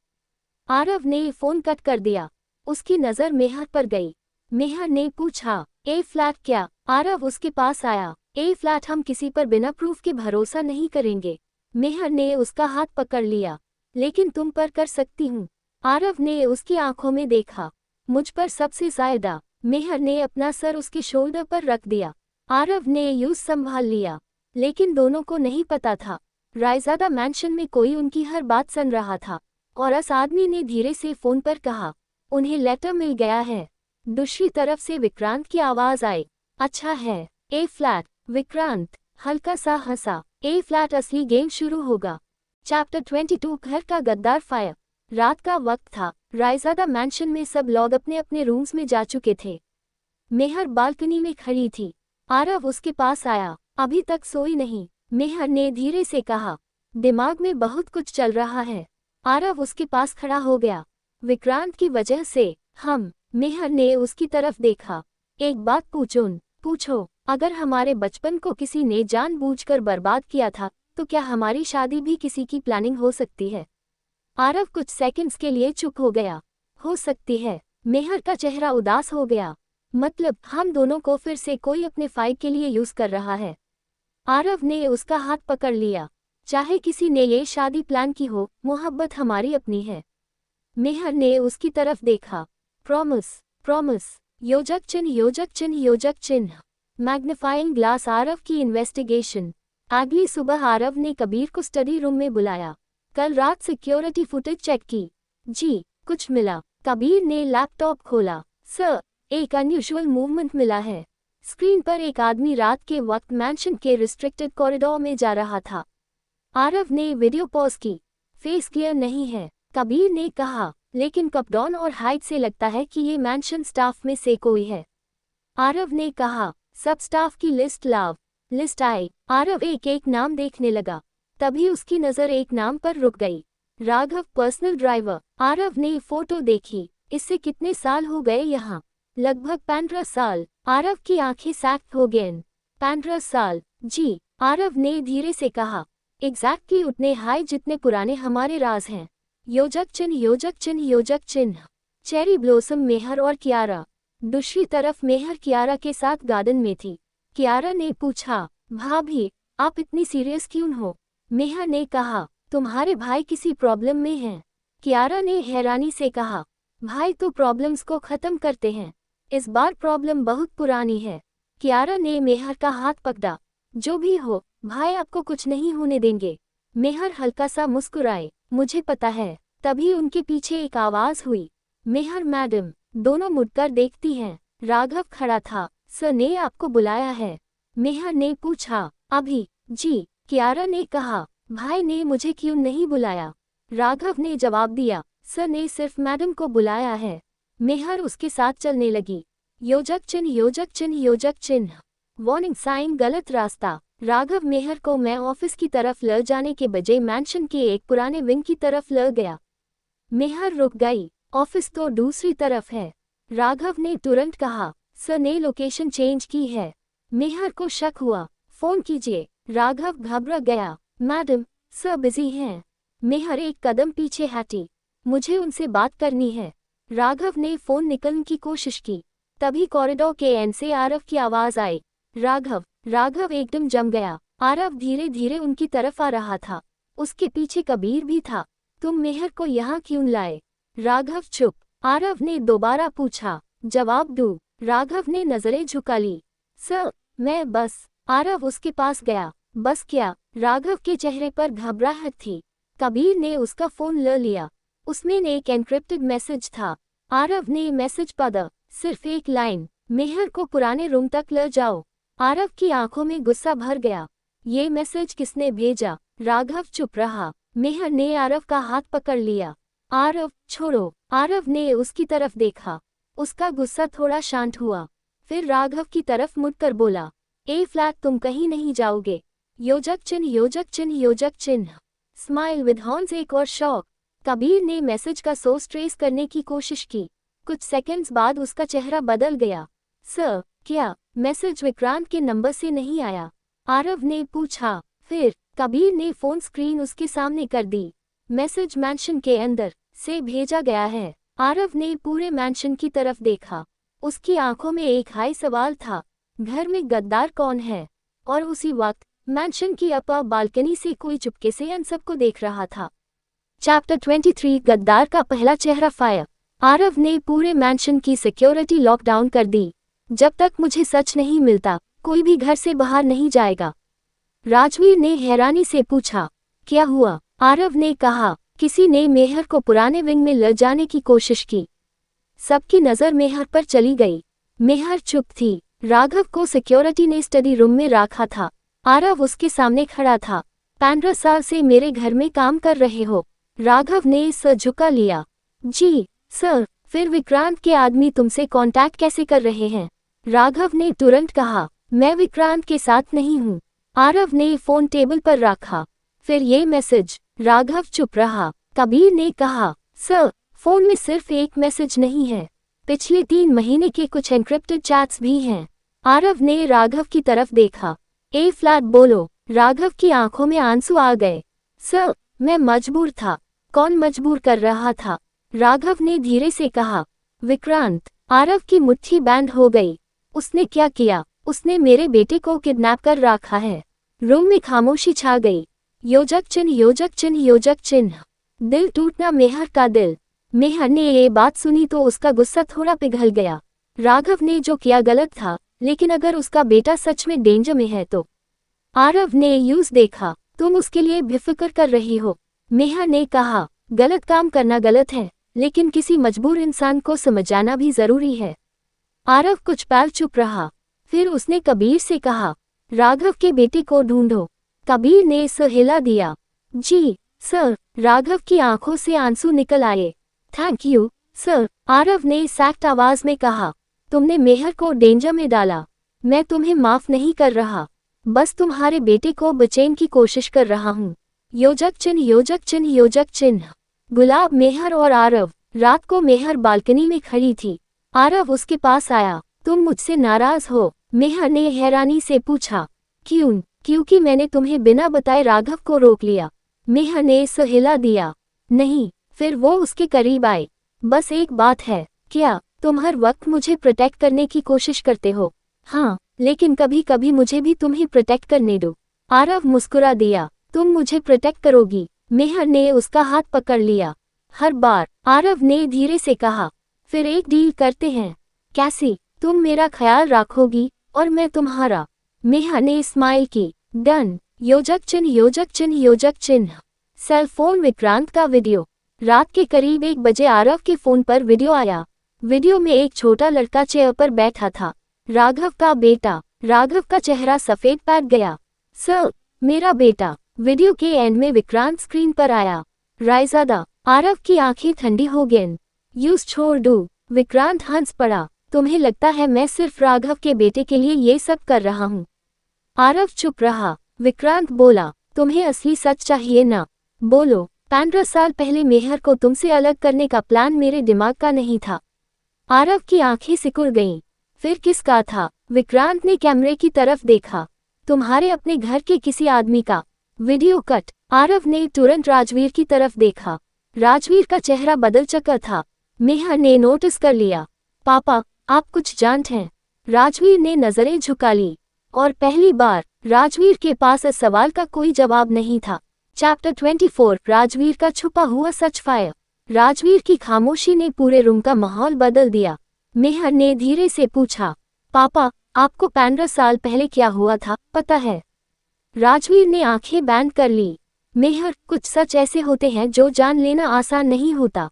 आरव ने फोन कट कर दिया। उसकी नजर मेहर पर गई। मेहर ने पूछा, ए फ्लैट क्या? आरव उसके पास आया। ए फ्लैट हम किसी पर बिना प्रूफ के भरोसा नहीं करेंगे। मेहर ने उसका हाथ पकड़ लिया। लेकिन तुम पर कर सकती हूँ। आरव ने उसकी आंखों में देखा। मुझ पर सबसे ज्यादा। मेहर ने अपना सर उसके शोल्डर पर रख दिया। आरव ने यूं संभाल लिया। लेकिन दोनों को नहीं पता था, रायजादा मैंशन में कोई उनकी हर बात सुन रहा था। और उस आदमी ने धीरे से फोन पर कहा, उन्हें लेटर मिल गया है। दूसरी तरफ से विक्रांत की आवाज आई, अच्छा है। ए फ्लैट। विक्रांत हल्का सा हंसा। ए फ्लैट असली गेम शुरू होगा। चैप्टर 22 घर का गद्दार फायर। रात का वक्त था। रायजादा मैंशन में सब लोग अपने अपने रूम्स में जा चुके थे। मेहर बालकनी में खड़ी थी। आरव उसके पास आया। अभी तक सोई नहीं, मेहर ने धीरे से कहा। दिमाग में बहुत कुछ चल रहा है। आरव उसके पास खड़ा हो गया। विक्रांत की वजह से। मेहर ने उसकी तरफ देखा। एक बात पूछो, अगर हमारे बचपन को किसी ने जानबूझकर बर्बाद किया था तो क्या हमारी शादी भी किसी की प्लानिंग हो सकती है? आरव कुछ सेकंड्स के लिए चुप हो गया। हो सकती है। मेहर का चेहरा उदास हो गया। मतलब हम दोनों को फिर से कोई अपने फाइट के लिए यूज कर रहा है। आरव ने उसका हाथ पकड़ लिया। चाहे किसी ने ये शादी प्लान की हो, मोहब्बत हमारी अपनी है। मेहर ने उसकी तरफ देखा। प्रॉमिस। योजक चिन्ह। Magnifying glass. आरव की इन्वेस्टिगेशन। अगली सुबह आरव ने कबीर को स्टडी रूम में बुलाया। कल रात सिक्योरिटी फुटेज चेक की। जी, कुछ मिला? कबीर ने लैपटॉप खोला। सर, एक अनयूजुअल मूवमेंट मिला है। स्क्रीन पर एक आदमी रात के वक्त मैंशन के रिस्ट्रिक्टेड कॉरिडोर में जा रहा था। आरव ने वीडियो पॉज की। फेस क्लियर नहीं है, कबीर ने कहा, लेकिन कपडॉन और हाइट से लगता है कि ये मैंशन स्टाफ में से कोई है। आरव ने कहा, सब स्टाफ की लिस्ट आई। आरव एक एक नाम देखने लगा। तभी उसकी नज़र एक नाम पर रुक गई। Raghav, personal driver. आरव ने फोटो देखी। इससे कितने साल हो गए यहाँ? लगभग 15 साल। आरव की आंखें सैक्ट हो गईं। 15 साल? जी, आरव ने धीरे से कहा। एग्जैक्टली उतने हाई जितने पुराने हमारे राज हैं। योजक चिन्ह। Cherry blossom. मेहर और कियारा। दूसरी तरफ मेहर कियारा के साथ गार्डन में थी। कियारा ने पूछा, भाभी, आप इतनी सीरियस क्यों हो? मेहर ने कहा, तुम्हारे भाई किसी प्रॉब्लम में हैं। कियारा ने हैरानी से कहा, भाई तो प्रॉब्लम्स को खत्म करते हैं। इस बार प्रॉब्लम बहुत पुरानी है। कियारा ने मेहर का हाथ पकड़ा। जो भी हो, भाई आपको कुछ नहीं होने देंगे। मेहर हल्का सा मुस्कुराए। मुझे पता है। तभी उनके पीछे एक आवाज हुई, मेहर मैडम। दोनों मुड़कर देखती हैं। राघव खड़ा था। सर ने आपको बुलाया है। मेहर ने पूछा, अभी? जी, कियारा ने कहा। भाई ने मुझे क्यों नहीं बुलाया? राघव ने जवाब दिया, सर ने सिर्फ मैडम को बुलाया है। मेहर उसके साथ चलने लगी। योजक चिन्ह। Warning sign. गलत रास्ता। राघव मेहर को मैं ऑफिस की तरफ ले जाने के बजाय मैंशन के एक पुराने विंग की तरफ ले गया। मेहर रुक गई। ऑफिस तो दूसरी तरफ है। राघव ने तुरंत कहा, सर ने लोकेशन चेंज की है। मेहर को शक हुआ। फोन कीजिए। राघव घबरा गया। मैडम, सर बिजी हैं। मेहर एक कदम पीछे हटी। मुझे उनसे बात करनी है। राघव ने फोन निकालने की कोशिश की। तभी कॉरिडोर के एंड से आरव की आवाज आई, राघव एकदम जम गया। आरव धीरे धीरे उनकी तरफ आ रहा था। उसके पीछे कबीर भी था। तुम मेहर को यहाँ क्यों लाए? राघव चुप। आरव ने दोबारा पूछा, जवाब दो। राघव ने नजरें झुका ली। सर, मैं बस। आरव उसके पास गया। बस क्या? राघव के चेहरे पर घबराहट थी। कबीर ने उसका फोन ले लिया। उसमें एक एन्क्रिप्टेड मैसेज था। आरव ने मैसेज पढ़ा। सिर्फ एक लाइन, मेहर को पुराने रूम तक ले जाओ। आरव की आंखों में गुस्सा भर गया। ये मैसेज किसने भेजा? राघव चुप रहा। मेहर ने आरव का हाथ पकड़ लिया। आरव, छोड़ो। आरव ने उसकी तरफ देखा। उसका गुस्सा थोड़ा शांत हुआ। फिर राघव की तरफ मुड़कर बोला, ए फ्लैट, तुम कहीं नहीं जाओगे। योजक चिन्ह। Smile with horns. एक और शौक। कबीर ने मैसेज का सोर्स ट्रेस करने की कोशिश की। कुछ सेकंड्स बाद उसका चेहरा बदल गया। सर, क्या मैसेज विक्रांत के नंबर से नहीं आया? आरव ने पूछा। फिर कबीर ने फोन स्क्रीन उसके सामने कर दी। मैसेज मैंशन के अंदर से भेजा गया है। आरव ने पूरे मैंशन की तरफ देखा। उसकी आंखों में एक हाई सवाल था, घर में गद्दार कौन है? और उसी वक्त मैंशन की अपर बालकनी से कोई चुपके से इन सबको देख रहा था। चैप्टर 23। गद्दार का पहला चेहरा। फायर। आरव ने पूरे मैंशन की सिक्योरिटी लॉकडाउन कर दी। जब तक मुझे सच नहीं मिलता, कोई भी घर से बाहर नहीं जाएगा। राजवीर ने हैरानी से पूछा, क्या हुआ? आरव ने कहा, किसी ने मेहर को पुराने विंग में ले जाने की कोशिश की। सबकी नज़र मेहर पर चली गई। मेहर चुप थी। राघव को सिक्योरिटी ने स्टडी रूम में रखा था। आरव उसके सामने खड़ा था। 15 साल से मेरे घर में काम कर रहे हो? राघव ने सर झुका लिया। जी सर। फिर विक्रांत के आदमी तुमसे कांटेक्ट कैसे कर रहे हैं? राघव ने तुरंत कहा, मैं विक्रांत के साथ नहीं हूँ। आरव ने फोन टेबल पर रखा। फिर ये मैसेज? राघव चुप रहा। कबीर ने कहा, सर फोन में सिर्फ एक मैसेज नहीं है, पिछले 3 महीने के कुछ एन्क्रिप्टेड चैट्स भी हैं। आरव ने राघव की तरफ देखा। ए फ्लैट बोलो। राघव की आंखों में आंसू आ गए। सर मैं मजबूर था। कौन मजबूर कर रहा था? राघव ने धीरे से कहा, विक्रांत। आरव की मुट्ठी बैंड हो गई। उसने क्या किया? उसने मेरे बेटे को किडनैप कर रखा है। रूम में खामोशी छा गई। योजक चिन्ह योजक चिन्ह योजक चिन्ह। दिल टूटना मेहर का दिल। मेहर ने ये बात सुनी तो उसका गुस्सा थोड़ा पिघल गया। राघव ने जो किया गलत था, लेकिन अगर उसका बेटा सच में डेंजर में है तो। आरव ने यूज देखा। तुम उसके लिए बेफिक्र कर रही हो। मेहर ने कहा, गलत काम करना गलत है, लेकिन किसी मजबूर इंसान को समझाना भी जरूरी है। आरव कुछ पल चुप रहा। फिर उसने कबीर से कहा, राघव के बेटे को ढूंढो। कबीर ने सर हिला दिया। जी सर। राघव की आंखों से आंसू निकल आए। Thank you sir. आरव ने सख्त आवाज में कहा, तुमने मेहर को डेंजर में डाला। मैं तुम्हें माफ नहीं कर रहा, बस तुम्हारे बेटे को बचाने की कोशिश कर रहा हूँ। योजक चिन्ह योजक चिन्ह योजक चिन्ह। गुलाब, मेहर और आरव। रात को मेहर बालकनी में खड़ी थी। आरव उसके पास आया। तुम मुझसे नाराज हो? मेहर ने हैरानी से पूछा। क्यों? क्योंकि मैंने तुम्हें बिना बताए राघव को रोक लिया। मेहर ने सर हिला दिया। नहीं। फिर वो उसके करीब आए। बस एक बात है। क्या तुम हर वक्त मुझे प्रोटेक्ट करने की कोशिश करते हो? हाँ, लेकिन कभी कभी मुझे भी तुम्हें प्रोटेक्ट करने दो। आरव मुस्कुरा दिया। तुम मुझे प्रोटेक्ट करोगी? मेहर ने उसका हाथ पकड़ लिया। हर बार। आरव ने धीरे से कहा। फिर एक डील करते हैं। कैसी? तुम मेरा ख्याल रखोगी और मैं तुम्हारा। मेहर ने स्माइल की। डन। योजक चिन्ह योजक चिन्ह योजक चिन्ह। सेल फोन विक्रांत का वीडियो। रात के करीब 1 बजे आरव के फोन पर वीडियो आया। वीडियो में एक छोटा लड़का चेयर पर बैठा था। राघव का बेटा। राघव का चेहरा सफेद पड़ गया। सर, मेरा बेटा। वीडियो के एंड में विक्रांत स्क्रीन पर आया। रायजादा। आरव की आंखें ठंडी हो गईं। यूज छोड़ दो। विक्रांत हंस पड़ा। तुम्हें लगता है मैं सिर्फ राघव के बेटे के लिए ये सब कर रहा हूँ? आरव चुप रहा। विक्रांत बोला, तुम्हें असली सच चाहिए ना? बोलो। 15 साल पहले मेहर को तुमसे अलग करने का प्लान मेरे दिमाग का नहीं था। आरव की आंखें सिकुड़ गईं। फिर किसका था? विक्रांत ने कैमरे की तरफ देखा। तुम्हारे अपने घर के किसी आदमी का। Video cut. आरव ने तुरंत राजवीर की तरफ देखा। राजवीर का चेहरा बदल चुका था। मेहर ने नोटिस कर लिया। पापा, आप कुछ जानते हैं? राजवीर ने नजरें झुका ली। और पहली बार राजवीर के पास इस सवाल का कोई जवाब नहीं था। चैप्टर 24, राजवीर का छुपा हुआ सच फायर। राजवीर की खामोशी ने पूरे रूम का माहौल बदल दिया। मेहर ने धीरे से पूछा, पापा, आपको 15 साल पहले क्या हुआ था, पता है? राजवीर ने आंखें बंद कर ली। मेहर, कुछ सच ऐसे होते हैं जो जान लेना आसान नहीं होता।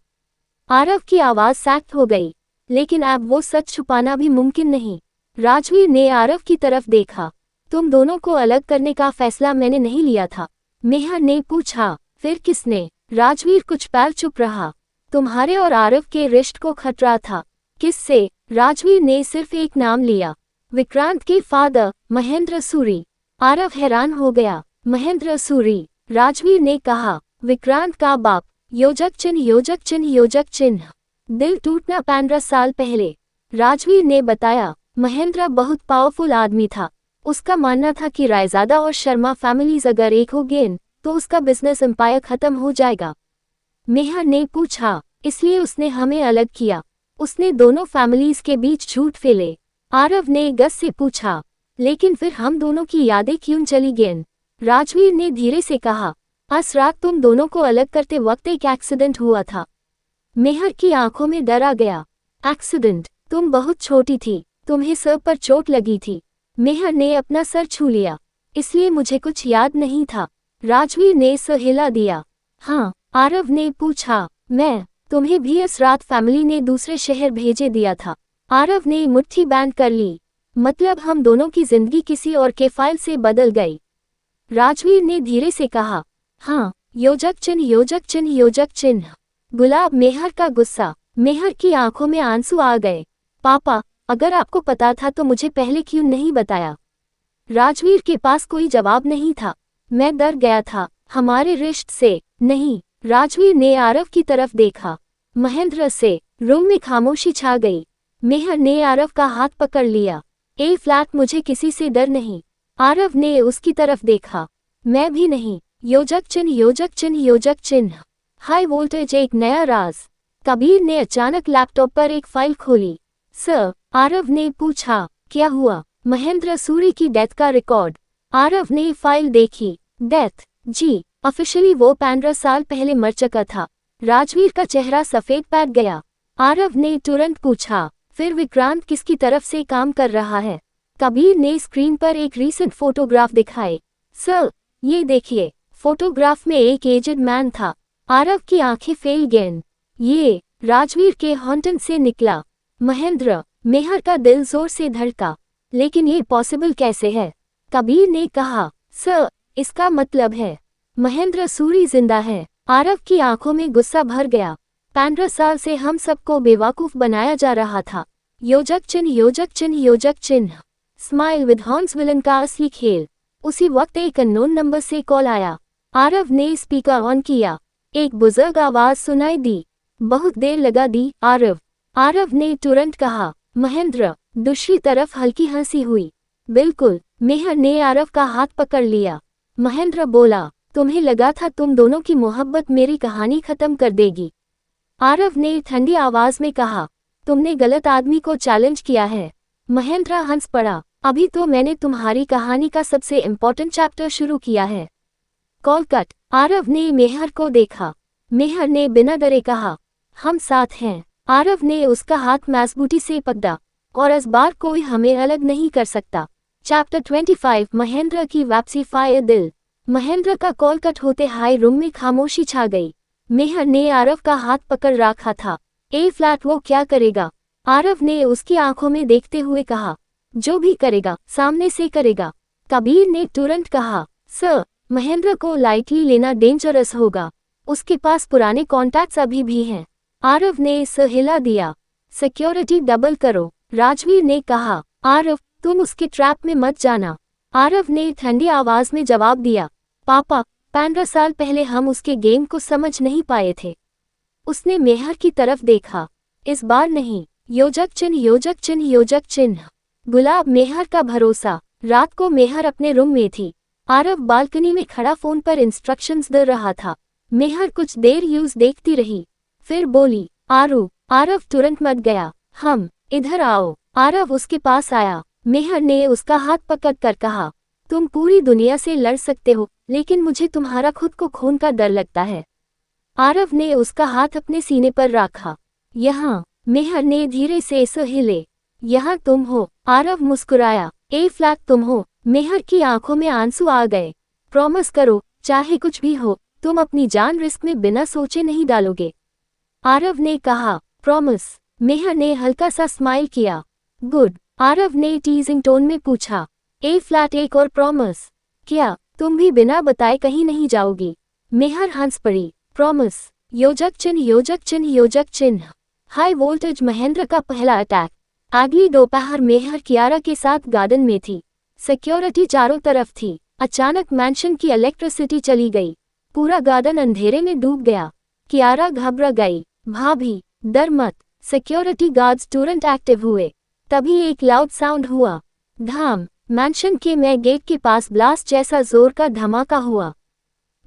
आरव की आवाज सख्त हो गई। लेकिन अब वो सच छुपाना भी मुमकिन नहीं। राजवीर ने आरव की तरफ देखा। तुम दोनों को अलग करने का फैसला मैंने नहीं लिया था। मेहर ने पूछा। फिर किसने? राजवीर कुछ पल चुप रहा। तुम्हारे और आरव के रिश्ते को खतरा था। किससे? राजवीर ने सिर्फ एक नाम लिया। विक्रांत के फादर, महेंद्र सूरी। आरव हैरान हो गया। महेंद्र सूरी? राजवीर ने कहा। विक्रांत का बाप। योजक चिन्ह योजक चिन्ह योजक चिन्ह। दिल टूटना 15 साल पहले। राजवीर ने बताया। महेंद्र बहुत पावरफुल आदमी था। उसका मानना था कि रायजादा और शर्मा फैमिलीज अगर एक हो गए तो उसका बिजनेस एम्पायर खत्म हो जाएगा। मेहर ने पूछा, इसलिए उसने हमें अलग किया? उसने दोनों फैमिलीज के बीच झूठ फैले। आरव ने गस से पूछा, लेकिन फिर हम दोनों की यादें क्यों चली गईं? राजवीर ने धीरे से कहा, आज रात तुम दोनों को अलग करते वक्त एक एक्सीडेंट हुआ था। मेहर की आंखों में डर आ गया। एक्सीडेंट? तुम बहुत छोटी थी, तुम्हें सर पर चोट लगी थी। मेहर ने अपना सर छू लिया। इसलिए मुझे कुछ याद नहीं था। राजवीर ने सर हिला दिया। हाँ, आरव ने पूछा। मैं, तुम्हें भी इस रात फैमिली ने दूसरे शहर भेजे दिया था। आरव ने मुट्ठी बैंड कर ली। मतलब हम दोनों की जिंदगी किसी और के फाइल से बदल गई। राजवीर ने धीरे से कहा। हाँ, योजक चिन्ह योजक चिन्ह योजक चिन्ह। गुलाब मेहर का गुस्सा। मेहर की आंखों में आंसू आ गए। पापा, अगर आपको पता था तो मुझे पहले क्यों नहीं बताया? राजवीर के पास कोई जवाब नहीं था। मैं डर गया था, हमारे रिश्ते से नहीं। राजवीर ने आरव की तरफ देखा। महेंद्र से। रूम में खामोशी छा गई। मेहर ने आरव का हाथ पकड़ लिया। ए फ्लैट, मुझे किसी से डर नहीं। आरव ने उसकी तरफ देखा। मैं भी नहीं। योजक चिन्ह योजक चिन्ह योजक चिन्ह। हाई वोल्टेज, एक नया राज। कबीर ने अचानक लैपटॉप पर एक फाइल खोली। सर, आरव ने पूछा, क्या हुआ? महेंद्र सूरी की डेथ का रिकॉर्ड। आरव ने फाइल देखी। डेथ? जी, ऑफिशियली वो 15 साल पहले मर चुका था। राजवीर का चेहरा सफेद पैट गया। आरव ने तुरंत पूछा, फिर विक्रांत किसकी तरफ से काम कर रहा है? कबीर ने स्क्रीन पर एक रीसेंट फोटोग्राफ दिखाए। सर, ये देखिए। फोटोग्राफ में एक एजेड मैन था। आरव की आंखें फैल गईं। ये राजवीर के हॉन्टन से निकला। महेंद्र। मेहर का दिल जोर से धड़का। लेकिन ये पॉसिबल कैसे है? कबीर ने कहा। सर, इसका मतलब है महेंद्र सूरी जिंदा है। आरव की आंखों में गुस्सा भर गया। 15 साल से हम सबको बेवकूफ बनाया जा रहा था। योजक चिन्ह योजक चिन्ह योजक चिन्ह। स्माइल विद हॉर्न्स विलन का असली खेल। उसी वक्त एक अननोन नंबर से कॉल आया। आरव ने स्पीकर ऑन किया। एक बुजुर्ग आवाज सुनाई दी। बहुत देर लगा दी, आरव। आरव ने तुरंत कहा, महेंद्र। दूसरी तरफ हल्की हंसी हुई। बिल्कुल। मेहर ने आरव का हाथ पकड़ लिया। महेंद्र बोला, तुम्हें लगा था तुम दोनों की मोहब्बत मेरी कहानी खत्म कर देगी? आरव ने ठंडी आवाज में कहा, तुमने गलत आदमी को चैलेंज किया है। महेंद्र हंस पड़ा। अभी तो मैंने तुम्हारी कहानी का सबसे इम्पोर्टेंट चैप्टर शुरू किया है। Call cut. आरव ने मेहर को देखा। मेहर ने बिना डरे कहा, हम साथ हैं। आरव ने उसका हाथ मजबूती से पकड़ा। और इस बार कोई हमें अलग नहीं कर सकता। चैप्टर 25, महेंद्र की वापसी। फायर दिल। महेंद्र का कॉल कट होते हाई रूम में खामोशी छा गई। मेहर ने आरव का हाथ पकड़ रखा था। ए फ्लैट, वो क्या करेगा? आरव ने उसकी आंखों में देखते हुए कहा, जो भी करेगा सामने से करेगा। कबीर ने तुरंत कहा, सर, महेंद्र को लाइटली लेना डेंजरस होगा। उसके पास पुराने कॉन्टैक्ट्स अभी भी हैं। आरव ने सर हिला दिया। सिक्योरिटी डबल करो, राजवीर ने कहा। आरव, तुम उसके ट्रैप में मत जाना। आरव ने ठंडी आवाज में जवाब दिया। पापा, 15 साल पहले हम उसके गेम को समझ नहीं पाए थे। उसने मेहर की तरफ देखा। इस बार नहीं। योजक चिन्ह योजक चिन्ह योजक चिन्ह। गुलाब मेहर का भरोसा। रात को मेहर अपने रूम में थी। आरव बालकनी में खड़ा फोन पर इंस्ट्रक्शंस दे रहा था। मेहर कुछ देर यूज देखती रही, फिर बोली, आरू। आरव तुरंत मत गया। हम, इधर आओ। आरव उसके पास आया। मेहर ने उसका हाथ पकड़ कर कहा, तुम पूरी दुनिया से लड़ सकते हो, लेकिन मुझे तुम्हारा खुद को खोने का डर लगता है। आरव ने उसका हाथ अपने सीने पर रखा। यहाँ। मेहर ने धीरे से इसे हिले। यहाँ तुम हो। आरव मुस्कुराया। ए फ्लैट, तुम हो। मेहर की आंखों में आंसू आ गए। प्रॉमिस करो, चाहे कुछ भी हो, तुम अपनी जान रिस्क में बिना सोचे नहीं डालोगे। आरव ने कहा, प्रॉमिस। मेहर ने हल्का सा स्माइल किया। गुड। आरव ने टीजिंग टोन में पूछा, ए फ्लैट, एक और प्रॉमिस? क्या तुम भी बिना बताए कहीं नहीं जाओगी? मेहर हंस पड़ी। प्रॉमिस। योजक चिन्ह योजक चिन्ह योजक चिन्ह। High voltage. महेंद्र का पहला अटैक। अगली दोपहर मेहर कियारा के साथ गार्डन में थी। सिक्योरिटी चारों तरफ थी। अचानक मैंशन की इलेक्ट्रिसिटी चली गई। पूरा गार्डन अंधेरे में डूब गया। कियारा घबरा गई। भाभी, डर मत। सिक्योरिटी गार्ड्स तुरंत एक्टिव हुए। तभी एक लाउड साउंड हुआ। धाम। मैंशन के में गेट के पास ब्लास्ट जैसा जोर का धमाका हुआ।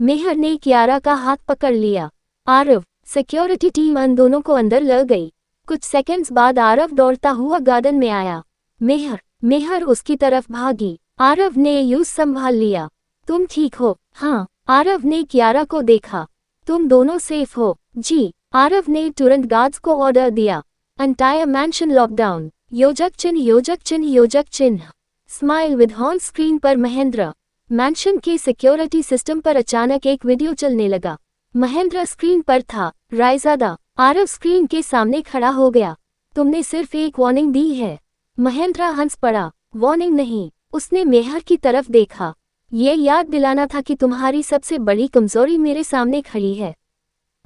मेहर ने कियारा का हाथ पकड़ लिया। आरव। सिक्योरिटी टीम उन दोनों को अंदर ले गई। कुछ सेकंड्स बाद आरव दौड़ता हुआ गार्डन में आया। मेहर उसकी तरफ भागी। आरव ने यूज संभाल लिया। तुम ठीक हो? हाँ। आरव ने कियारा को देखा। तुम दोनों सेफ हो? जी। आरव ने तुरंत गार्ड्स को ऑर्डर दिया। Entire mention lockdown. योजक चिन्ह योजक चिन्ह योजक चिन्ह। Smile with horn. स्क्रीन पर महेंद्र। मैंशन के सिक्योरिटी सिस्टम पर अचानक एक वीडियो चलने लगा। महेंद्र स्क्रीन पर था। रायजादा। आरव स्क्रीन के सामने खड़ा हो गया। तुमने सिर्फ एक वार्निंग दी है। महेंद्र हंस पड़ा। वार्निंग नहीं। उसने मेहर की तरफ देखा। ये याद दिलाना था कि तुम्हारी सबसे बड़ी कमजोरी मेरे सामने खड़ी है।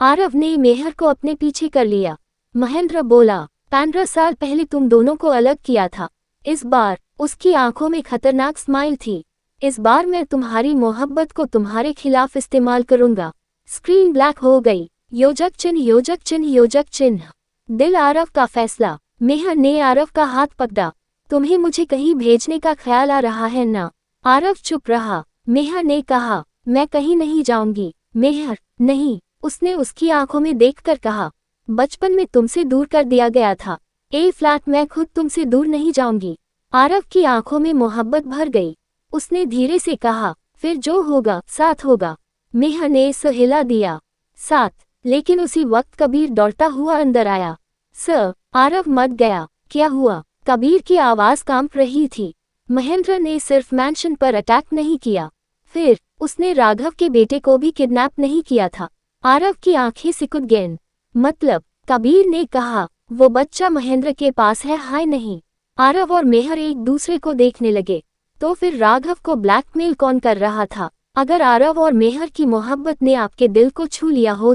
आरव ने मेहर को अपने पीछे कर लिया। महेंद्र बोला, 15 साल पहले तुम दोनों को अलग किया था। इस बार उसकी आंखों में खतरनाक स्माइल थी। इस बार मैं तुम्हारी मोहब्बत को तुम्हारे खिलाफ इस्तेमाल करूंगा। स्क्रीन ब्लैक हो गई। योजक चिन्ह, योजक चिन्ह, योजक चिन्ह। दिल आरव का फैसला। मेहर ने आरव का हाथ पकड़ा। तुम्हें मुझे कहीं भेजने का ख्याल आ रहा है ना? आरव चुप रहा। मेहर ने कहा, मैं कहीं नहीं जाऊंगी। मेहर, नहीं। उसने उसकी आंखों में देखकर कहा, बचपन में तुमसे दूर कर दिया गया था। ए फ्लैट, मैं खुद तुमसे दूर नहीं जाऊंगी। आरव की आंखों में मोहब्बत भर गई। उसने धीरे से कहा, फिर जो होगा साथ होगा। मेहर ने सिर हिला दिया। साथ। लेकिन उसी वक्त कबीर दौड़ता हुआ अंदर आया। सर। आरव मत गया। क्या हुआ? कबीर की आवाज कांप रही थी। महेंद्र ने सिर्फ मैंशन पर अटैक नहीं किया, फिर उसने राघव के बेटे को भी किडनैप नहीं किया था। आरव की आंखें सिकुड़ गईं। मतलब? कबीर ने कहा, वो बच्चा महेंद्र के पास है। हाय नहीं। आरव और मेहर एक दूसरे को देखने लगे। तो फिर राघव को ब्लैकमेल कौन कर रहा था? अगर आरव और मेहर की मोहब्बत ने आपके दिल को छू लिया हो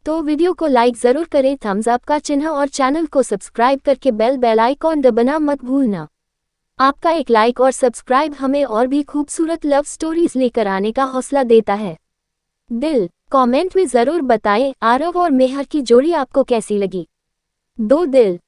तो वीडियो को लाइक जरूर करें, थम्स अप का चिन्ह और चैनल को सब्सक्राइब करके बेल आइकॉन दबाना मत भूलना। आपका एक लाइक और सब्सक्राइब हमें और भी खूबसूरत लव स्टोरीज लेकर आने का हौसला देता है। दिल। कमेंट में जरूर बताएं, आरव और मेहर की जोड़ी आपको कैसी लगी? 2 दिल।